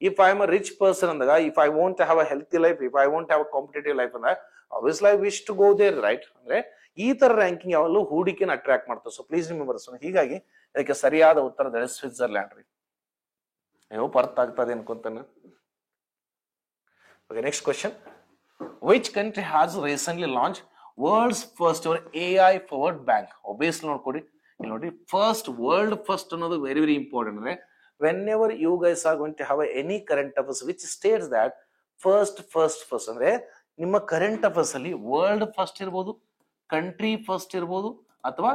if I am a rich person ಅಂದಾಗ, if I want to have a healthy life, if I want to have a competitive life ಅಂದಾಗ obviously I wish to go there, right? ಅಂದ್ರೆ ಈ ತರ ರ್ಯಾಂಕಿಂಗ್ ಯಾವಾಗಲೂ ಹೂಡಿಕೆನ ಅಟ್ರಾಕ್ಟ್ ಮಾಡ್ತಾರೆ. So please remember. ಸೊ ಹೀಗಾಗಿ ಇದಕ್ಕೆ ಸರಿಯಾದ ಉತ್ತರ ದಟ್ ಇಸ್ ಸ್ವಿಟ್ಜರ್ಲ್ಯಾಂಡ್ ರೀ. ಹೋಪ್ ಅರ್ಥ ಆಗ್ತದೆ ಅನ್ಕೊಂತಾನೆ. Okay, next question. Which country has recently launch world's first ever AI forward bank? Obviously ನೋಡ್ಕೊಡಿ ಇಲ್ಲಿ ನೋಡಿ, ಫಸ್ಟ್ ವರ್ಲ್ಡ್ ಫಸ್ಟ್ ಅನ್ನೋದು ವೆರಿ ವೆರಿ ಇಂಪಾರ್ಟೆಂಟ್. ಅಂದ್ರೆ whenever you guys are going to have any current affairs which states that first ಅಂದ್ರೆ ನಿಮ್ಮ ಕರೆಂಟ್ ಅಫೇರ್ಸ್ ಅಲ್ಲಿ ವರ್ಲ್ಡ್ ಫಸ್ಟ್ ಇರ್ಬೋದು, ಕಂಟ್ರಿ ಫಸ್ಟ್ ಇರ್ಬೋದು, ಅಥವಾ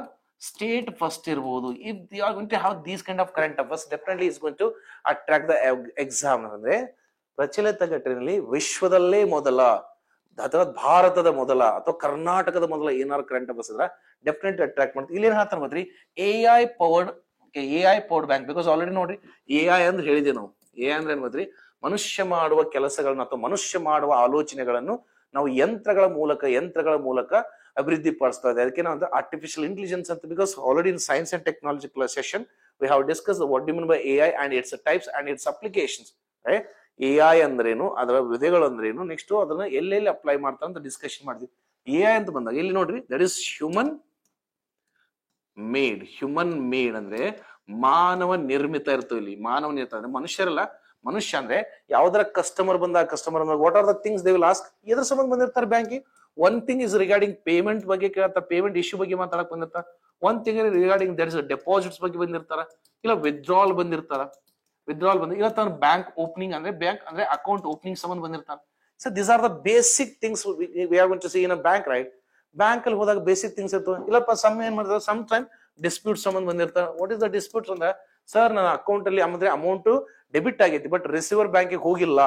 ಸ್ಟೇಟ್ ಫಸ್ಟ್ ಇರ್ಬೋದು. If you are going to have these kind of current affairs definitely is going to attract the exam. ಅಂದ್ರೆ ಪ್ರಚಲಿತ ಘಟನೆಯಲ್ಲಿ ವಿಶ್ವದಲ್ಲೇ ಮೊದಲ ಅಥವಾ ಭಾರತದ ಮೊದಲ ಅಥವಾ ಕರ್ನಾಟಕದ ಮೊದಲ ಏನಾದ್ರು ಕರೆಂಟ್ ಅಫೇರ್ಸ್ ಇದ್ರೆ ಡೆಫಿನೆಟ್ಲಿ ಅಟ್ರಾಕ್ಟ್ ಮಾಡ್ತೀವಿ. ಇಲ್ಲಿ ಏನ್ ಹೇಳ್ತಾರೆ ಗೊತ್ತ್ರಿ? AI powered bank. Because already ನೋಡ್ರಿ AI ಅಂದ್ರೆ ಹೇಳಿದೆ ನಾವು. AI ಅಂದ್ರೆ ಏನ್ ಗೊತ್ತ್ರಿ? ಮನುಷ್ಯ ಮಾಡುವ ಕೆಲಸಗಳನ್ನ ಅಥವಾ ಮನುಷ್ಯ ಮಾಡುವ ಆಲೋಚನೆಗಳನ್ನು ನಾವು ಯಂತ್ರಗಳ ಮೂಲಕ ಅಭಿವೃದ್ಧಿ ಪಡಿಸ್ತಾ ಇದೆ. ಅದಕ್ಕೆ ನಾವು ಆರ್ಟಿಫಿಷಿಯಲ್ ಇಂಟೆಲಿಜೆನ್ಸ್ ಅಂತ. Because already in science and technology session we have discuss what do you mean by AI and its types and its applications. AI ಅಂದ್ರೇನು, ಅದರ ವಿಧಗಳು ಅಂದ್ರೇನು, ನೆಕ್ಸ್ಟ್ ಅದನ್ನ ಎಲ್ಲೆಲ್ಲಿ ಅಪ್ಲೈ ಮಾಡ್ತಾರೆ ಅಂತ ಡಿಸ್ಕಷನ್ ಮಾಡಿದ್ವಿ. AI ಅಂತ ಬಂದಾಗ ಇಲ್ಲಿ ನೋಡ್ರಿ ದಟ್ ಇಸ್ ಹ್ಯೂಮನ್ ಮೇಡ್ ಅಂದ್ರೆ ಮಾನವ ನಿರ್ಮಿತ ಇರ್ತವೆ. ಇಲ್ಲಿ ಮಾನವ ನಿರ್ಮಿತ ಅಂದ್ರೆ ಮನುಷ್ಯರಲ್ಲ. ಮನುಷ್ಯ ಅಂದ್ರೆ ಯಾವ್ದಾರ customer what are the things they will ask. ಎದ್ರ ಸಂಬಂಧ ಬಂದಿರ್ತಾರೆ ಬ್ಯಾಂಕಿಗೆ? One thing is regarding payment ಬಗ್ಗೆ ಕೇಳ್ತಾರೆ, ಪೇಮೆಂಟ್ ಇಶ್ಯೂ ಬಗ್ಗೆ ಮಾತಾಡಕ್ ಬಂದಿರ್ತಾರ. One thing regarding that is deposits ಬಗ್ಗೆ ಬಂದಿರ್ತಾರ, ಇಲ್ಲ ವಿತ್ಡ್ರಾಲ್ ಬಂದಿರ್ತಾರ. ಇಲ್ಲ ತಾನು ಬ್ಯಾಂಕ್ ಓಪನಿಂಗ್ ಅಂದ್ರೆ ಅಕೌಂಟ್ ಓಪನಿಂಗ್ ಸಂಬಂಧ ಬಂದಿರ್ತಾರ. So this are the basic things we are going to see in a bank, right? Bank ಅಲ್ಲಿ ಹೋದಾಗ ಬೇಸಿಕ್ ಥಿಂಗ್ಸ್ ಇರ್ತವೆ. ಇಲ್ಲಪ್ಪ ಸಮ್ ಏನ್ ಮಾಡ್ತಾರೆ, ಸಮ್ ಟೈಮ್ ಡಿಸ್ಪ್ಯೂಟ್ ಸಂಬಂಧ ಬಂದಿರ್ತಾರೆ. ವಾಟ್ ಇಸ್ ದ ಡಿಸ್ಪ್ಯೂಟ್ಸ್ ಅಂದ್ರೆ, ಸರ್ ನನ್ನ ಅಕೌಂಟ್ ಅಲ್ಲಿ ಅಂದ್ರೆ ಅಮೌಂಟ್ ಡೆಬಿಟ್ ಆಗೈತಿ ಬಟ್ ರಿಸೀವರ್ ಬ್ಯಾಂಕಿಗೆ ಹೋಗಿಲ್ಲ.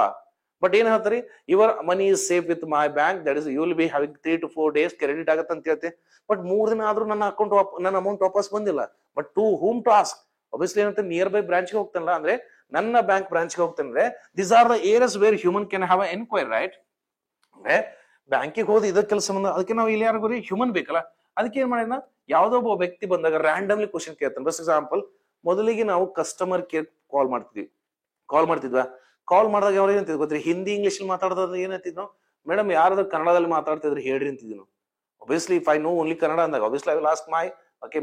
ಬಟ್ ಏನ್ ಹೇಳ್ತಾರೆ, your money is safe with my bank, that is you will be having 3 to 4 days credit ಆಗತ್ತೆ ಅಂತ ಹೇಳ್ತೆ. ಬಟ್ 3 ದಿನ ಆದ್ರೂ ನನ್ನ ಅಮೌಂಟ್ ವಾಪಸ್ ಬಂದಿಲ್ಲ. But to whom to ask? obviously ಏನಂತ ನಿಯರ್ ಬೈ ಬ್ರಾಂಚ್ ಗೆ ಹೋಗ್ತಾನಲ್ಲ, ಅಂದ್ರೆ ನನ್ನ ಬ್ಯಾಂಕ್ ಬ್ರಾಂಚ್ ಗೆ ಹೋಗ್ತಾನೆ. This are the areas where human can have a enquiry, right? ಅಂದ್ರೆ ಬ್ಯಾಂಕಿಗೆ ಹೋದ ಇದ ಕೆಲಸ ಬಂದ, ಅದಕ್ಕೆ ನಾವು ಇಲ್ಲಿ ಯಾರಿಗೂ ಹ್ಯೂಮನ್ ಬೇಕಲ್ಲ. ಅದಕ್ಕೆ ಏನ್ ಮಾಡಿದ, ಯಾವ್ದೋ ಒಬ್ಬ ವ್ಯಕ್ತಿ ಬಂದಾಗ ರ್ಯಾಂಡಮ್ಲಿ ಕ್ವಶನ್ ಕೇಳ್ತಾನೆ. ಫಾರ್ ಎಕ್ಸಾಂಪಲ್, ಮೊದಲಿಗೆ ನಾವು ಕಸ್ಟಮರ್ ಕೇರ್ ಕಾಲ್ ಮಾಡ್ತಿದ್ವಾ? ಕಾಲ್ ಮಾಡಿದಾಗ ಅವ್ರು ಏನಂತಿದ್ ಗೊತ್ತ್ರಿ? ಹಿಂದಿ ಇಂಗ್ಲಿಷ್ ಮಾತಾಡೋದ್ ಏನಂತಿದ್ ನಾವು, ಮೇಡಮ್ ಯಾರಾದ್ರೂ ಕನ್ನಡದಲ್ಲಿ ಮಾತಾಡ್ತಿದ್ರೆ ಹೇಳ್ರಿ ಅಂತಿದ್ವಿ ನಾವು. obviously if I know only Kannada ಅಂದಾಗ obviously I will ask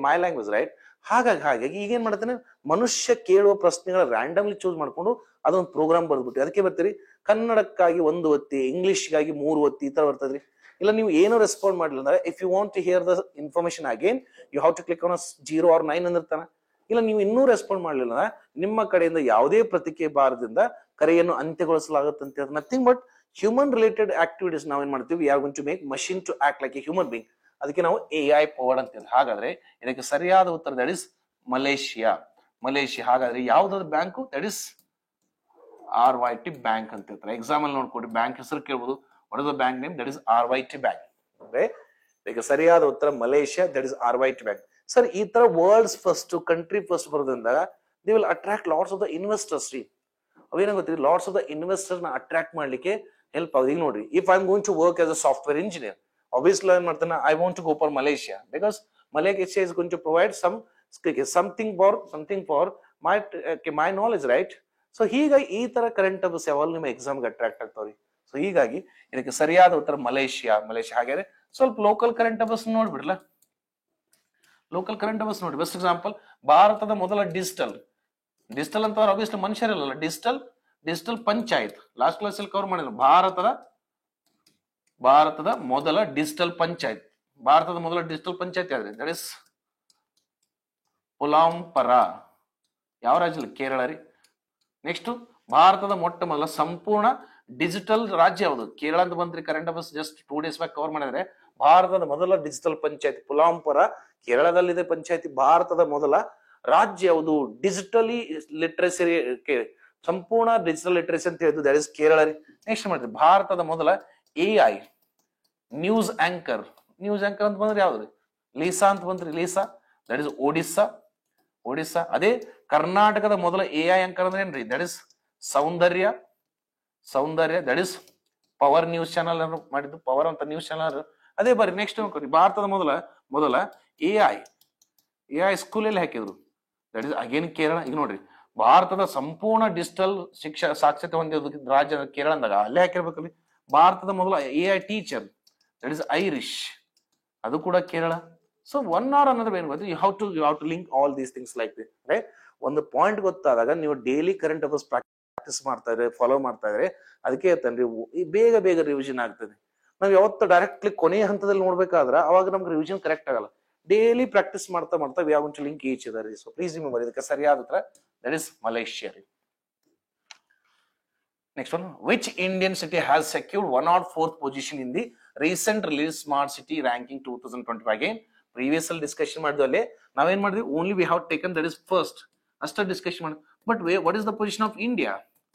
my language, right? ಹಾಗಾಗಿ ಈಗೇನ್ ಮಾಡ್ತಾನೆ, ಮನುಷ್ಯ ಕೇಳುವ ಪ್ರಶ್ನೆಗಳ ರ್ಯಾಂಡಮ್ಲಿ ಚೂಸ್ ಮಾಡ್ಕೊಂಡು ಅದೊಂದು ಪ್ರೋಗ್ರಾಮ್ ಬರ್ದ್ಬಿಟ್ಟು ಅದಕ್ಕೆ ಬರ್ತೀರಿ. ಕನ್ನಡಕ್ಕಾಗಿ 1 ಒತ್ತಿ, ಇಂಗ್ಲಿಷ್ಗಾಗಿ 3 ಒತ್ತಿ, ಈ ತರ ಬರ್ತದ್ರಿ. ಇಲ್ಲ ನೀವು ಏನೋ ರೆಸ್ಪಾಂಡ್ ಮಾಡ್ಲಿಲ್ಲ ಅಂದ್ರೆ, if you want to hear the information again you have to click on 0 or 9 ಅಂದಿರ್ತಾನ. ಇಲ್ಲ ನೀವು ಇನ್ನೂ ರೆಸ್ಪಾಂಡ್ ಮಾಡ್ಲಿಲ್ಲ ಅಂದ್ರೆ ನಿಮ್ಮ ಕಡೆಯಿಂದ ಯಾವುದೇ ಪ್ರತಿಕ್ರಿಯೆ ಬಾರದಿಂದ ಕರೆಯನ್ನು ಅಂತ್ಯಗೊಳಿಸಲಾಗುತ್ತಂತೆ. Nothing but human related activities ನಾವೇನ್ ಮಾಡ್ತೀವಿ, we are going to make machine to act like a human being. ಅದಕ್ಕೆ ನಾವು AI ಪವರ್ಡ್ ಅಂತ. ಹಾಗಾದ್ರೆ ಇದಕ್ಕೆ ಸರಿಯಾದ ಉತ್ತರ ದಟ್ ಇಸ್ ಮಲೇಷಿಯಾ. ಹಾಗಾದ್ರೆ ಯಾವ್ದಾದ್ರು bank? That is RYT bank ಅಂತ ಹೇಳ್ತಾರೆ. ಎಕ್ಸಾಮ್ ಅಲ್ಲಿ ನೋಡ್ಕೊಡಿ, ಬ್ಯಾಂಕ್ ಹೆಸರು ಕೇಳ್ಬೋದು. What is the bank name? That is RYT bank. ಅಂದ್ರೆ ಇದಕ್ಕೆ ಸರಿಯಾದ ಉತ್ತರ Malaysia, that is RYT bank. Sir ಈ ತರ ವರ್ಲ್ಡ್ಸ್ ಫಸ್ಟ್, ಕಂಟ್ರಿ ಫಸ್ಟ್ ಬರೋದ್ರಿಂದ they will attract lots of the investors. ಅವೇನ ಗೊತ್ತಿ, ಲಾಟ್ಸ್ ಆಫ್ ದ ಇನ್ವೆಸ್ಟರ್ ನ ಅಟ್ರಾಕ್ಟ್ ಮಾಡ್ಲಿಕ್ಕೆ ಹೆಲ್ಪ್ ಆಗುತ್ತೆ. ಈಗ ನೋಡ್ರಿ, if I am going to work as a software engineer, obviously ಏನ್ ಮಾಡ್ತಾನೆ, I want to go for Malaysia because Malaysia is going to provide something for my knowledge, right? So ಹೀಗಾಗಿ ಈ ತರ ಕರೆಂಟ್ ಅಫೇರ್ಸ್ ಯಾವಾಗ ನಿಮ್ಮ ಎಕ್ಸಾಮ್ಗೆ ಅಟ್ರಾಕ್ಟ್ ಆಗ್ತಾವ್ರಿ. ಸೊ ಹೀಗಾಗಿ ಇದಕ್ಕೆ ಸರಿಯಾದ ಉತ್ತರ ಮಲೇಷಿಯಾ. ಹಾಗಾದ್ರೆ ಸ್ವಲ್ಪ ಲೋಕಲ್ ಕರೆಂಟ್ ಅಫೇರ್ಸ್ ನೋಡ್ಬಿಡ್ಲ. ಲೋಕಲ್ ಕರೆಂಟ್ ಅಫೇರ್ಸ್ ನೋಡಿ. ಬೆಸ್ಟ್ ಎಕ್ಸಾಂಪಲ್, ಭಾರತದ ಮೊದಲ ಡಿಜಿಟಲ್ ಅಂತ ಆಬ್ವಿಯಸ್ಲಿ ಮನುಷ್ಯರಲ್ಲ, ಡಿಜಿಟಲ್ ಪಂಚಾಯತ್. ಲಾಸ್ಟ್ ಕ್ಲಾಸ್ ಅಲ್ಲಿ ಕವರ್ ಮಾಡಿದ್ರು. ಭಾರತದ ಮೊದಲ ಡಿಜಿಟಲ್ ಪಂಚಾಯತ್ ಯಾವ್ದು? That is Pullampara. ಯಾವ ರಾಜ್ಯ? ಕೇರಳ ರೀ. ನೆಕ್ಸ್ಟ್, ಭಾರತದ ಮೊಟ್ಟ ಮೊದಲ ಸಂಪೂರ್ಣ ಡಿಜಿಟಲ್ ರಾಜ್ಯ ಯಾವುದು? ಕೇರಳ ಅಂತ ಬಂದ್ರಿ. Current affairs just 2 days back cover ಮಾಡಿದ್ರೆ, ಭಾರತದ ಮೊದಲ ಡಿಜಿಟಲ್ ಪಂಚಾಯತ್ ಪುಲಾಂಪರ, ಕೇರಳದಲ್ಲಿದೆ ಪಂಚಾಯತಿ. ಭಾರತದ ಮೊದಲ ರಾಜ್ಯ ಯಾವುದು? ಡಿಜಿಟಲಿ ಲಿಟ್ರಸಿ, ಸಂಪೂರ್ಣ ಡಿಜಿಟಲ್ ಲಿಟ್ರಸಿ ಅಂತ ಹೇಳಿದ್ದು ದಟ್ ಇಸ್ ಕೇರಳ ರೀ. ನೆಕ್ಸ್ಟ್ ಮಾಡಿದ್ರಿ, ಭಾರತದ ಮೊದಲ AI ನ್ಯೂಸ್ ಆಂಕರ್ ಅಂತ ಬಂದ್ರೆ ಯಾವ್ದು? ಲೀಸಾ ಅಂತ ಬಂದ್ರಿ, ಲೀಸಾ ದಟ್ ಇಸ್ ಒಡಿಸ್ಸಾ. ಅದೇ ಕರ್ನಾಟಕದ ಮೊದಲ AI ಆಂಕರ್ ಅಂದ್ರೆ ಏನ್ರಿ? That is Soundarya that is power news channel ಮಾಡಿದ್ದು, ಪವರ್ ಅಂತ ನ್ಯೂಸ್ ಚಾನಲ್. ಅದೇ ಬರ್ರಿ ನೆಕ್ಸ್ಟ್ ನೋಡ್ಕೊರಿ, ಭಾರತದ ಮೊದಲ AI ಸ್ಕೂಲ್ ಎಲ್ಲಿ ಹಾಕಿದ್ರು? That is again Kerala. ಈಗ ನೋಡ್ರಿ, ಭಾರತದ ಸಂಪೂರ್ಣ ಡಿಜಿಟಲ್ ಸಾಕ್ಷರತೆ ಹೊಂದಿರೋದಕ್ಕೆ ರಾಜ್ಯ ಕೇರಳ ಅಂದಾಗ ಅಲ್ಲೇ ಹಾಕಿರ್ಬೇಕಲ್ಲಿ. ಭಾರತದ ಮೊದಲ AI teacher that is Iris, ಅದು ಕೂಡ ಕೇರಳ. ಸೊ ಒನ್ ಆರ್ ಅನ್ನೋದು ಏನ್ ಗೊತ್ತು, you have to link all these things like this. ಅಂದ್ರೆ ಒಂದು ಪಾಯಿಂಟ್ ಗೊತ್ತಾದಾಗ ನೀವು ಡೈಲಿ ಕರೆಂಟ್ ಅಫೇರ್ಸ್ ಪ್ರಾಕ್ಟೀಸ್ ಮಾಡ್ತಾ ಇದ್ರೆ, ಫಾಲೋ ಮಾಡ್ತಾ ಇದ್ರೆ, ಅದಕ್ಕೆ ಹೇಳ್ತಾನ್ರಿ ಬೇಗ ರಿವಿಷನ್ ಆಗ್ತದೆ. ನಾವ್ ಯಾವತ್ತು ಡೈರೆಕ್ಟ್ಲಿ ಕೊನೆಯ ಹಂತದಲ್ಲಿ ನೋಡ್ಬೇಕಾದ್ರೆ ಅವಾಗ ನಮ್ಗೆ ರಿವಿಷನ್ ಕರೆಕ್ಟ್ ಆಗಲ್ಲ. ಡೈಲಿ ಪ್ರಾಕ್ಟೀಸ್ ಮಾಡ್ತಾ we have to link each other. So please remember, ಇದಕ್ಕೆ ಸರಿಯಾದ ಉತ್ತರ that is Malaysia. Next one, which Indian city has secured 104th position in the recent release smart city ranking 2025? Again previous ಅಲ್ಲಿ ಡಿಸ್ಕಷನ್ ಮಾಡಿದ್ವಲ್ಲಿ ನಾವೇನ್ ಮಾಡಿದ್ವಿ, only we have taken that is first ಅಷ್ಟ ಡಿಸ್ಕಷನ್ ಮಾಡಿ. But what is the position of India?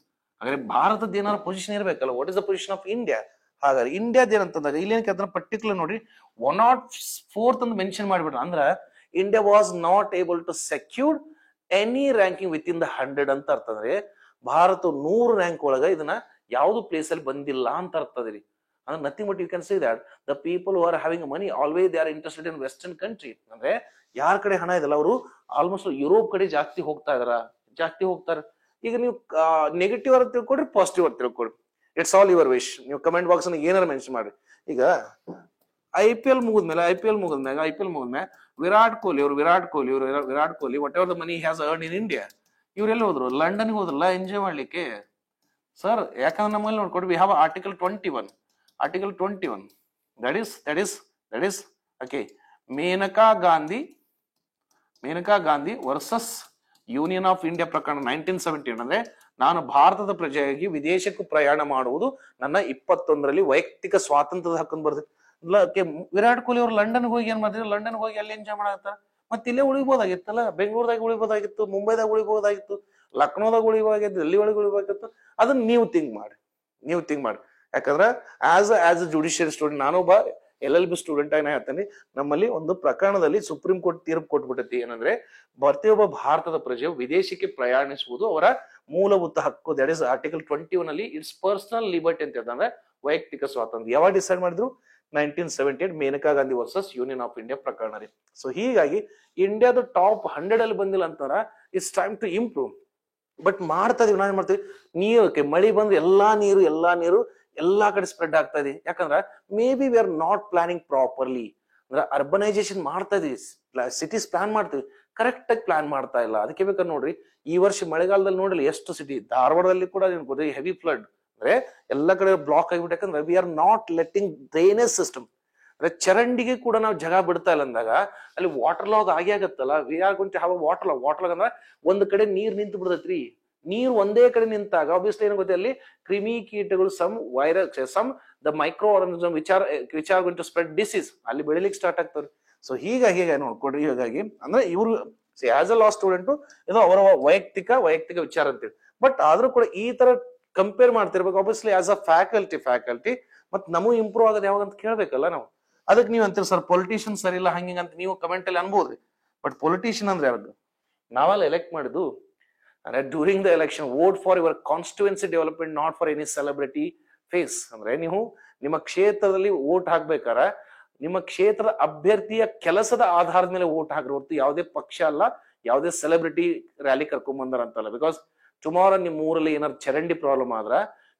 ಹಾಗಾದ್ರೆ ಭಾರತದ ಏನಾದ್ರು ಪೊಸಿಷನ್ ಇರಬೇಕಲ್ಲ, what is the position of India? ಹಾಗಾದ್ರೆ ಇಂಡಿಯಾದ ಏನಂತಂದ್ರೆ ಇಲ್ಲಿ ಏನಕ್ಕೆ ಪರ್ಟಿಕ್ಯುಲರ್ ನೋಡಿ 104th ಅಂತ ಮೆನ್ಷನ್ ಮಾಡಿಬಿಟ್ರ, ಅಂದ್ರ India was not able to secure any ranking within the 100 ಅಂತ ಅರ್ಥ. ಅಂದ್ರೆ ಭಾರತ 100 ರ್ಯಾಂಕ್ ಒಳಗ ಇದನ್ನ ಯಾವ್ದು ಪ್ಲೇಸ್ ಅಲ್ಲಿ ಬಂದಿಲ್ಲ ಅಂತ ಅರ್ಥದ್ರಿ. ಅಂದ್ರೆ nothing but you can say that the people who are having money always they are interested in western country. ಅಂದ್ರೆ ಯಾರ ಕಡೆ ಹಣ ಇದಲ್ಲ ಅವರು ಆಲ್ಮೋಸ್ಟ್ ಯುರೋಪ್ ಕಡೆ ಜಾಸ್ತಿ ಹೋಗ್ತಾರೆ. ಈಗ ನೀವು ನೆಗೆಟಿವ್ ಅವ್ರ ತಿಳ್ಕೊಡ್ರಿ, ಪಾಸಿಟಿವ್ ಅವ್ರ ತಿಳ್ಕೊಡ್ರಿ, ಇಟ್ಸ್ ಆಲ್ ಯುವರ್ ವಿಶ್. ನೀವು ಕಮೆಂಟ್ ಬಾಕ್ಸ್ ಏನಾರ ಮೆನ್ಷನ್ ಮಾಡ್ರಿ. ಈಗ IPL ಮುಗಿದ್ಮೇಲೆ Virat Kohli what ever the money has earn in India, ಇವ್ರೆಲ್ಲ ಹೋದ್ರು? ಲಂಡನ್ಗೆ ಹೋದ್ರಲ್ಲ ಎಂಜಾಯ್ ಮಾಡ್ಲಿಕ್ಕೆ ಸರ್. ಯಾಕಂದ್ರೆ ನಮ್ಮಲ್ಲಿ ನೋಡ್ಕೊಡ್ರಿ, we have article 21 that is okay. Maneka Gandhi versus union of India ಪ್ರಕರಣ 1917. ಅಂದ್ರೆ ನಾನು ಭಾರತದ ಪ್ರಜೆಯಾಗಿ ವಿದೇಶಕ್ಕೂ ಪ್ರಯಾಣ ಮಾಡುವುದು ನನ್ನ 21ರಲ್ಲಿ ವೈಯಕ್ತಿಕ ಸ್ವಾತಂತ್ರ್ಯದ ಹಕ್ಕನ್ನು ಬರ್ದಿದೆ. ವಿರಾಟ್ ಕೊಹ್ಲಿ ಅವರು ಲಂಡನ್ ಹೋಗಿ ಏನ್ ಮಾಡಿದ್ರು? ಲಂಡನ್ ಹೋಗಿ ಅಲ್ಲಿ ಎಂಜಾಯ್ ಮಾಡತ್ತಾರ. ಮತ್ತೆ ಇಲ್ಲೇ ಉಳಿಬೋದಾಗಿತ್ತಲ್ಲ, ಬೆಂಗಳೂರದಾಗ ಉಳಿಬೋದಾಗಿತ್ತು, ಮುಂಬೈದಾಗ ಉಳಿಬೋದಾಗಿತ್ತು, ಲಕ್ನೋದಾಗ ಉಳಿಬೋದಾಗಿತ್ತು, ಡೆಲ್ಲಿ ಒಳಗೆ ಉಳಿಬೋದಾಗಿತ್ತು. ಅದನ್ನ ನೀವು ಥಿಂಕ್ ಮಾಡಿ. ಯಾಕಂದ್ರೆ ಆಸ್ ಅ ಜುಡಿಷಿಯರಿ ಸ್ಟೂಡೆಂಟ್, ನಾನೊಬ್ಬ LLB ಸ್ಟೂಡೆಂಟ್ ಆಗಿ ನಾ ಹೇಳ್ತೇನೆ, ನಮ್ಮಲ್ಲಿ ಒಂದು ಪ್ರಕರಣದಲ್ಲಿ ಸುಪ್ರೀಂ ಕೋರ್ಟ್ ತೀರ್ಪು ಕೊಟ್ಬಿಟ್ಟೈತಿ. ಏನಂದ್ರೆ ಪ್ರತಿಯೊಬ್ಬ ಭಾರತದ ಪ್ರಜೆಯು ವಿದೇಶಕ್ಕೆ ಪ್ರಯಾಣಿಸುವುದು ಅವರ ಮೂಲಭೂತ ಹಕ್ಕು. ದಟ್ ಇಸ್ ಆರ್ಟಿಕಲ್ 21 ಅಲ್ಲಿ ಇಟ್ಸ್ ಪರ್ಸನಲ್ ಲಿಬರ್ಟಿ ಅಂತ ಹೇಳ್ತಾರೆ, ವೈಯಕ್ತಿಕ ಸ್ವಾತಂತ್ರ್ಯ. ಯಾವಾಗ ಡಿಸೈಡ್ ಮಾಡಿದ್ರು? 1978 Maneka Gandhi versus union of India ಪ್ರಕರಣ ರೀ. ಸೊ ಹೀಗಾಗಿ ಇಂಡಿಯಾದ ಟಾಪ್ 100 ಅಲ್ಲಿ ಬಂದಿಲ್ಲ ಅಂತಾರ, it's time to improve. But ಮಾಡ್ತಾ ಇದೀವಿ, ನಾವೇನ್ ಮಾಡ್ತೀವಿ, ನೀರಕ್ಕೆ ಮಳಿ ಬಂದ್ರೆ ಎಲ್ಲಾ ನೀರು ಎಲ್ಲಾ ಕಡೆ ಸ್ಪ್ರೆಡ್ ಆಗ್ತಾ ಇದೆ. ಯಾಕಂದ್ರೆ may be V are not planning properly. ಅಂದ್ರೆ ಅರ್ಬನೈಸೇಷನ್ ಮಾಡ್ತಾ ಇದೀವಿ, ಸಿಟೀಸ್ ಪ್ಲಾನ್ ಮಾಡ್ತೀವಿ, ಕರೆಕ್ಟ್ ಆಗಿ ಪ್ಲಾನ್ ಮಾಡ್ತಾ ಇಲ್ಲ. ಅದಕ್ಕೆ ಬೇಕಾದ್ರೆ ನೋಡ್ರಿ, ಈ ವರ್ಷ ಮಳೆಗಾಲದಲ್ಲಿ ನೋಡಲಿ ಎಷ್ಟು ಸಿಟಿ, ಧಾರವಾಡದಲ್ಲಿ ಕೂಡ ಹೆವಿ ಫ್ಲಡ್, ಅಂದ್ರೆ ಎಲ್ಲ ಕಡೆ ಬ್ಲಾಕ್ ಆಗಿಬಿಟ್ಟು. ಯಾಕಂದ್ರೆ we are not letting drainage system. ಅಂದ್ರೆ ಚರಂಡಿಗೆ ಕೂಡ ನಾವು ಜಾಗ ಬಿಡ್ತಾ ಇಲ್ಲ ಅಂದಾಗ ಅಲ್ಲಿ ವಾಟರ್ ಲಾಗ್ ಆಗತ್ತಲ್ಲ. We are going to have a water log ಅಂದ್ರೆ ಒಂದ್ ಕಡೆ ನೀರ್ ನಿಂತು ಬಿಡ್ತೈತ್ರಿ. ನೀರು ಒಂದೇ ಕಡೆ ನಿಂತಾಗ ಆಬ್ವಿಯಸ್ಲಿ ಏನ್ ಗೊತ್ತಿ, ಅಲ್ಲಿ ಕ್ರಿಮಿ ಕೀಟಗಳು, some virus, some the micro organism which are going to spread disease ಅಲ್ಲಿ ಬೆಳಿಲಿಕ್ಕೆ ಸ್ಟಾರ್ಟ್ ಆಗ್ತವ್ರಿ. ಸೊ ಹೀಗಾಗಿ ನೋಡ್ಕೊಡ್ರಿ. ಹೀಗಾಗಿ ಅಂದ್ರೆ ಇವ್ರು ಆಸ್ ಅ ಲಾ ಸ್ಟೂಡೆಂಟ್ ಇದು ಅವರ ವೈಯಕ್ತಿಕ ವಿಚಾರ ಅಂತೇಳಿ. ಬಟ್ ಆದ್ರೂ ಕೂಡ ಈ ತರ ಕಂಪೇರ್ ಮಾಡ್ತಿರ್ಬೇಕು. ಆಬ್ವಿಯಸ್ಲಿ ಆಸ್ ಅ ಫ್ಯಾಕಲ್ಟಿ ಮತ್ ನಮಗೂ ಇಂಪ್ರೂವ್ ಆಗೋದು ಯಾವಾಗ ಅಂತ ಕೇಳ್ಬೇಕಲ್ಲ ನಾವು. ಅದಕ್ಕೆ ನೀವು ಅಂತೀರಿ ಸರ್ ಪೊಲಿಟಿಷಿಯನ್ ಸರಿ ಇಲ್ಲ ಹಂಗ ಅಂತ ನೀವು ಕಮೆಂಟ್ ಅಲ್ಲಿ ಅನ್ಬೋದ್ರಿ. ಬಟ್ ಪೊಲಿಟಿಷಿಯನ್ ಅಂದ್ರೆ ಯಾವ್ದು? ನಾವೆಲ್ಲ ಎಲೆಕ್ಟ್ ಮಾಡಿದ್ದು ಅಂದ್ರೆ during the election vote for your constituency development, not for any celebrity face. ಅಂದ್ರೆ ನೀವು ನಿಮ್ಮ ಕ್ಷೇತ್ರದಲ್ಲಿ ವೋಟ್ ಹಾಕ್ಬೇಕಾರ ನಿಮ್ಮ ಕ್ಷೇತ್ರದ ಅಭ್ಯರ್ಥಿಯ ಕೆಲಸದ ಆಧಾರದ ಮೇಲೆ ವೋಟ್ ಹಾಕ್ರಿ ಹೊರತು ಯಾವುದೇ ಪಕ್ಷ ಅಲ್ಲ, ಯಾವುದೇ ಸೆಲೆಬ್ರಿಟಿ ರ್ಯಾಲಿ ಕರ್ಕೊಂಡ್ ಬಂದಾರ ಅಂತಲ್ಲ. ಬಿಕಾಸ್ ಟುಮಾರೋ ನಿಮ್ ಊರಲ್ಲಿ ಏನಾದ್ರು ಚರಂಡಿ ಪ್ರಾಬ್ಲಮ್ ಆದ್ರ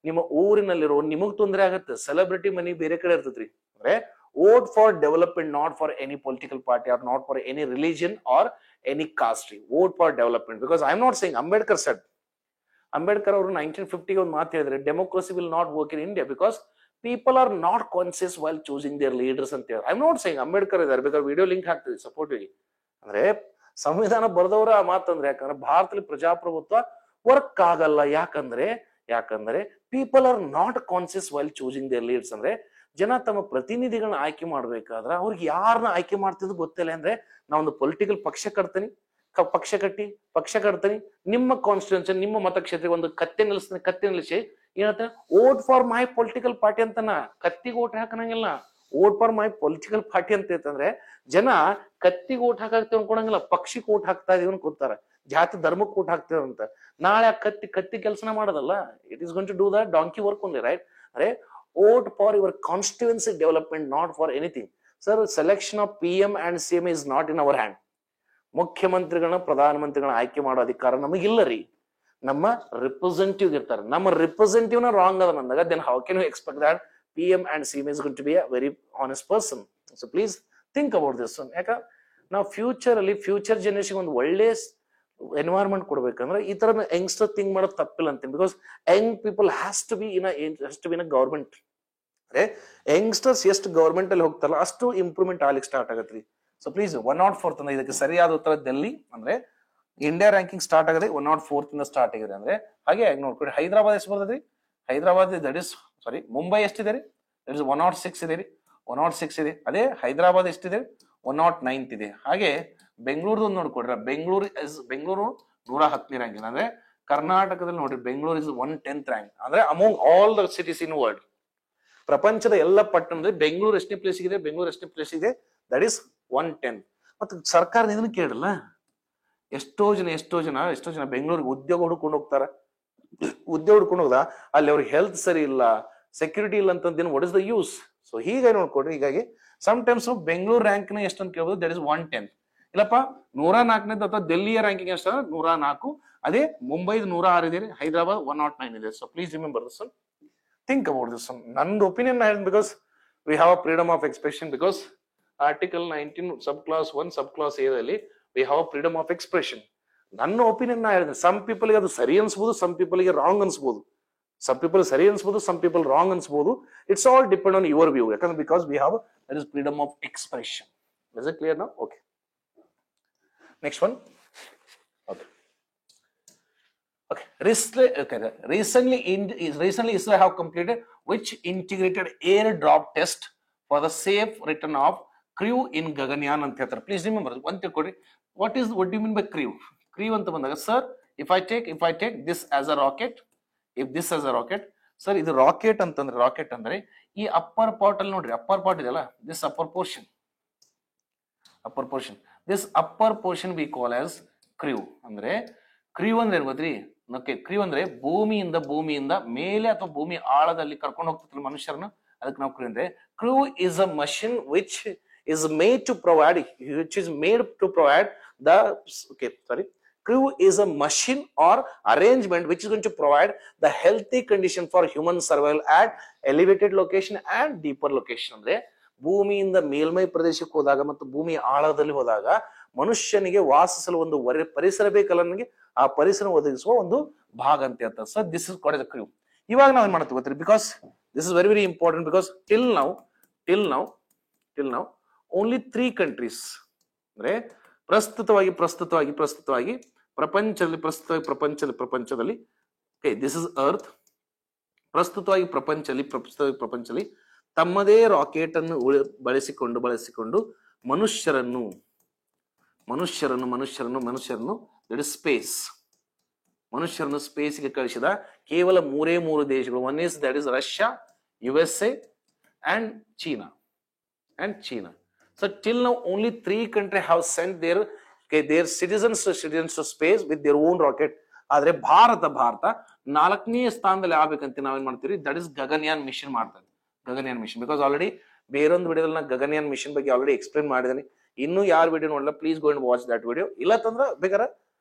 ನಿಮ್ಮ ಊರಿನಲ್ಲಿರೋ ನಿಮಗ್ ತೊಂದರೆ ಆಗತ್ತೆ. ಸೆಲೆಬ್ರಿಟಿ ಮನಿ ಬೇರೆ ಕಡೆ ಇರ್ತೈತ್ರಿ. ಅಂದ್ರೆ vote for development, not for any political party or not for any religion or any caste. Vote for development, because I am not saying Ambedkar said. Ambedkar ಅವರು 1950 ಒಂದು ಮಾತು ಹೇಳಿದ್ರೆ, democracy will not work in India because people are not conscious while choosing their leaders ಅಂತ ಹೇಳಿ. I am not saying Ambedkar ಇದ್ದಾರೆ, ಬೇಕಾದ್ರೆ ವಿಡಿಯೋ ಲಿಂಕ್ ಹಾಕ್ತೀವಿ ಸಪೋರ್ಟಿವ್ಲಿ. ಅಂದ್ರೆ ಸಂವಿಧಾನ ಬರೆದವರ ಆ ಮಾತಂದ್ರೆ, ಯಾಕಂದ್ರೆ ಭಾರತದಲ್ಲಿ ಪ್ರಜಾಪ್ರಭುತ್ವ ವರ್ಕ್ ಆಗಲ್ಲ. ಯಾಕಂದ್ರೆ people are not conscious while choosing their leaders. ಅಂದ್ರೆ ಜನ ತಮ್ಮ ಪ್ರತಿನಿಧಿಗಳನ್ನ ಆಯ್ಕೆ ಮಾಡ್ಬೇಕಾದ್ರೆ ಅವ್ರಿಗೆ ಯಾರನ್ನ ಆಯ್ಕೆ ಮಾಡ್ತಿದ್ದು ಗೊತ್ತಿಲ್ಲ. ಅಂದ್ರೆ ನಾವೊಂದು ಪೊಲಿಟಿಕಲ್ ಪಕ್ಷ ಕಟ್ತೀನಿ, ನಿಮ್ಮ ಕಾನ್ಸ್ಟಿಟ್ಯೂನ್ಸಿ, ನಿಮ್ಮ ಮತಕ್ಷೇತ್ರಕ್ಕೆ ಒಂದು ಕತ್ತೆ ನಿಲ್ಲಿಸಿ ಏನಂತ, vote for my political party ಅಂತ. ಕತ್ತಿಗೆ ಓಟ್ ಹಾಕಂಗಿಲ್ಲ, vote for my political party ಅಂತ ಅಂತಂದ್ರೆ ಜನ ಕತ್ತಿಗೆ ಓಟ್ ಹಾಕಾಕ್ತಿವ್ ಅನ್ಕೊಳಂಗಿಲ್ಲ, ಪಕ್ಷಿಗೆ ಓಟ್ ಹಾಕ್ತಾ ಇದೀವಿ ಅನ್ಕೋತಾರ, ಜಾತಿ ಧರ್ಮಕ್ಕೆ ಓಟ್ ಹಾಕ್ತೇವೆ ಅಂತ. ನಾಳೆ ಆ ಕತ್ತಿ ಕೆಲಸನ ಮಾಡೋದಲ್ಲ, ಇಟ್ ಈಸ್ ಗೋಯಿಂಗ್ ಟು ಡೂ ದ ಡಾಂಕಿ ವರ್ಕ್ ಓನ್ಲಿ, ರೈಟ್? Are vote for your constituency development, not for anything. Sir, selection of PM and CM is not in our hand. ಮುಖ್ಯಮಂತ್ರಿಗಳನ್ನ ಪ್ರಧಾನಮಂತ್ರಿಗಳನ್ನ ಆಯ್ಕೆ ಮಾಡೋ ಅಧಿಕಾರ ನಮಗಿಲ್ಲ ರೀ, ನಮ್ಮ ರಿಪ್ರೆಸೆಂಟೇಟಿವ್ ಇರ್ತಾರೆ. ನಮ್ಮ ರಿಪ್ರೆಸೆಂಟೇಟಿವ್ ನ ರಾಂಗ್ ಅದ ಅಂದಾಗ then how can you expect that PM and CM is going to be a very honest person? So please think about this one. ಯಾಕ ನಾವು ಫ್ಯೂಚರ್ ಜನರೇಷನ್ ಒಂದು ಒಳ್ಳೆ ಎನ್ವೈರನ್ಮೆಂಟ್ ಕೊಡ್ಬೇಕಂದ್ರೆ ಈ ತರ ಯಂಗ್ಸ್ಟರ್ ಥಿಂಕ್ ಮಾಡೋದು ತಪ್ಪಿಲ್ಲ ಅಂತೀನಿ. Because young people has to be in a government. ಅಂದ್ರೆ ಯಂಗ್ಸ್ಟರ್ಸ್ ಎಷ್ಟು ಗವರ್ಮೆಂಟ್ ಅಲ್ಲಿ ಹೋಗ್ತಾರಲ್ಲ ಅಷ್ಟು ಇಂಪ್ರೂವ್ಮೆಂಟ್ ಆಗ್ಲಿಕ್ಕೆ ಸ್ಟಾರ್ಟ್ ಆಗತ್ರಿ. ಸೊ ಪ್ಲೀಸ್ 104 ಅಂದ್ರೆ ಇದಕ್ಕೆ ಸರಿಯಾದ ಉತ್ತರ ಡೆಲ್ಲಿ. ಅಂದ್ರೆ ಇಂಡಿಯಾ ರ್ಯಾಂಕಿಂಗ್ ಸ್ಟಾರ್ಟ್ ಆಗದೆ 104 ಇಂದ ಸ್ಟಾರ್ಟ್ ಆಗಿದೆ. ಅಂದ್ರೆ ಹಾಗೆ ನೋಡ್ಕೊಡಿ, ಹೈದರಾಬಾದ್ ಎಷ್ಟು ಬರ್ತದ್ರಿ? ಹೈದರಾಬಾದ್ ದಟ್ ಇಸ್ ಮುಂಬೈ ಎಷ್ಟಿದೆ ರೀ? ದಟ್ ಇಸ್ 106 ಇದೆ ರೀ, 106 ಇದೆ. ಅದೇ ಹೈದರಾಬಾದ್ ಎಷ್ಟಿದೆ? 109 ಇದೆ. ಹಾಗೆ ಬೆಂಗಳೂರು ನೋಡ್ಕೊಡ್ರ, ಬೆಂಗಳೂರು 110 ರ್ಯಾಂಕ್. ಅಂದ್ರೆ ಕರ್ನಾಟಕದಲ್ಲಿ ನೋಡ್ರಿ ಬೆಂಗಳೂರು ಇಸ್ 110th ರ್ಯಾಂಕ್. ಅಂದ್ರೆ among all the cities in world, ಪ್ರಪಂಚದ ಎಲ್ಲ ಪಟ್ಟಣದಲ್ಲಿ ಬೆಂಗಳೂರು ಎಷ್ಟನೇ ಪ್ಲೇಸ್ ಇದೆ? ಬೆಂಗಳೂರು ಎಷ್ಟನೇ ಪ್ಲೇಸ್ ಇದೆ? That is 110. ಮತ್ತೆ ಸರ್ಕಾರ ಇದನ್ನ ಕೇಳಲ್ಲ, ಎಷ್ಟೋ ಜನ ಬೆಂಗಳೂರಿಗೆ ಉದ್ಯೋಗ ಹುಡ್ಕೊಂಡು ಹೋಗ್ತಾರ. ಉದ್ಯೋಗ ಹುಡ್ಕೊಂಡು ಹೋಗ್ದ ಅಲ್ಲಿ ಅವ್ರಿಗೆ ಹೆಲ್ತ್ ಸರಿ ಇಲ್ಲ, ಸೆಕ್ಯೂರಿಟಿ ಇಲ್ಲ ಅಂತಂದೇನು, what is the use? So ಹೀಗಾಗಿ ನೋಡ್ಕೊಡ್ರಿ, ಹೀಗಾಗಿ ಸಮ್ ಟೈಮ್ಸ್ ಬೆಂಗಳೂರು ರ್ಯಾಂಕ್ ನ ಎಷ್ಟು ಅಂತ ಕೇಳ್ಬೋದು, ದಟ್ ಇಸ್ 110. ಇಲ್ಲಪ್ಪ 104ನೇ ಅಥವಾ ಡೆಲ್ಲಿಯ ರ್ಯಾಂಕಿಂಗ್ ಎಷ್ಟು? 104. ಅದೇ ಮುಂಬೈದು 106 ಇದೆ, ಹೈದರಾಬಾದ್ 109 ಇದೆ. So please remember this one, think about this one. ನಂದು ಒಪಿನಿಯನ್ ಹೇಳಿದ್ because we have a freedom of expression. Because article 19 sub clause 1 sub clause A ದಲ್ಲಿ we have freedom of expression. ನನ್ನ ಒಪಿನಿಯನ್ ಹೇಳಿದ್ರೆ ಸಮ್ ಪೀಪಲ್ ಅದು ಸರಿ ಅನ್ಸ್ಬೋದು, ಸಮ್ ಪೀಪಲ್ ರಾಂಗ್ ಅನ್ಸ್ಬೋದು. ಸಮ್ ಪೀಪಲ್ ಸರಿ ಅನ್ಸ್ಬೋದು, ಸಮ್ ಪೀಪಲ್ ರಾಂಗ್ ಅನ್ಸ್ಬೋದು. It's all depend on your view. ಯಾಕಂದ್ರೆ because we have that is freedom of expression. Is it clear now? Okay, next one. Okay. Recently Israel have completed which integrated airdrop test for the safe return of crew in Gaganyaan ಅಂತ ಹೇಳ್ತಾರೆ. Please remember one thing ಕೊಡಿ. What do you mean by crew? Crew ಅಂತ ಬಂದಾಗ, sir, if I take this as a rocket, sir, ಇದು ರಾಕೆಟ್ ಅಂತಂದ್ರೆ, ರಾಕೆಟ್ ಅಂದ್ರೆ ಈ ಅಪ್ಪರ್ ಪಾರ್ಟ್ ಅಲ್ಲಿ ನೋಡ್ರಿ, ಅಪ್ಪರ್ ಪಾರ್ಟ್ ಇದೆಯಲ್ಲ, this upper portion, this upper portion we call as crew. ಅಂದ್ರೆ ಕ್ರೀವ್ ಅಂದ್ರೆ ಏನ್ ಗೊತ್ತ್ರಿ? ಓಕೆ, ಕ್ರೀವ್ ಅಂದ್ರೆ ಭೂಮಿಯಿಂದ ಮೇಲೆ ಅಥವಾ ಭೂಮಿ ಆಳದಲ್ಲಿ ಕರ್ಕೊಂಡು ಹೋಗ್ತಿರ್ತೀವಿ ಮನುಷ್ಯರನ್ನ, ಅದಕ್ಕೆ ನಾವು ಕ್ರೀವ್ ಅಂದ್ರೆ. Crew is a machine which is made to provide the crew is a machine or arrangement which is going to provide the healthy condition for human survival at elevated location and deeper location. ಅಂದ್ರೆ ಭೂಮಿಯಿಂದ ಮೇಲ್ಮೈ ಪ್ರದೇಶಕ್ಕೆ ಹೋದಾಗ ಮತ್ತು ಭೂಮಿಯ ಆಳದಲ್ಲಿ ಹೋದಾಗ ಮನುಷ್ಯನಿಗೆ ವಾಸಿಸಲು ಒಂದು ಪರಿಸರ ಬೇಕಲ್ಲ, ನನಗೆ ಆ ಪರಿಸರ ಒದಗಿಸುವ ಒಂದು ಭಾಗ ಅಂತ ಹೇಳ್ತಾರೆ. So this is called the crew. ಇವಾಗ ನಾವು ಏನ್ ಮಾಡ್ತೀವಿ ಗೊತ್ತ್ರಿ? Because this is very important. Because till now only 3 countries ಅಂದ್ರೆ ಪ್ರಸ್ತುತವಾಗಿ ಪ್ರಪಂಚದಲ್ಲಿ ದಿಸ್ ಇಸ್ ಅರ್ತ್. ಪ್ರಸ್ತುತವಾಗಿ ಪ್ರಪಂಚದಲ್ಲಿ ತಮ್ಮದೇ ರಾಕೆಟ್ ಅನ್ನು ಬಳಸಿಕೊಂಡು ಮನುಷ್ಯರನ್ನು ದಟ್ ಇಸ್ ಸ್ಪೇಸ್, ಮನುಷ್ಯರನ್ನು ಸ್ಪೇಸ್ಗೆ ಕಳಿಸಿದ ಕೇವಲ 3 ದೇಶಗಳು. One is that is Russia, USA and China. So till now only 3 countries have sent their citizens to space with their own rocket. ಆದ್ರೆ ಭಾರತ 4ನೇ ಸ್ಥಾನದಲ್ಲಿ ಆಗ್ಬೇಕಂತ ನಾವೇನ್ ಮಾಡ್ತೀವಿ? ದಟ್ ಇಸ್ ಗಗನಯಾನ್ ಮಿಷನ್ ಮಾಡ್ತಾರೆ. ಗಗನಯಾನ್ ಮಿಷನ್. ಬಿಕಾಸ್ ಆಲ್ರೆಡಿ ಬೇರೊಂದು ವಿಡಿಯೋದಲ್ಲಿ ನಾನು ಗಗನಯಾನ್ ಮಿಷನ್ ಬಗ್ಗೆ ಆಲ್ರೆಡಿ ಎಕ್ಸ್ಪ್ಲೇನ್ ಮಾಡಿದ್ದೀನಿ. ಇನ್ನು ಯಾರು ವಿಡಿಯೋ ನೋಡಲ್ಲ, please go and watch that video. ಇಲ್ಲ ತಂದ್ರೆ ಬೇಕಾದ್ರೆ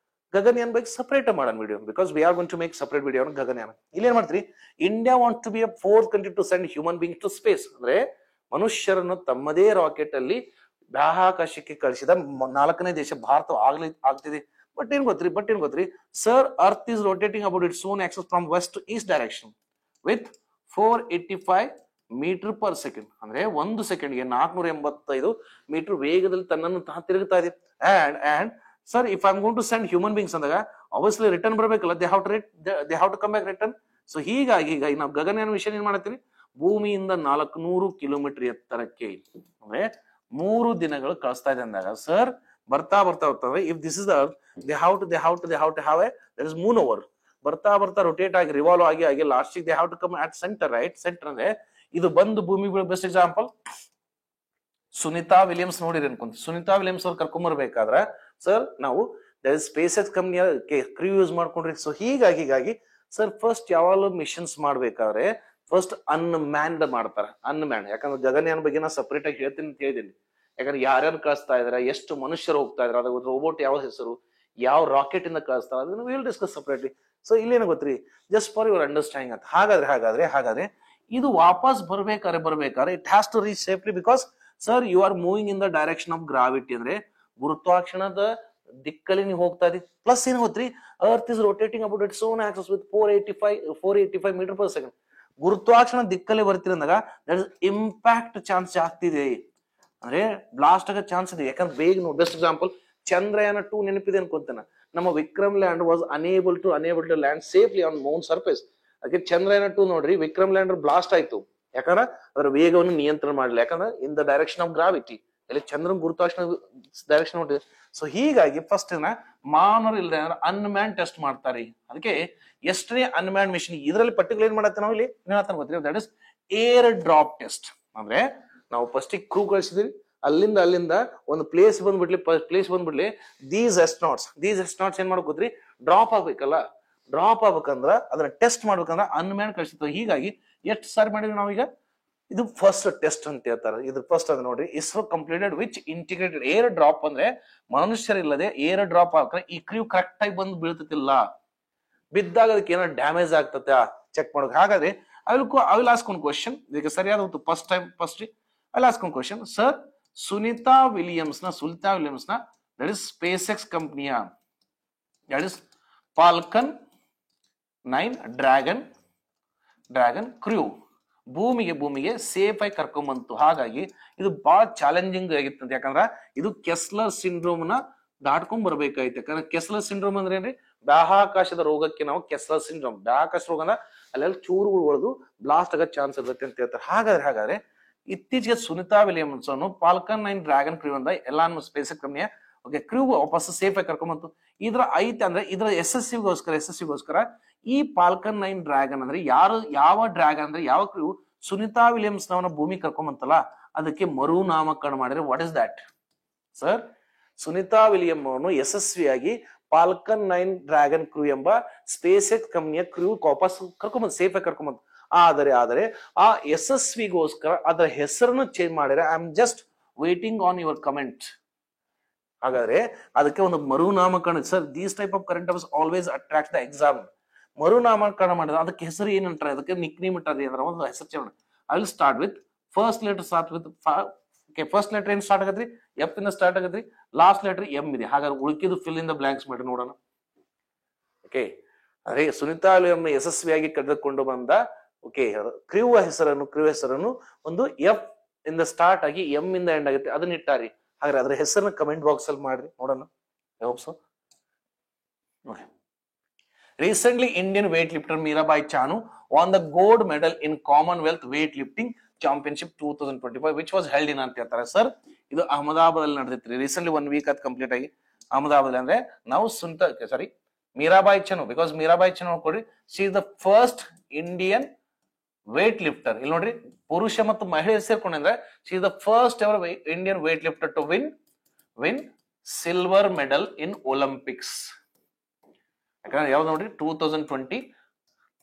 ಗಗನಯಾನ್ ಬಗ್ಗೆ ಸಪರೇಟ್ ಮಾಡೋಣ video. Because we are going to make separate video on Gaganyaan. ಇಲ್ಲಿ ಏನ್ ಮಾಡ್ತೀರಿ? India wants to be a 4th country to send human beings to space. ಅಂದ್ರೆ ಮನುಷ್ಯರನ್ನು ತಮ್ಮದೇ ರಾಕೆಟ್ ಅಲ್ಲಿ ಬಾಹ್ಯಾಕಾಶಕ್ಕೆ ಕಳಿಸಿದ 4ನೇ ದೇಶ ಭಾರತ ಆಗ್ತಿದೆ. ಬಟ್ ಏನ್ ಗೊತ್ತ್ರಿ sir, earth is rotating about its own axis from west to east direction with 485 meter per second. ಅಂದ್ರೆ 1 ಸೆಕೆಂಡ್ಗೆ 485 ಮೀಟರ್ ವೇಗದಲ್ಲಿ ತನ್ನನ್ನು ತಿರುಗುತ್ತಾ ಇದೆ. And sir, if I am going to send human beings ಅಂದಾಗ ಆಬ್ವಿಯಸ್ಲಿ ರಿಟರ್ನ್ ಬರಬೇಕಲ್ಲ, they have to come back return. So ಹೀಗಾಗಿ ನಾವು ಗಗನಯಾನ ವಿಷಯ ಏನ್ ಮಾಡ್ತೀವಿ? ಭೂಮಿಯಿಂದ 400 ಕಿಲೋಮೀಟರ್ ಎತ್ತರಕ್ಕೆ ಅಂದ್ರೆ 3 ದಿನಗಳು ಕಳಿಸ್ತಾ ಇದೆ ಅಂದಾಗ, ಸರ್ ಬರ್ತಾ if this is the earth, they have to have that is moon over. ಬರ್ತಾ ರೊಟೇಟ್ ಆಗಿ ರಿವಾಲ್ವ್ ಆಗಿ last they have to come at centre, right? Centre ಅಂದ್ರೆ ಇದು ಬಂದು ಭೂಮಿ ಬೆಸ್ಟ್ ಎಕ್ಸಾಂಪಲ್. ಸುನಿತಾ ವಿಲಿಯಮ್ಸ್ ನೋಡಿರಿ ಅನ್ಕೊಂತ, ಸುನಿತಾ ವಿಲಿಯಮ್ಸ್ ಅವ್ರು ಕರ್ಕೊಂಬರ್ಬೇಕಾದ್ರ ಸರ್ ನಾವು ಸ್ಪೇಸ್ ಎಕ್ಸ್ ಕಂಪ್ನಿಯ ಕ್ರೂ ಯೂಸ್ ಮಾಡ್ಕೊಂಡ್ರಿ. ಸೊ ಹೀಗಾಗಿ ಸರ್ ಫಸ್ಟ್ ಯಾವಾಗಲೂ ಮಿಷನ್ಸ್ ಮಾಡ್ಬೇಕಾದ್ರೆ ಫಸ್ಟ್ ಅನ್ಮ್ಯಾನ್ಡ್ ಮಾಡ್ತಾರ, ಅನ್ಮ್ಯಾನ್ಡ್. ಯಾಕಂದ್ರೆ ಗಗನಯಾನ ಬಗ್ಗೆ ನಾ ಸಪರೇಟ್ ಆಗಿ ಹೇಳ್ತೀನಿ ಅಂತ ಹೇಳಿದೀನಿ. ಯಾಕಂದ್ರೆ ಯಾರ್ಯಾರು ಕಳಿಸ್ತಾ ಇದಾರೆ, ಎಷ್ಟು ಮನುಷ್ಯರು ಹೋಗ್ತಾ ಇದಾರೆ, ಅದ್ರ ರೋಬೋಟ್ ಯಾವ ಹೆಸರು, ಯಾವ ರಾಕೆಟ್ ಇಂದ ಕಳಿಸ್ತಾರ, ಅದನ್ನ ವಿಲ್ ಡಿಸ್ಕಸ್ ಸಪರೇಟ್ಲಿ. ಸೊ ಇಲ್ಲೇನು ಗೊತ್ತ್ರಿ, ಜಸ್ಟ್ ಫಾರ್ ಯುವರ್ ಅಂಡರ್ಸ್ಟ್ಯಾಂಡಿಂಗ್ ಅಂತ. ಹಾಗಾದ್ರೆ ಇದು ವಾಪಸ್ ಬರ್ಬೇಕಾದ್ರೆ it has to reach safely, because sir you are moving in the direction of gravity, ಅಂದ್ರೆ ಗುರುತ್ವಾಕರ್ಷಣದ ದಿಕ್ಕಲ್ಲಿ ನೀವು ಹೋಗ್ತಾ ಇದ್ದೀವಿ. ಪ್ಲಸ್ ಏನ್ ಗೊತ್ತ್ರಿ, earth is rotating about its own axis with 485 meter per second. ಗುರುತ್ವಾಕರ್ಷಣ ದಿಕ್ಕಲ್ಲಿ ಬರ್ತೀರಿ ಅಂದಾಗ ದಟ್ ಇಸ್ ಇಂಪ್ಯಾಕ್ಟ್ ಚಾನ್ಸ್ ಜಾಸ್ತಿ ಇದೆ, ಅಂದ್ರೆ ಬ್ಲಾಸ್ಟ್ ಆಗೋ ಚಾನ್ಸ್ ಇದೆ. ಯಾಕಂದ್ರೆ ಬೇಗ ನೋಡಿ, ಬೆಸ್ಟ್ ಎಕ್ಸಾಂಪಲ್ ಚಂದ್ರಯಾನ 2 ನೆನಪಿದೆ ಅನ್ಕೊಂತೇನೆ. ನಮ್ಮ Vikram land was unable to land safely on moon surface. ಅದಕ್ಕೆ ಚಂದ್ರಯಾನ 2 ನೋಡ್ರಿ, ವಿಕ್ರಮ್ ಲ್ಯಾಂಡರ್ ಬ್ಲಾಸ್ಟ್ ಆಯ್ತು. ಯಾಕಂದ್ರೆ ಅದರ ವೇಗವನ್ನು ನಿಯಂತ್ರಣ ಮಾಡಲಿಲ್ಲ, ಯಾಕಂದ್ರೆ ಇನ್ ದ ಡೈರೆಕ್ಷನ್ ಆಫ್ ಗ್ರಾವಿಟಿ, ಇಲ್ಲಿ ಚಂದ್ರನ್ ಗುರುತ್ವಾಕರ್ಷಣ ಡೈರೆಕ್ಷನ್ ನೋಡಿ. ಸೊ ಹೀಗಾಗಿ ಫಸ್ಟ್ ಮಾನವರು ಇಲ್ಲದೆ ಅಂದ್ರೆ ಅನ್ಮ್ಯಾನ್ ಟೆಸ್ಟ್ ಮಾಡ್ತಾರೆ. ಅದಕ್ಕೆ ಎಷ್ಟನೇ ಅನ್ಮ್ಯಾನ್ ಮಿಷನ್ ಇದರಲ್ಲಿ ಪರ್ಟಿಕ್ಯುಲರ್ ಏನ್ ಮಾಡತ್ತೆ ನಾವು ಇಲ್ಲಿ ಗೊತ್ತಿಲ್ಲ, that is air drop test. ಅಂದ್ರೆ ನಾವು ಫಸ್ಟ್ ಕ್ರೂ ಕಳಿಸಿದ್ವಿ, ಅಲ್ಲಿಂದ ಒಂದು ಪ್ಲೇಸ್ ಬಂದ್ಬಿಡ್ಲಿ ದೀಸ್ ಎಸ್ಟ್ನಾಟ್ಸ್ ಏನ್ ಮಾಡ್ಬೇಕು ಗೊತ್ತ್ರಿ, ಡ್ರಾಪ್ ಆಗ್ಬೇಕಲ್ಲ. ಡ್ರಾಪ್ ಆಗ್ಬೇಕಂದ್ರ ಅದನ್ನ ಟೆಸ್ಟ್ ಮಾಡ್ಬೇಕಂದ್ರ ಅನ್ಮ್ಯಾನ್ ಕಳಿಸಿತ್ತು. ಹೀಗಾಗಿ ಎಷ್ಟು ಸಾರಿ ಮಾಡಿದ್ವಿ ನಾವೀಗ, ಇದು ಫಸ್ಟ್ ಟೆಸ್ಟ್ ಅಂತ ಹೇಳ್ತಾರೆ. ಇದು ಫಸ್ಟ್ ಅದ ನೋಡ್ರಿ, ISRO completed which integrated air drop, ಅಂದ್ರೆ ಮನುಷ್ಯರಿಲ್ಲದೆ ಏರ್ ಡ್ರಾಪ್ ಹಾಕ್ರೆ ಈ ಕ್ರೂ ಕರೆಕ್ಟ್ ಆಗಿ ಬಂದು ಬೀಳ್ತತಿಲ್ಲ, ಬಿದ್ದಾಗ ಅದಕ್ಕೆ ಏನಾದ್ರು ಡ್ಯಾಮೇಜ್ ಆಗ್ತತೆ ಚೆಕ್ ಮಾಡೋಕೆ. ಹಾಗಾದ್ರೆ I will ask one question, ಇದಕ್ಕೆ ಸರಿಯಾದ first I will ask one question. Sir Sunita Williams ನ ದಟ್ ಇಸ್ ಸ್ಪೇಸ್ ಎಕ್ಸ್ ಕಂಪ್ನಿಯ that is Falcon 9 Dragon crew ಭೂಮಿಗೆ ಸೇಫ್ ಆಗಿ ಕರ್ಕೊಂಬಂತು. ಹಾಗಾಗಿ ಇದು ಬಹಳ ಚಾಲೆಂಜಿಂಗ್ ಆಗಿತ್ತಂತ, ಯಾಕಂದ್ರ ಇದು ಕೆಸ್ಲರ್ ಸಿಂಡ್ರೋಮ್ ನ ದಾಟ್ಕೊಂಡ್ ಬರ್ಬೇಕಾಯ್ತು. ಯಾಕಂದ್ರೆ ಕೆಸ್ಲರ್ ಸಿಂಡ್ರೋಮ್ ಅಂದ್ರೆ ಏನ್ರಿ, ಬಾಹ್ಯಾಕಾಶದ ರೋಗಕ್ಕೆ ನಾವು ಕೆಸ್ಲರ್ ಸಿಂಡ್ರೋಮ್, ಬಾಹ್ಯಾಕಾಶ ರೋಗ ಅಂದ್ರೆ ಅಲ್ಲೆಲ್ಲ ಚೂರುಗಳು ಹೊಡೆದು ಬ್ಲಾಸ್ಟ್ ಆಗೋ ಚಾನ್ಸ್ ಇರುತ್ತೆ ಅಂತ ಹೇಳ್ತಾರೆ. ಹಾಗಾದ್ರೆ ಇತ್ತೀಚೆಗೆ ಸುನಿತಾ ವಿಲಿಯಮ್ಸ್ ಅನ್ನು ಫಾಲ್ಕನ್ 9 ಡ್ರ್ಯಾಗನ್ ಕ್ರೂ ಅಂದ ಎಲಾನ್ ಸ್ಪೇಸ್ ಕಂಪ್ನಿಯ ಕ್ರೂ ವಾಪಸ್ ಸೇಫ್ ಆಗಿ ಕರ್ಕೊಂಬಂತು. ಇದ್ರ ಐತೆ ಅಂದ್ರೆ ಇದರ ಯಶಸ್ವಿಗೋಸ್ಕರ ಈ ಫಾಲ್ಕನ್ 9 ಡ್ರ್ಯಾಗನ್ ಅಂದ್ರೆ ಯಾವ ಡ್ರ್ಯಾಗನ್ ಅಂದ್ರೆ ಯಾವ ಕ್ರೂ ಸುನಿತಾ ವಿಲಿಯಮ್ಸ್ ನವನ್ನ ಭೂಮಿ ಕರ್ಕೊಂಬಂತಲ್ಲ, ಅದಕ್ಕೆ ಮರು ನಾಮಕರಣ ಮಾಡಿದ್ರೆ. What is that sir? Sunita William ಅನ್ನು ಯಶಸ್ವಿಯಾಗಿ ಫಾಲ್ಕನ್ 9 ಡ್ರ್ಯಾಗನ್ ಕ್ರೂ ಎಂಬ ಸ್ಪೇಸ್ ಎಕ್ಸ್ ಕಂಪ್ನಿಯ ಕ್ರೂ ವಾಪಸ್ ಕರ್ಕೊಂಬಂದು ಸೇಫ್ ಆಗಿ ಕರ್ಕೊಂಬಂತು. ಆದರೆ ಆ ಯಶಸ್ವಿಗೋಸ್ಕರ ಅದರ ಹೆಸರನ್ನು ಚೇಂಜ್ ಮಾಡಿದ್ರೆ. I am just waiting on your comment. ಹಾಗಾದ್ರೆ ಅದಕ್ಕೆ ಒಂದು ಮರುನಾಮಕರಣ. Sir these type of current affairs always attract the exam. ಮರುನಾಮಕರಣ ಮಾಡಿದ್ರೆ ಅದಕ್ಕೆ ಹೆಸರು ಏನಂತಾರೆ, ಅದಕ್ಕೆ ನಿಕ್ ನೇಮ್ ಇಟ್ಟರೆ ಅಂದ್ರೆ ಒಂದು ಹೆಸರು change. I will start with first letter first letter ಏನ್ ಸ್ಟಾರ್ಟ್ ಆಗತ್ರಿ, ಎಫ್ ಇಂದ ಸ್ಟಾರ್ಟ್ ಆಗತ್ರಿ, ಲಾಸ್ಟ್ ಲೆಟರ್ ಎಂ ಇದೆ. ಹಾಗಾದ್ರೆ ಉಳಿಕಿದ್ದು ಫಿಲ್ ಇನ್ ದ ಬ್ಲಾಂಕ್ಸ್ ಮಾಡಿ ನೋಡೋಣ. ಓಕೆ, ಅದೇ ಸುನಿತಾ ವಿಲಿಯಂ ಯಶಸ್ವಿಯಾಗಿ ಕರೆದುಕೊಂಡು ಬಂದ ಕ್ರೂ ಹೆಸರನ್ನು ಒಂದು ಎಫ್ ಇಂದ ಸ್ಟಾರ್ಟ್ ಆಗಿ ಎಂ ಇಂದ ಎಂಡ್ ಆಗುತ್ತೆ, ಅದನ್ನ ಇಟ್ಟಾರಿ. ಹಾಗಾದ್ರೆ ಅದ್ರ ಹೆಸರನ್ನ ಕಮೆಂಟ್ ಬಾಕ್ಸ್ ಅಲ್ಲಿ ಮಾಡ್ರಿ ನೋಡೋಣ. Recently Indian wait lifter Mirabai Chanu won the gold medal in Commonwealth weight lifting championship 2025 which was held in ಅಂತ ಹೇಳ್ತಾರೆ. ಸರ್ ಇದು ಅಹಮದಾಬಾದ್ ಅಲ್ಲಿ ನಡೆದಿತ್ತು ರೀಸೆಂಟ್ಲಿ, 1 ವೀಕ್ ಅದು ಕಂಪ್ಲೀಟ್ ಆಗಿ. ಅಹಮದಾಬಾದ್ ಅಂದ್ರೆ ನಾವು ಮೀರಾಬಾಯಿ ಚಾನು, ಬಿಕಾಸ್ ಮೀರಾಬಾಯಿ ಚಾನು ನೋಡ್ಕೊಡ್ರಿ, she is the first Indian wait lifter. ಇಲ್ಲಿ ನೋಡ್ರಿ, ಪುರುಷ ಮತ್ತು ಮಹಿಳೆ ಸೇರ್ಕೊಂಡ್ರೆ she is the first ever Indian wait lifter to win silver medal in Olympics. ಯಾಕಂದ್ರೆ ಯಾವ್ದು ನೋಡ್ರಿ, 2020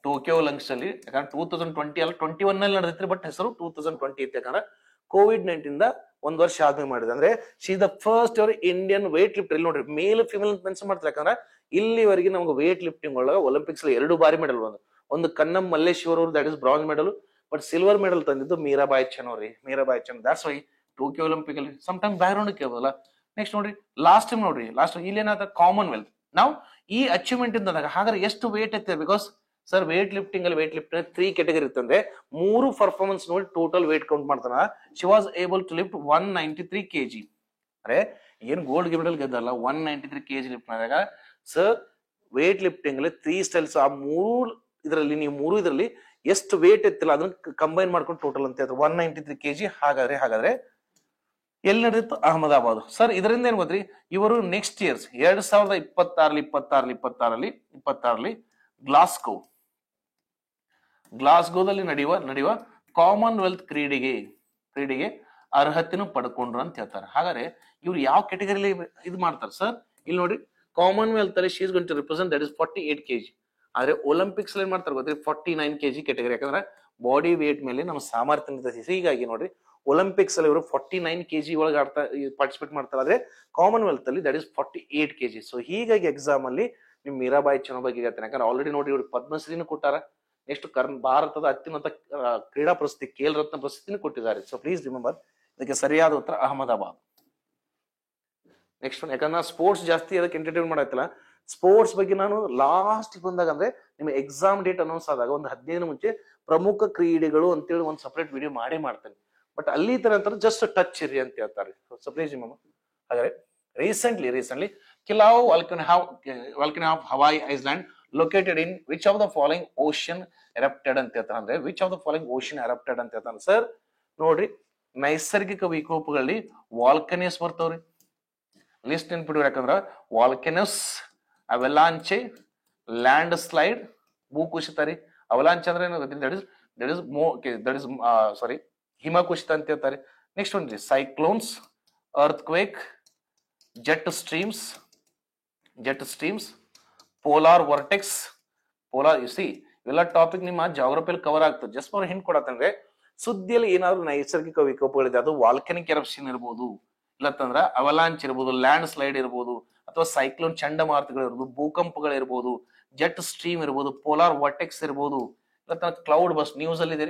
ಟೋಕಿಯೋ ಒಲಿಂಪಿಕ್ಸ್ ಅಲ್ಲಿ. ಯಾಕಂದ್ರೆ 2020 ಅಲ್ಲ 21 ನಲ್ಲಿ ನಡೆದಿತ್ತು, ಬಟ್ ಹೆಸರು 2020 ಇತ್ತು. ಯಾಕಂದ್ರೆ ಕೋವಿಡ್-19 ಒಂದ್ ವರ್ಷ ಆದ್ಮೇಲೆ ಮಾಡಿದೆ. ಅಂದ್ರೆ she is the first ever Indian wait lifter. ಇಲ್ಲಿ ನೋಡ್ರಿ, ಮೇಲ್ ಫಿಮೇಲ್ ಅಂತ ಮೆನ್ಷನ್ ಮಾಡ್ತಾರೆ. ಯಾಕಂದ್ರೆ ಇಲ್ಲಿವರೆಗೆ ನಮ್ಗೆ ವೇಟ್ ಲಿಫ್ಟಿಂಗ್ ಒಳಗ ಒಲಿಂಪಿಕ್ಸ್ 2 ಬಾರಿ ಮೆಡಲ್ ಬಂದು. ಒಂದು ಕನ್ನಂ ಮಲ್ಲೇಶ್ವರ್ ಅವರು, that is bronze medal, but silver medal ತಂದಿದ್ದು ಮೀರಾಬಾಯಿ ಚಾನು ರೀ. Mirabai Chanu, that's why Tokyo Olympic ಅಲ್ಲಿ ಸಮ್ ಟೈಮ್ ಬ್ಯಾಕ್ ಗ್ರೌಂಡ್ ಕೇಳೋದಲ್ಲ. ನೆಕ್ಸ್ಟ್ ನೋಡ್ರಿ, ಲಾಸ್ಟ್ ಟೈಮ್ ಇಲ್ಲಿ ಏನಾದ ಕಾಮನ್ವೆಲ್ತ್. ನಾವು ಈ ಅಚೀವ್ಮೆಂಟ್ ಇಂದ ಹಾಗಾದ್ರೆ ಎಷ್ಟು ವೇಟ್ ಐತೆ, because sir weightlifting 3 category ಇರ್ತಂದ್ರೆ 3 ಪರ್ಫಾರ್ಮೆನ್ಸ್ ನೋಡಿ ಟೋಟಲ್ ವೇಟ್ ಕೌಂಟ್ ಮಾಡ್ತಾನ. She was able to lift 193 kg. ಅರೆ ಏನ್ ಗೋಲ್ಡ್ ಮೆಡಲ್ ಗೆದ್ದಲ್ಲ, 193 kg ಲಿಫ್ಟ್ ಮಾಡಿದಾಗ. ಸರ್ ವೇಟ್ ಲಿಫ್ಟಿಂಗ್ ಅಲ್ಲಿ 3 ಸ್ಟೈಲ್ಸ್, ಆ 3 ಇದರಲ್ಲಿ ಎಷ್ಟು ವೇಟ್ ಇತ್ತಿಲ್ಲ ಅದನ್ನ ಕಂಬೈನ್ ಮಾಡ್ಕೊಂಡು ಟೋಟಲ್ ಅಂತ ಹೇಳ್ತಾರೆ 193 kg. ಹಾಗಾದ್ರೆ ಎಲ್ಲಿ ನಡೆದಿತ್ತು? ಅಹಮದಾಬಾದ್. ಸರ್ ಇದರಿಂದ ಏನ್ ಗೊತ್ತ್ರಿ, ಇವರು ನೆಕ್ಸ್ಟ್ ಇಯರ್ಸ್ 2026 ಗ್ಲಾಸ್ಗೋದಲ್ಲಿ ನಡೆಯುವ ಕಾಮನ್ವೆಲ್ತ್ ಕ್ರೀಡೆಗೆ ಅರ್ಹತೆನೂ ಪಡ್ಕೊಂಡ್ರು ಅಂತ ಹೇಳ್ತಾರೆ. ಹಾಗಾದ್ರೆ ಇವ್ರು ಯಾವ ಕೆಟಗರಿಲಿ ಇದು ಮಾಡ್ತಾರೆ ಸರ್? ಇಲ್ಲಿ ನೋಡಿ, ಕಾಮನ್ವೆಲ್ತ್ ಅಲ್ಲಿ she is going to represent that is 48 kg. ಆದ್ರೆ ಒಲಿಂಪಿಕ್ಸ್ ಏನ್ ಮಾಡ್ತಾರೆ ಗೊತ್ತಿ 49 kg ಕೆಟಗರಿ. ಯಾಕಂದ್ರೆ ಬಾಡಿ ವೇಟ್ ಮೇಲೆ ನಮ್ಮ ಸಾಮರ್ಥ್ಯ ನಿರ್ಧರಿಸಿ. ಹೀಗಾಗಿ ನೋಡ್ರಿ, ಒಲಿಂಪಿಕ್ಸ್ ಅಲ್ಲಿ ಇವರು 49 kg ಒಳಗೆ ಪಾರ್ಟಿಸಿಪೇಟ್ ಮಾಡ್ತಾರೆ. ಆದ್ರೆ ಕಾಮನ್ವೆಲ್ತ್ ಅಲ್ಲಿ ದಟ್ ಇಸ್ 48 kg. ಸೊ ಹೀಗಾಗಿ ಎಕ್ಸಾಮ್ ಅಲ್ಲಿ ನಿಮ್ ಮೀರಾಬಾಯಿ ಚನುಬಾಯಿ ಹೇಳ್ತಾನೆ. ಯಾಕಂದ್ರೆ ಆಲ್ರೆಡಿ ನೋಡಿ ಇವ್ರು ಪದ್ಮಶ್ರೀನು ಕೊಟ್ಟಾರ. ನೆಕ್ಸ್ಟ್ ಭಾರತದ ಅತ್ಯುನ್ನತ ಕ್ರೀಡಾ ಪ್ರಶಸ್ತಿ ಖೇಲ್ ರತ್ನ ಪ್ರಶಸ್ತಿನೂ ಕೊಟ್ಟಿದ್ದಾರೆ. ಸೊ ಪ್ಲೀಸ್ ರಿಮೆಂಬರ್, ಇದಕ್ಕೆ ಸರಿಯಾದ ಉತ್ತರ ಅಹಮದಾಬಾದ್. ನೆಕ್ಸ್ಟ್ ಒನ್, ಯಾಕಂದ್ರೆ ಸ್ಪೋರ್ಟ್ಸ್ ಜಾಸ್ತಿ ಅದಕ್ಕೆ ಎಂಟರ್ಟೈನ್ ಮಾಡತ್ತಿಲ್ಲ. ಸ್ಪೋರ್ಟ್ಸ್ ಬಗ್ಗೆ ನಾನು ಲಾಸ್ಟ್ ಬಂದಾಗ ಅಂದ್ರೆ ನಿಮ್ಮ ಎಕ್ಸಾಮ್ ಡೇಟ್ ಅನೌನ್ಸ್ ಆದಾಗ ಒಂದು 15 ಮುಂಚೆ ಪ್ರಮುಖ ಕ್ರೀಡೆಗಳು ಅಂತೇಳಿ ಒಂದು ಸಪರೇಟ್ ವಿಡಿಯೋ ಮಾಡೇ ಮಾಡ್ತೇನೆ. ಬಟ್ ಅಲ್ಲಿ ತರ ಅಂತಾರೆ ಜಸ್ಟ್ ಟಚ್ ಇರಿ ಅಂತ ಹೇಳ್ತಾರೆ. So please remember. ಹಾಗಾದ್ರೆ recently Kilauea volcano of Hawaii Island located in which of the following ocean erupted ಅಂತ ಹೇಳ್ತಾರೆ. ಅಂದ್ರೆ which of the following ocean erupted ಅಂತ ಹೇಳ್ತಾರೆ ಸರ್. ನೋಡ್ರಿ, ನೈಸರ್ಗಿಕ ವಿಕೋಪಗಳಲ್ಲಿ ವಾಲ್ಕನೀಸ್ ಬರ್ತಾವ್ರಿ. ಲಿಸ್ಟ್ ನೆನ್ಪಿಡ್ರಿ. ಯಾಕಂದ್ರ ವಾಲ್ಕನಸ್, ಅವೆಲಾಂಚೆ, ಲ್ಯಾಂಡ್ ಸ್ಲೈಡ್, ಭೂಕುಸಿತ ರೀ. ಅವಲಾಂಚೆ ಅಂದ್ರೆ ದಟ್ ಇಸ್ ಹಿಮಕುಸಿತ ಅಂತ ಹೇಳ್ತಾರೆ. ನೆಕ್ಸ್ಟ್ ಒನ್ ರೀ, cyclones, earthquake, jet streams, polar vortex. ಇವೆಲ್ಲ ಟಾಪಿಕ್ ನಿಮ್ಮ ಜಾಗ್ರಫಿಯಲ್ಲಿ ಕವರ್ ಆಗ್ತದೆ. ಜಸ್ಟ್ ಅವ್ರು ಹಿಂಟ್ ಕೊಡತ್ತಂದ್ರೆ, ಸುದ್ದಿಯಲ್ಲಿ ಏನಾದ್ರು ನೈಸರ್ಗಿಕ ವಿಕೋಪಗಳಿದೆ, ಅದು ವಾಲ್ಕನಿಕ್ ಎರಪ್ಷನ್ ಇರ್ಬೋದು, ಇಲ್ಲತ್ತಂದ್ರ ಅವಲಾಂಚ್ ಇರ್ಬೋದು, ಲ್ಯಾಂಡ್ ಸ್ಲೈಡ್ ಇರ್ಬೋದು, ಅಥವಾ ಸೈಕ್ಲೋನ್ ಚಂಡಮಾರುತಗಳಿರ್ಬೋದು, ಭೂಕಂಪಗಳಿರ್ಬೋದು, ಜೆಟ್ ಸ್ಟ್ರೀಮ್ ಇರ್ಬೋದು, ಪೋಲಾರ್ ವರ್ಟೆಕ್ಸ್ ಇರ್ಬೋದು, ಇಲ್ಲ ಕ್ಲೌಡ್ ಬಸ್. ನ್ಯೂಸ್ ಅಲ್ಲಿ ಇದೆ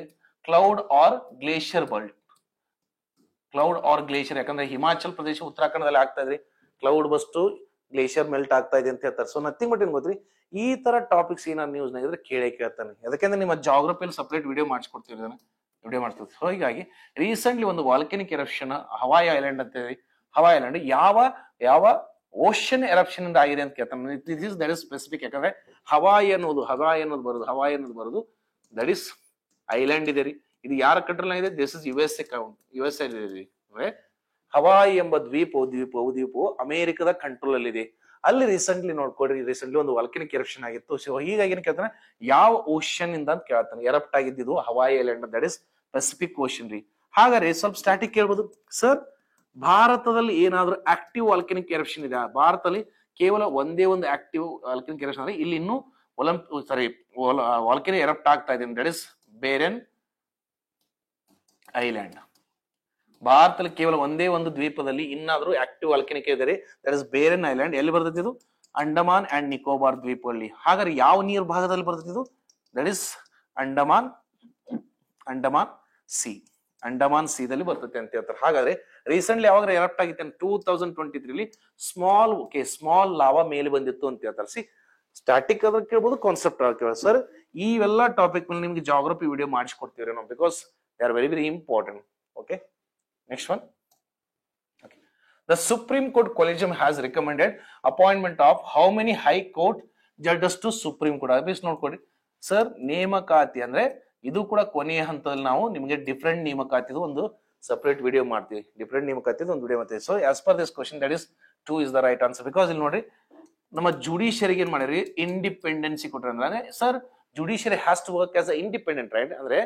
cloud or glacier burst. Cloud or glacier, ಯಾಕಂದ್ರೆ ಹಿಮಾಚಲ್ ಪ್ರದೇಶ ಉತ್ತರಾಖಂಡದಲ್ಲಿ ಆಗ್ತಾ ಇದ್ರಿ ಕ್ಲೌಡ್ ಬಸ್ಟು ಗ್ಲೇಷಿಯರ್ ಮೆಲ್ಟ್ ಆಗ್ತಾ ಇದೆ ಅಂತ ಹೇಳ್ತಾರೆ. ಸೊ ನಥಿಂಗ್ ಬಟ್ ಏನ್ ಗೊತ್ತ್ರಿ, ಈ ತರ ಟಾಪಿಕ್ಸ್ ಏನಾದ್ರು ನ್ಯೂಸ್ ನಾಗಿದ್ರೆ ಕೇಳ್ತಾನೆ. ಯಾಕಂದ್ರೆ ನಿಮ್ಮ ಜಾಗ್ರಫಿಯಲ್ಲಿ ಸಪರೇಟ್ ವಿಡಿಯೋ ಮಾಡಿಸ್ಕೊಡ್ತೀವಿ, ವಿಡಿಯೋ ಮಾಡ್ತೀವಿ. ಸೊ ಹೀಗಾಗಿ ರೀಸೆಂಟ್ಲಿ ಒಂದು ವಾಲ್ಕನಿಕ್ ಎರಪ್ಷನ್ ಹವಾಯಿ ಐಲ್ಯಾಂಡ್ ಅಂತ ಹೇಳಿ, ಹವಾಯಿ ಐಲ್ಯಾಂಡ್ ಯಾವ ಓಷನ್ ಎರಪ್ಷನ್ ಇಂದ ಆಗಿದೆ ಅಂತ ಕೇಳ್ತಾನೆ. That is specific. ಯಾಕಂದ್ರೆ ಹವಾಯಿ ಅನ್ನೋದು ಬರೋದು ದಟ್ ಇಸ್ ಐಲ್ಯಾಂಡ್ ಇದೆ ರೀ. ಇದು ಯಾರ ಕಂಟ್ರೋಲ್ ಇದೆ? ದಿಸ್ ಇಸ್ US ಅಂದ್ರೆ ಹವಾಯಿ ಎಂಬ ದ್ವೀಪವು ಅಮೆರಿಕದ ಕಂಟ್ರೋಲ್ ಅಲ್ಲಿ ಇದೆ. ಅಲ್ಲಿ ರೀಸೆಂಟ್ಲಿ ನೋಡ್ಕೊಡ್ರಿ, ರೀಸೆಂಟ್ಲಿ ಒಂದು ವಾಲ್ಕನಿಕ್ ಎರಪ್ಷನ್ ಆಗಿತ್ತು. ಸೊ ಹೀಗಾಗಿ ಏನ್ ಕೇಳ್ತಾನೆ, ಯಾವ ಓಷನ್ ಇಂದ ಅಂತ ಕೇಳ್ತಾನೆ. ಎರಪ್ಟ್ ಆಗಿದ್ದು Hawaii island, that is Pacific ocean ರೀ. ಹಾಗಾದ್ರೆ ಸ್ವಲ್ಪ ಸ್ಟಾಟಿಕ್ ಕೇಳ್ಬೋದು ಸರ್, ಭಾರತದಲ್ಲಿ ಏನಾದ್ರೂ ಆಕ್ಟಿವ್ ವಾಲ್ಕನಿಕ್ ಎರಪ್ಷನ್ ಇದೆ? ಭಾರತದಲ್ಲಿ ಕೇವಲ ಒಂದೇ ಒಂದು ಆಕ್ಟಿವ್ ವಾಲ್ಕನಿಕ್ ಎರಪ್ಷನ್ ಅಂದ್ರೆ ಇಲ್ಲಿ ಇನ್ನೂ ವಾಲ್ಕನಿಕ್ ಎರಪ್ಟ್ ಆಗ್ತಾ ಇದೆ. That is Barren Island. ಭಾರತದಲ್ಲಿ ಕೇವಲ ಒಂದೇ ಒಂದು ದ್ವೀಪದಲ್ಲಿ ಇನ್ನಾದ್ರೂ ಆಕ್ಟಿವ್ ವಾಲ್ಕನಿಕ್ ಇದೆ, ದಟ್ ಇಸ್ ಬೇರೆನ್ ಐಲ್ಯಾಂಡ್. ಎಲ್ಲಿ ಬರ್ತೈತಿ ಇದು? ಅಂಡಮಾನ್ ಅಂಡ್ ನಿಕೋಬಾರ್ ದ್ವೀಪಲ್ಲಿ. ಹಾಗಾದ್ರೆ ಯಾವ ನೀರ್ ಭಾಗದಲ್ಲಿ ಬರ್ತೈತಿ ಇದು? ದಟ್ ಇಸ್ ಅಂಡಮಾನ್ ದಲ್ಲಿ ಬರ್ತೈತೆ ಅಂತ ಹೇಳ್ತಾರೆ. ಹಾಗಾದ್ರೆ ರೀಸೆಂಟ್ಲಿ ಯಾವಾಗ ಎರಪ್ಟ್ ಆಗಿತ್ತು? 2023 ಸ್ಮಾಲ್ ಲಾವಾ ಮೇಲೆ ಬಂದಿತ್ತು ಅಂತ ಹೇಳ್ತಾರೆ. ಸ್ಟಾಟಿಕ್ ಅದ್ರ ಕೇಳ್ಬೋದು, ಕಾನ್ಸೆಪ್ಟ್ ಕೇಳ್ಬೋದು. ಸರ್ ಇವೆಲ್ಲ ಟಾಪಿಕ್ ಮೇಲೆ ನಿಮ್ಗೆ ಜಾಗ್ರಫಿ ವಿಡಿಯೋ ಮಾಡಿಸ್ಕೊಡ್ತೀವಿ ನಾವು, because they are very important. Okay, next one. The Supreme Court Collegium has recommended appointment of how many High Court judges to Supreme Court? ಅಭ್ಯಾಸ ನೋಡ್ಕೊಡಿ ಸರ್. ನೇಮಕಾತಿ ಅಂದ್ರೆ ಇದು ಕೂಡ ಕೊನೆಯ ಹಂತದಲ್ಲಿ ನಾವು ನಿಮಗೆ ಡಿಫರೆಂಟ್ ನೇಮಕಾತಿದು ಒಂದು ಸಪರೇಟ್ ವಿಡಿಯೋ ಮಾಡ್ತೀವಿ. ಡಿಫರೆಂಟ್ ನೇಮಕಾತಿದು ಒಂದು ವಿಡಿಯೋ ಮಾಡ್ತೀವಿ. So as per this question that is 2 is the right answer. Because ಇಲ್ಲಿ ನೋಡ್ರಿ, ನಮ್ಮ ಜುಡಿಷಿಯರಿಗೆ ಏನ್ ಮಾಡಿರಿ, ಇಂಡಿಪೆಂಡೆನ್ಸಿ ಕೊಟ್ರೆ. ಅಂದ್ರೆ sir judiciary has to work as a independent, right? ಅಂದ್ರೆ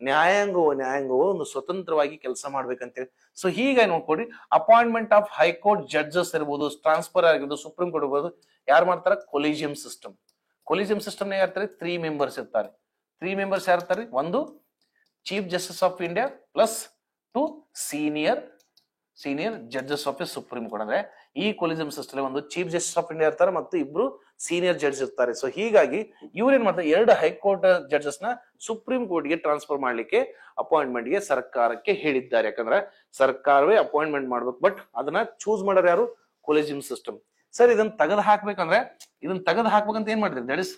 ನ್ಯಾಯಾಂಗವು ಒಂದು ಸ್ವತಂತ್ರವಾಗಿ ಕೆಲಸ ಮಾಡ್ಬೇಕಂತೇಳಿ. ಸೊ ಹೀಗಾಗಿ ನೋಡ್ಕೊಡಿ, ಅಪಾಯಿಂಟ್ಮೆಂಟ್ ಆಫ್ ಹೈಕೋರ್ಟ್ ಜಡ್ಜಸ್ ಇರ್ಬೋದು, ಟ್ರಾನ್ಸ್ಫರ್ ಆಗಿರ್ಬೋದು, ಸುಪ್ರೀಂ ಕೋರ್ಟ್ ಇರ್ಬೋದು, ಯಾರು ಮಾಡ್ತಾರೆ? Collegium system. ಕೊಲಿಜಿಯಂ ಸಿಸ್ಟಮ್ ಯಾರ್ತಾರೆ? 3 ಮೆಂಬರ್ಸ್ ಇರ್ತಾರೆ. 3 ಮೆಂಬರ್ಸ್ ಯಾರ್ತಾರೆ? ಒಂದು chief justice of India plus 2 senior judges of A supreme court. ಅಂದ್ರೆ ಈ ಕೊಲಿಜಿಯಂ ಸಿಸ್ಟಮ್ ಒಂದು ಚೀಫ್ ಜಸ್ಟಿಸ್ ಆಫ್ ಇಂಡಿಯಾ ಇರ್ತಾರೆ ಮತ್ತು 2 ಸೀನಿಯರ್ ಜಡ್ಜ್ ಇರ್ತಾರೆ. ಸೊ ಹೀಗಾಗಿ ಇವ್ರು ಏನ್ ಮಾಡ್ತಾರೆ, 2 ಹೈಕೋರ್ಟ್ ಜಡ್ಜಸ್ ನ ಸುಪ್ರೀಂ ಕೋರ್ಟ್ ಗೆ ಟ್ರಾನ್ಸ್ಫರ್ ಮಾಡ್ಲಿಕ್ಕೆ ಅಪಾಯಿಂಟ್ಮೆಂಟ್ ಗೆ ಸರ್ಕಾರಕ್ಕೆ ಹೇಳಿದ್ದಾರೆ. ಯಾಕಂದ್ರೆ ಸರ್ಕಾರವೇ ಅಪಾಯಿಂಟ್ಮೆಂಟ್ ಮಾಡ್ಬೇಕು, ಬಟ್ ಅದನ್ನ ಚೂಸ್ ಮಾಡೋರು ಯಾರು? Collegium system. ಸರ್ ಇದನ್ನ ತೆಗೆದು ಹಾಕ್ಬೇಕಂತ ಏನ್ ಮಾಡಿದ್ರಿ? That is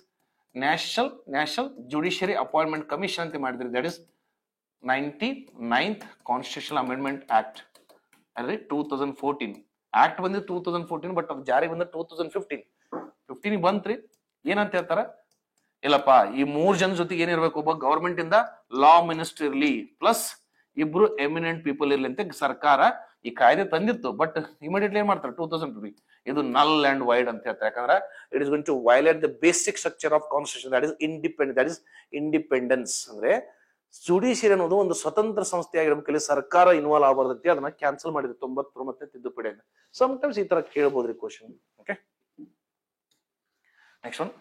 national judiciary appointment commission ಅಂತ ಮಾಡಿದ್ರಿ. That is 99th constitutional amendment act ಅಂದ್ರೆ 2014. ಆಕ್ಟ್ ಬಂದಿದ್ದು 2014, ಬಟ್ ಅದು ಜಾರಿ ಬಂದ 2015 ಬಂತ್ರಿ. ಏನಂತ ಹೇಳ್ತಾರ? ಇಲ್ಲಪ್ಪ, ಈ 3 ಜನ ಜೊತೆಗೆ ಏನಿರ್ಬೇಕು? ಒಬ್ಬ ಗವರ್ಮೆಂಟ್ ಇಂದ ಲಾ ಮಿನಿಸ್ಟರ್ ಇರ್ಲಿ, ಪ್ಲಸ್ 2 ಎಮಿನೆಂಟ್ ಪೀಪಲ್ ಇರ್ಲಿ ಅಂತ ಸರ್ಕಾರ ಈ ಕಾಯ್ದೆ ತಂದಿತ್ತು. ಬಟ್ ಇಮಿಡಿಯೇಟ್ಲಿ ಏನ್ ಮಾಡ್ತಾರೆ? 2020 ಇದು ನಲ್ ಅಂಡ್ ವೈಡ್ ಅಂತ ಹೇಳ್ತಾರೆ. ಯಾಕಂದ್ರೆ it is going to violate the basic structure of constitution, that is independence. ಅಂದ್ರೆ ಜುಡಿಷಿಯರಿ ಅನ್ನೋದು ಒಂದು ಸ್ವತಂತ್ರ ಸಂಸ್ಥೆ ಆಗಿರ್ಬೇಕು, ಇಲ್ಲಿ ಸರ್ಕಾರ ಇನ್ವಾಲ್ವ್ ಆಗಬಾರ್ದೈತಿ, ಅದನ್ನ ಕ್ಯಾನ್ಸಲ್ ಮಾಡಿದ್ರು 99 ತಿದ್ದುಪಡಿ. ಸಮಟೈಮ್ಸ್ ಈ ತರ ಕೇಳಬಹುದ್ರಿ question. Okay, next one,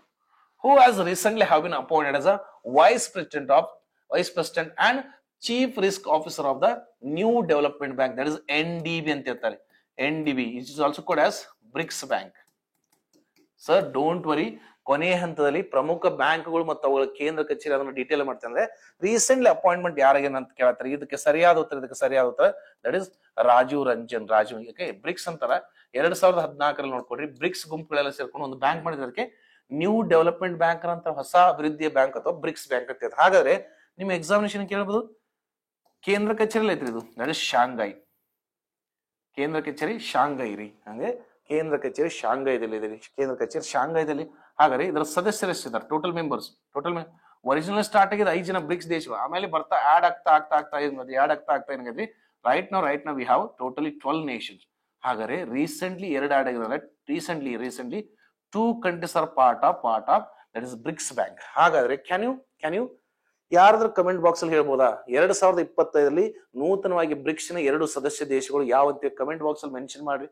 who has recently have been appointed as a vice president and chief risk officer of the new development bank, that is NDB ಅಂತ ಹೇಳ್ತಾರೆ. NDB it is also called as BRICS bank. Sir don't worry, ಕೊನೆಯ ಹಂತದಲ್ಲಿ ಪ್ರಮುಖ ಬ್ಯಾಂಕ್ಗಳು ಮತ್ತು ಅವುಗಳ ಕೇಂದ್ರ ಕಚೇರಿ ಅದನ್ನು ಡೀಟೇಲ್ ಮಾಡ್ತಾರೆ. ಅಂದ್ರೆ ರೀಸೆಂಟ್ಲಿ ಅಪಾಯಿಂಟ್ಮೆಂಟ್ ಯಾರಿಗೇನ ಅಂತ ಕೇಳ್ತಾರೆ. ಇದಕ್ಕೆ ಸರಿಯಾದ ಉತ್ತರ that is Rajiv Ranjan. Okay, BRICS ಅಂತಾರ 2014 ನೋಡ್ಕೊಡ್ರಿ, ಬ್ರಿಕ್ಸ್ ಗುಂಪುಗಳೆಲ್ಲ ಸೇರ್ಕೊಂಡು ಒಂದು ಬ್ಯಾಂಕ್ ಮಾಡಿದ್ರೆ ಅದಕ್ಕೆ ನ್ಯೂ ಡೆವಲಪ್ಮೆಂಟ್ ಬ್ಯಾಂಕ್ ಅಂತ, ಹೊಸ ಅಭಿವೃದ್ಧಿಯ ಬ್ಯಾಂಕ್ ಅಥವಾ ಬ್ರಿಕ್ಸ್ ಬ್ಯಾಂಕ್ ಅಂತ. ಹಾಗಾದ್ರೆ ನಿಮ್ಮ ಎಕ್ಸಾಮಿನೇಷನ್ ಕೇಳಬಹುದು, ಕೇಂದ್ರ ಕಚೇರಿ ಐತ್ರಿ ಇದು, ದಟ್ ಇಸ್ ಶಾಂಘೈ. ಕೇಂದ್ರ ಕಚೇರಿ ಶಾಂಘೈ ರೀ. ಹಂಗೆ ಕೇಂದ್ರ ಕಚೇರಿ ಶಾಂಘೈದಲ್ಲಿ ಇದೆ, ಕೇಂದ್ರ ಕಚೇರಿ ಶಾಂಘೈದಲ್ಲಿ. ಹಾಗಾದ್ರೆ ಇದರ ಸದಸ್ಯರು ಎಷ್ಟಿದ್ದಾರೆ, ಟೋಟಲ್ ಮೆಂಬರ್ಸ್? ಒರಿಜಿನಲ್ ಸ್ಟಾರ್ಟ್ ಆಗಿದೆ 5 ಜನ ಬ್ರಿಕ್ಸ್ ದೇಶಗಳು, ಆಮೇಲೆ ಬರ್ತಾ ಆಡ್ ಆಗ್ತಾ ಏನಾಗೈತಿ, ರೈಟ್ ನಾವು ವಿ ಹ್ಯಾವ್ ಟೋಟಲಿ 12 ನೇಷನ್ಸ್. ಹಾಗಾದ್ರೆ ರೀಸೆಂಟ್ಲಿ 2 ಆಡ್ ಆಗಿದ್ದಾರೆ. Recently 2 countries are part of that is BRICS bank. ಹಾಗಾದ್ರೆ ಕ್ಯಾನ್ ಯು ಯಾರಾದ್ರೂ ಕಮೆಂಟ್ ಬಾಕ್ಸ್ ಅಲ್ಲಿ ಹೇಳ್ಬೋದಾ 2025 ನೂತನವಾಗಿ ಬ್ರಿಕ್ಸ್ ನ 2 ಸದಸ್ಯ ದೇಶಗಳು ಯಾವಂತ ಕಮೆಂಟ್ ಬಾಕ್ಸ್ ಅಲ್ಲಿ ಮೆನ್ಷನ್ ಮಾಡ್ರಿ.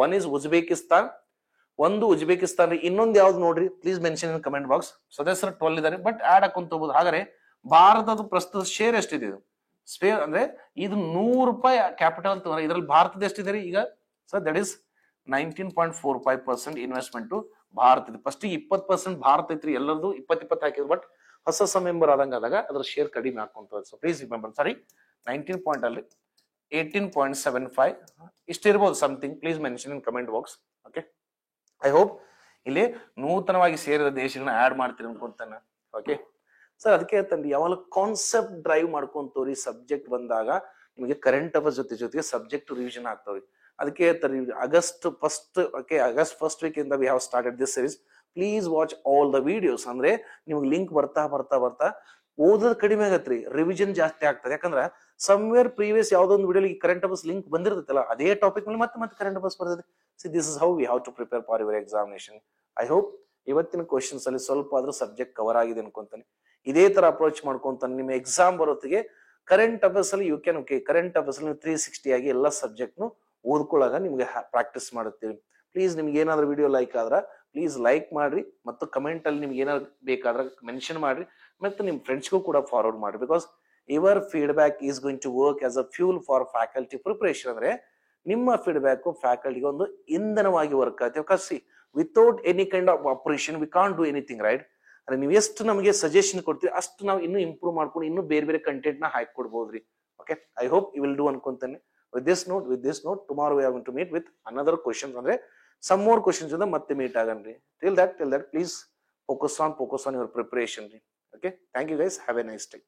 ಒನ್ ಇಸ್ ಉಜ್ಬೇಕಿಸ್ತಾನ್, ಒಂದು ಉಜ್ಬೇಕಿಸ್ತಾನ್ ರೀ, ಇನ್ನೊಂದು ಯಾವ್ದು ನೋಡ್ರಿ, please mention in comment box. ಸದಸ್ಯರು 12 ಇದ್ದಾರೆ, ಬಟ್ ಆಡ್ ಹಾಕೊಂತ ಹೋಗ್ಬೋದು. ಹಾಗಾದ್ರೆ ಭಾರತದ ಪ್ರಸ್ತುತ ಶೇರ್ ಎಷ್ಟಿದೆ ಇದು? ಅಂದ್ರೆ ಇದು ₹100 ಕ್ಯಾಪಿಟಲ್ ಅಂತ, ಇದ್ರಲ್ಲಿ ಭಾರತದ ಎಷ್ಟಿದೆ ರೀ ಈಗ? Sir that is 19.45% investment Bharat. First 20% Bharat ಐತ್ರಿ, ಎಲ್ಲರದು 20 ಹಾಕಿದ್ರು, ಬಟ್ ಹೊಸ ಮೆಂಬರ್ ಆದಾಗ ಅದ್ರ ಶೇರ್ ಕಡಿಮೆ ಹಾಕೊಂತ. So please remember, sorry 19 point ಅಲ್ಲಿ 18.75 ಇಷ್ಟಿರ್ಬೋದು something. Please mention in comment box. Okay, I hope ಇಲ್ಲಿ ನೂತನವಾಗಿ ಸೇರಿದ ದೇಶಗಳನ್ನ ಆಡ್ ಮಾಡ್ತೀರಿ ಅನ್ಕೊಂತಾನೆ. ಓಕೆ ಸರ್, ಅದಕ್ಕೆ ಹೇಳ್ತಾನೆ ಯಾವಾಗ ಕಾನ್ಸೆಪ್ಟ್ ಡ್ರೈವ್ ಮಾಡ್ಕೊಂತವ್ರಿ, ಸಬ್ಜೆಕ್ಟ್ ಬಂದಾಗ ನಿಮಗೆ ಕರೆಂಟ್ ಅಫೇರ್ಸ್ ಜೊತೆಗೆ ಸಬ್ಜೆಕ್ಟ್ ರಿವಿಷನ್ ಆಗ್ತಾವ್ರಿ. ಅದಕ್ಕೆ ಹೇಳ್ತಾರೆ ಆಗಸ್ಟ್ ಫಸ್ಟ್ ವೀಕ್ ಇಂದ we have started this series. Please watch all the videos. ಅಂದ್ರೆ ನಿಮ್ಗೆ ಲಿಂಕ್ ಬರ್ತಾ ಓದೋದ್ ಕಡಿಮೆ ಆಗತ್ರಿ, ರಿವಿಷನ್ ಜಾಸ್ತಿ ಆಗ್ತದೆ. ಯಾಕಂದ್ರೆ ಸಮ್ವೇರ್ ಪ್ರೀವಿಯಸ್ ಯಾವ್ದೊಂದು ವಿಡಿಯೋ ಕರೆಂಟ್ ಅಫೇರ್ಸ್ ಲಿಂಕ್ ಬಂದಿರ್ತೈತಲ್ಲ, ಅದೇ ಟಾಪಿಕ್ ಮೇಲೆ ಮತ್ತೆ ಕರೆಂಟ್ ಅಫೇರ್ಸ್ ಬರ್ತದೆ. See this is how we have to prepare for your examination. I hope ಇವತ್ತಿನ ಕ್ವಶನ್ಸ್ ಅಲ್ಲಿ ಸ್ವಲ್ಪ ಆದ್ರೂ ಸಬ್ಜೆಕ್ಟ್ ಕವರ್ ಆಗಿದೆ ಅನ್ಕೊಂತಾನೆ. ಇದೇ ತರ ಅಪ್ರೋಚ್ ಮಾಡ್ಕೊಂತಾನೆ ನಿಮ್ಮ ಎಕ್ಸಾಮ್ ಬರೋತ್ತಿಗೆ ಕರೆಂಟ್ ಅಫೇರ್ಸ್ ಅಲ್ಲಿ ಕರೆಂಟ್ ಅಫೇರ್ಸ್ ಅಲ್ಲಿ 360 ಆಗಿ ಎಲ್ಲ ಸಬ್ಜೆಕ್ಟ್ ಓದ್ಕೊಳ್ಳಾಗ ನಿಮ್ಗೆ ಪ್ರಾಕ್ಟೀಸ್ ಮಾಡುತ್ತೀವಿ. ಪ್ಲೀಸ್ ನಿಮ್ಗೆ ಏನಾದ್ರು ವಿಡಿಯೋ ಲೈಕ್ ಆದ್ರ ಪ್ಲೀಸ್ ಲೈಕ್ ಮಾಡ್ರಿ, ಮತ್ತು ಕಮೆಂಟ್ ಅಲ್ಲಿ ನಿಮ್ಗೆ ಏನಾದ್ರು ಬೇಕಾದ್ರೆ ಮೆನ್ಷನ್ ಮಾಡ್ರಿ, ಮತ್ತು ನಿಮ್ ಫ್ರೆಂಡ್ಸ್ಗೂ ಕೂಡ ಫಾರ್ವರ್ಡ್ ಮಾಡ್ರಿ. Because your feedback is going to work as a fuel for faculty preparation. ಅಂದ್ರೆ ನಿಮ್ಮ ಫೀಡ್ಬ್ಯಾಕ್ ಫ್ಯಾಕಲ್ಟಿಗೆ ಒಂದು ಇಂಧನವಾಗಿ ವರ್ಕ್ ಆಗುತ್ತೆ. Because without any kind of operation we can't do anything, right? ಅಂದ್ರೆ ನೀವು ಎಷ್ಟು ನಮಗೆ ಸಜೆಷನ್ ಕೊಡ್ತೀವಿ ಅಷ್ಟು ನಾವು ಇನ್ನೂ ಇಂಪ್ರೂವ್ ಮಾಡ್ಕೊಂಡು ಇನ್ನೂ ಬೇರೆ ಕಂಟೆಂಟ್ ನ ಹಾಕಿ ಕೊಡ್ಬೋದ್ರಿ. Okay, I hope you will do ಅನ್ಕೊಂತಾನೆ. With this note, tomorrow we are going to meet with another questions. Andre some more questions inda matte meet aganri. Till that please focus on your preparation. Okay, thank you guys, have a nice day.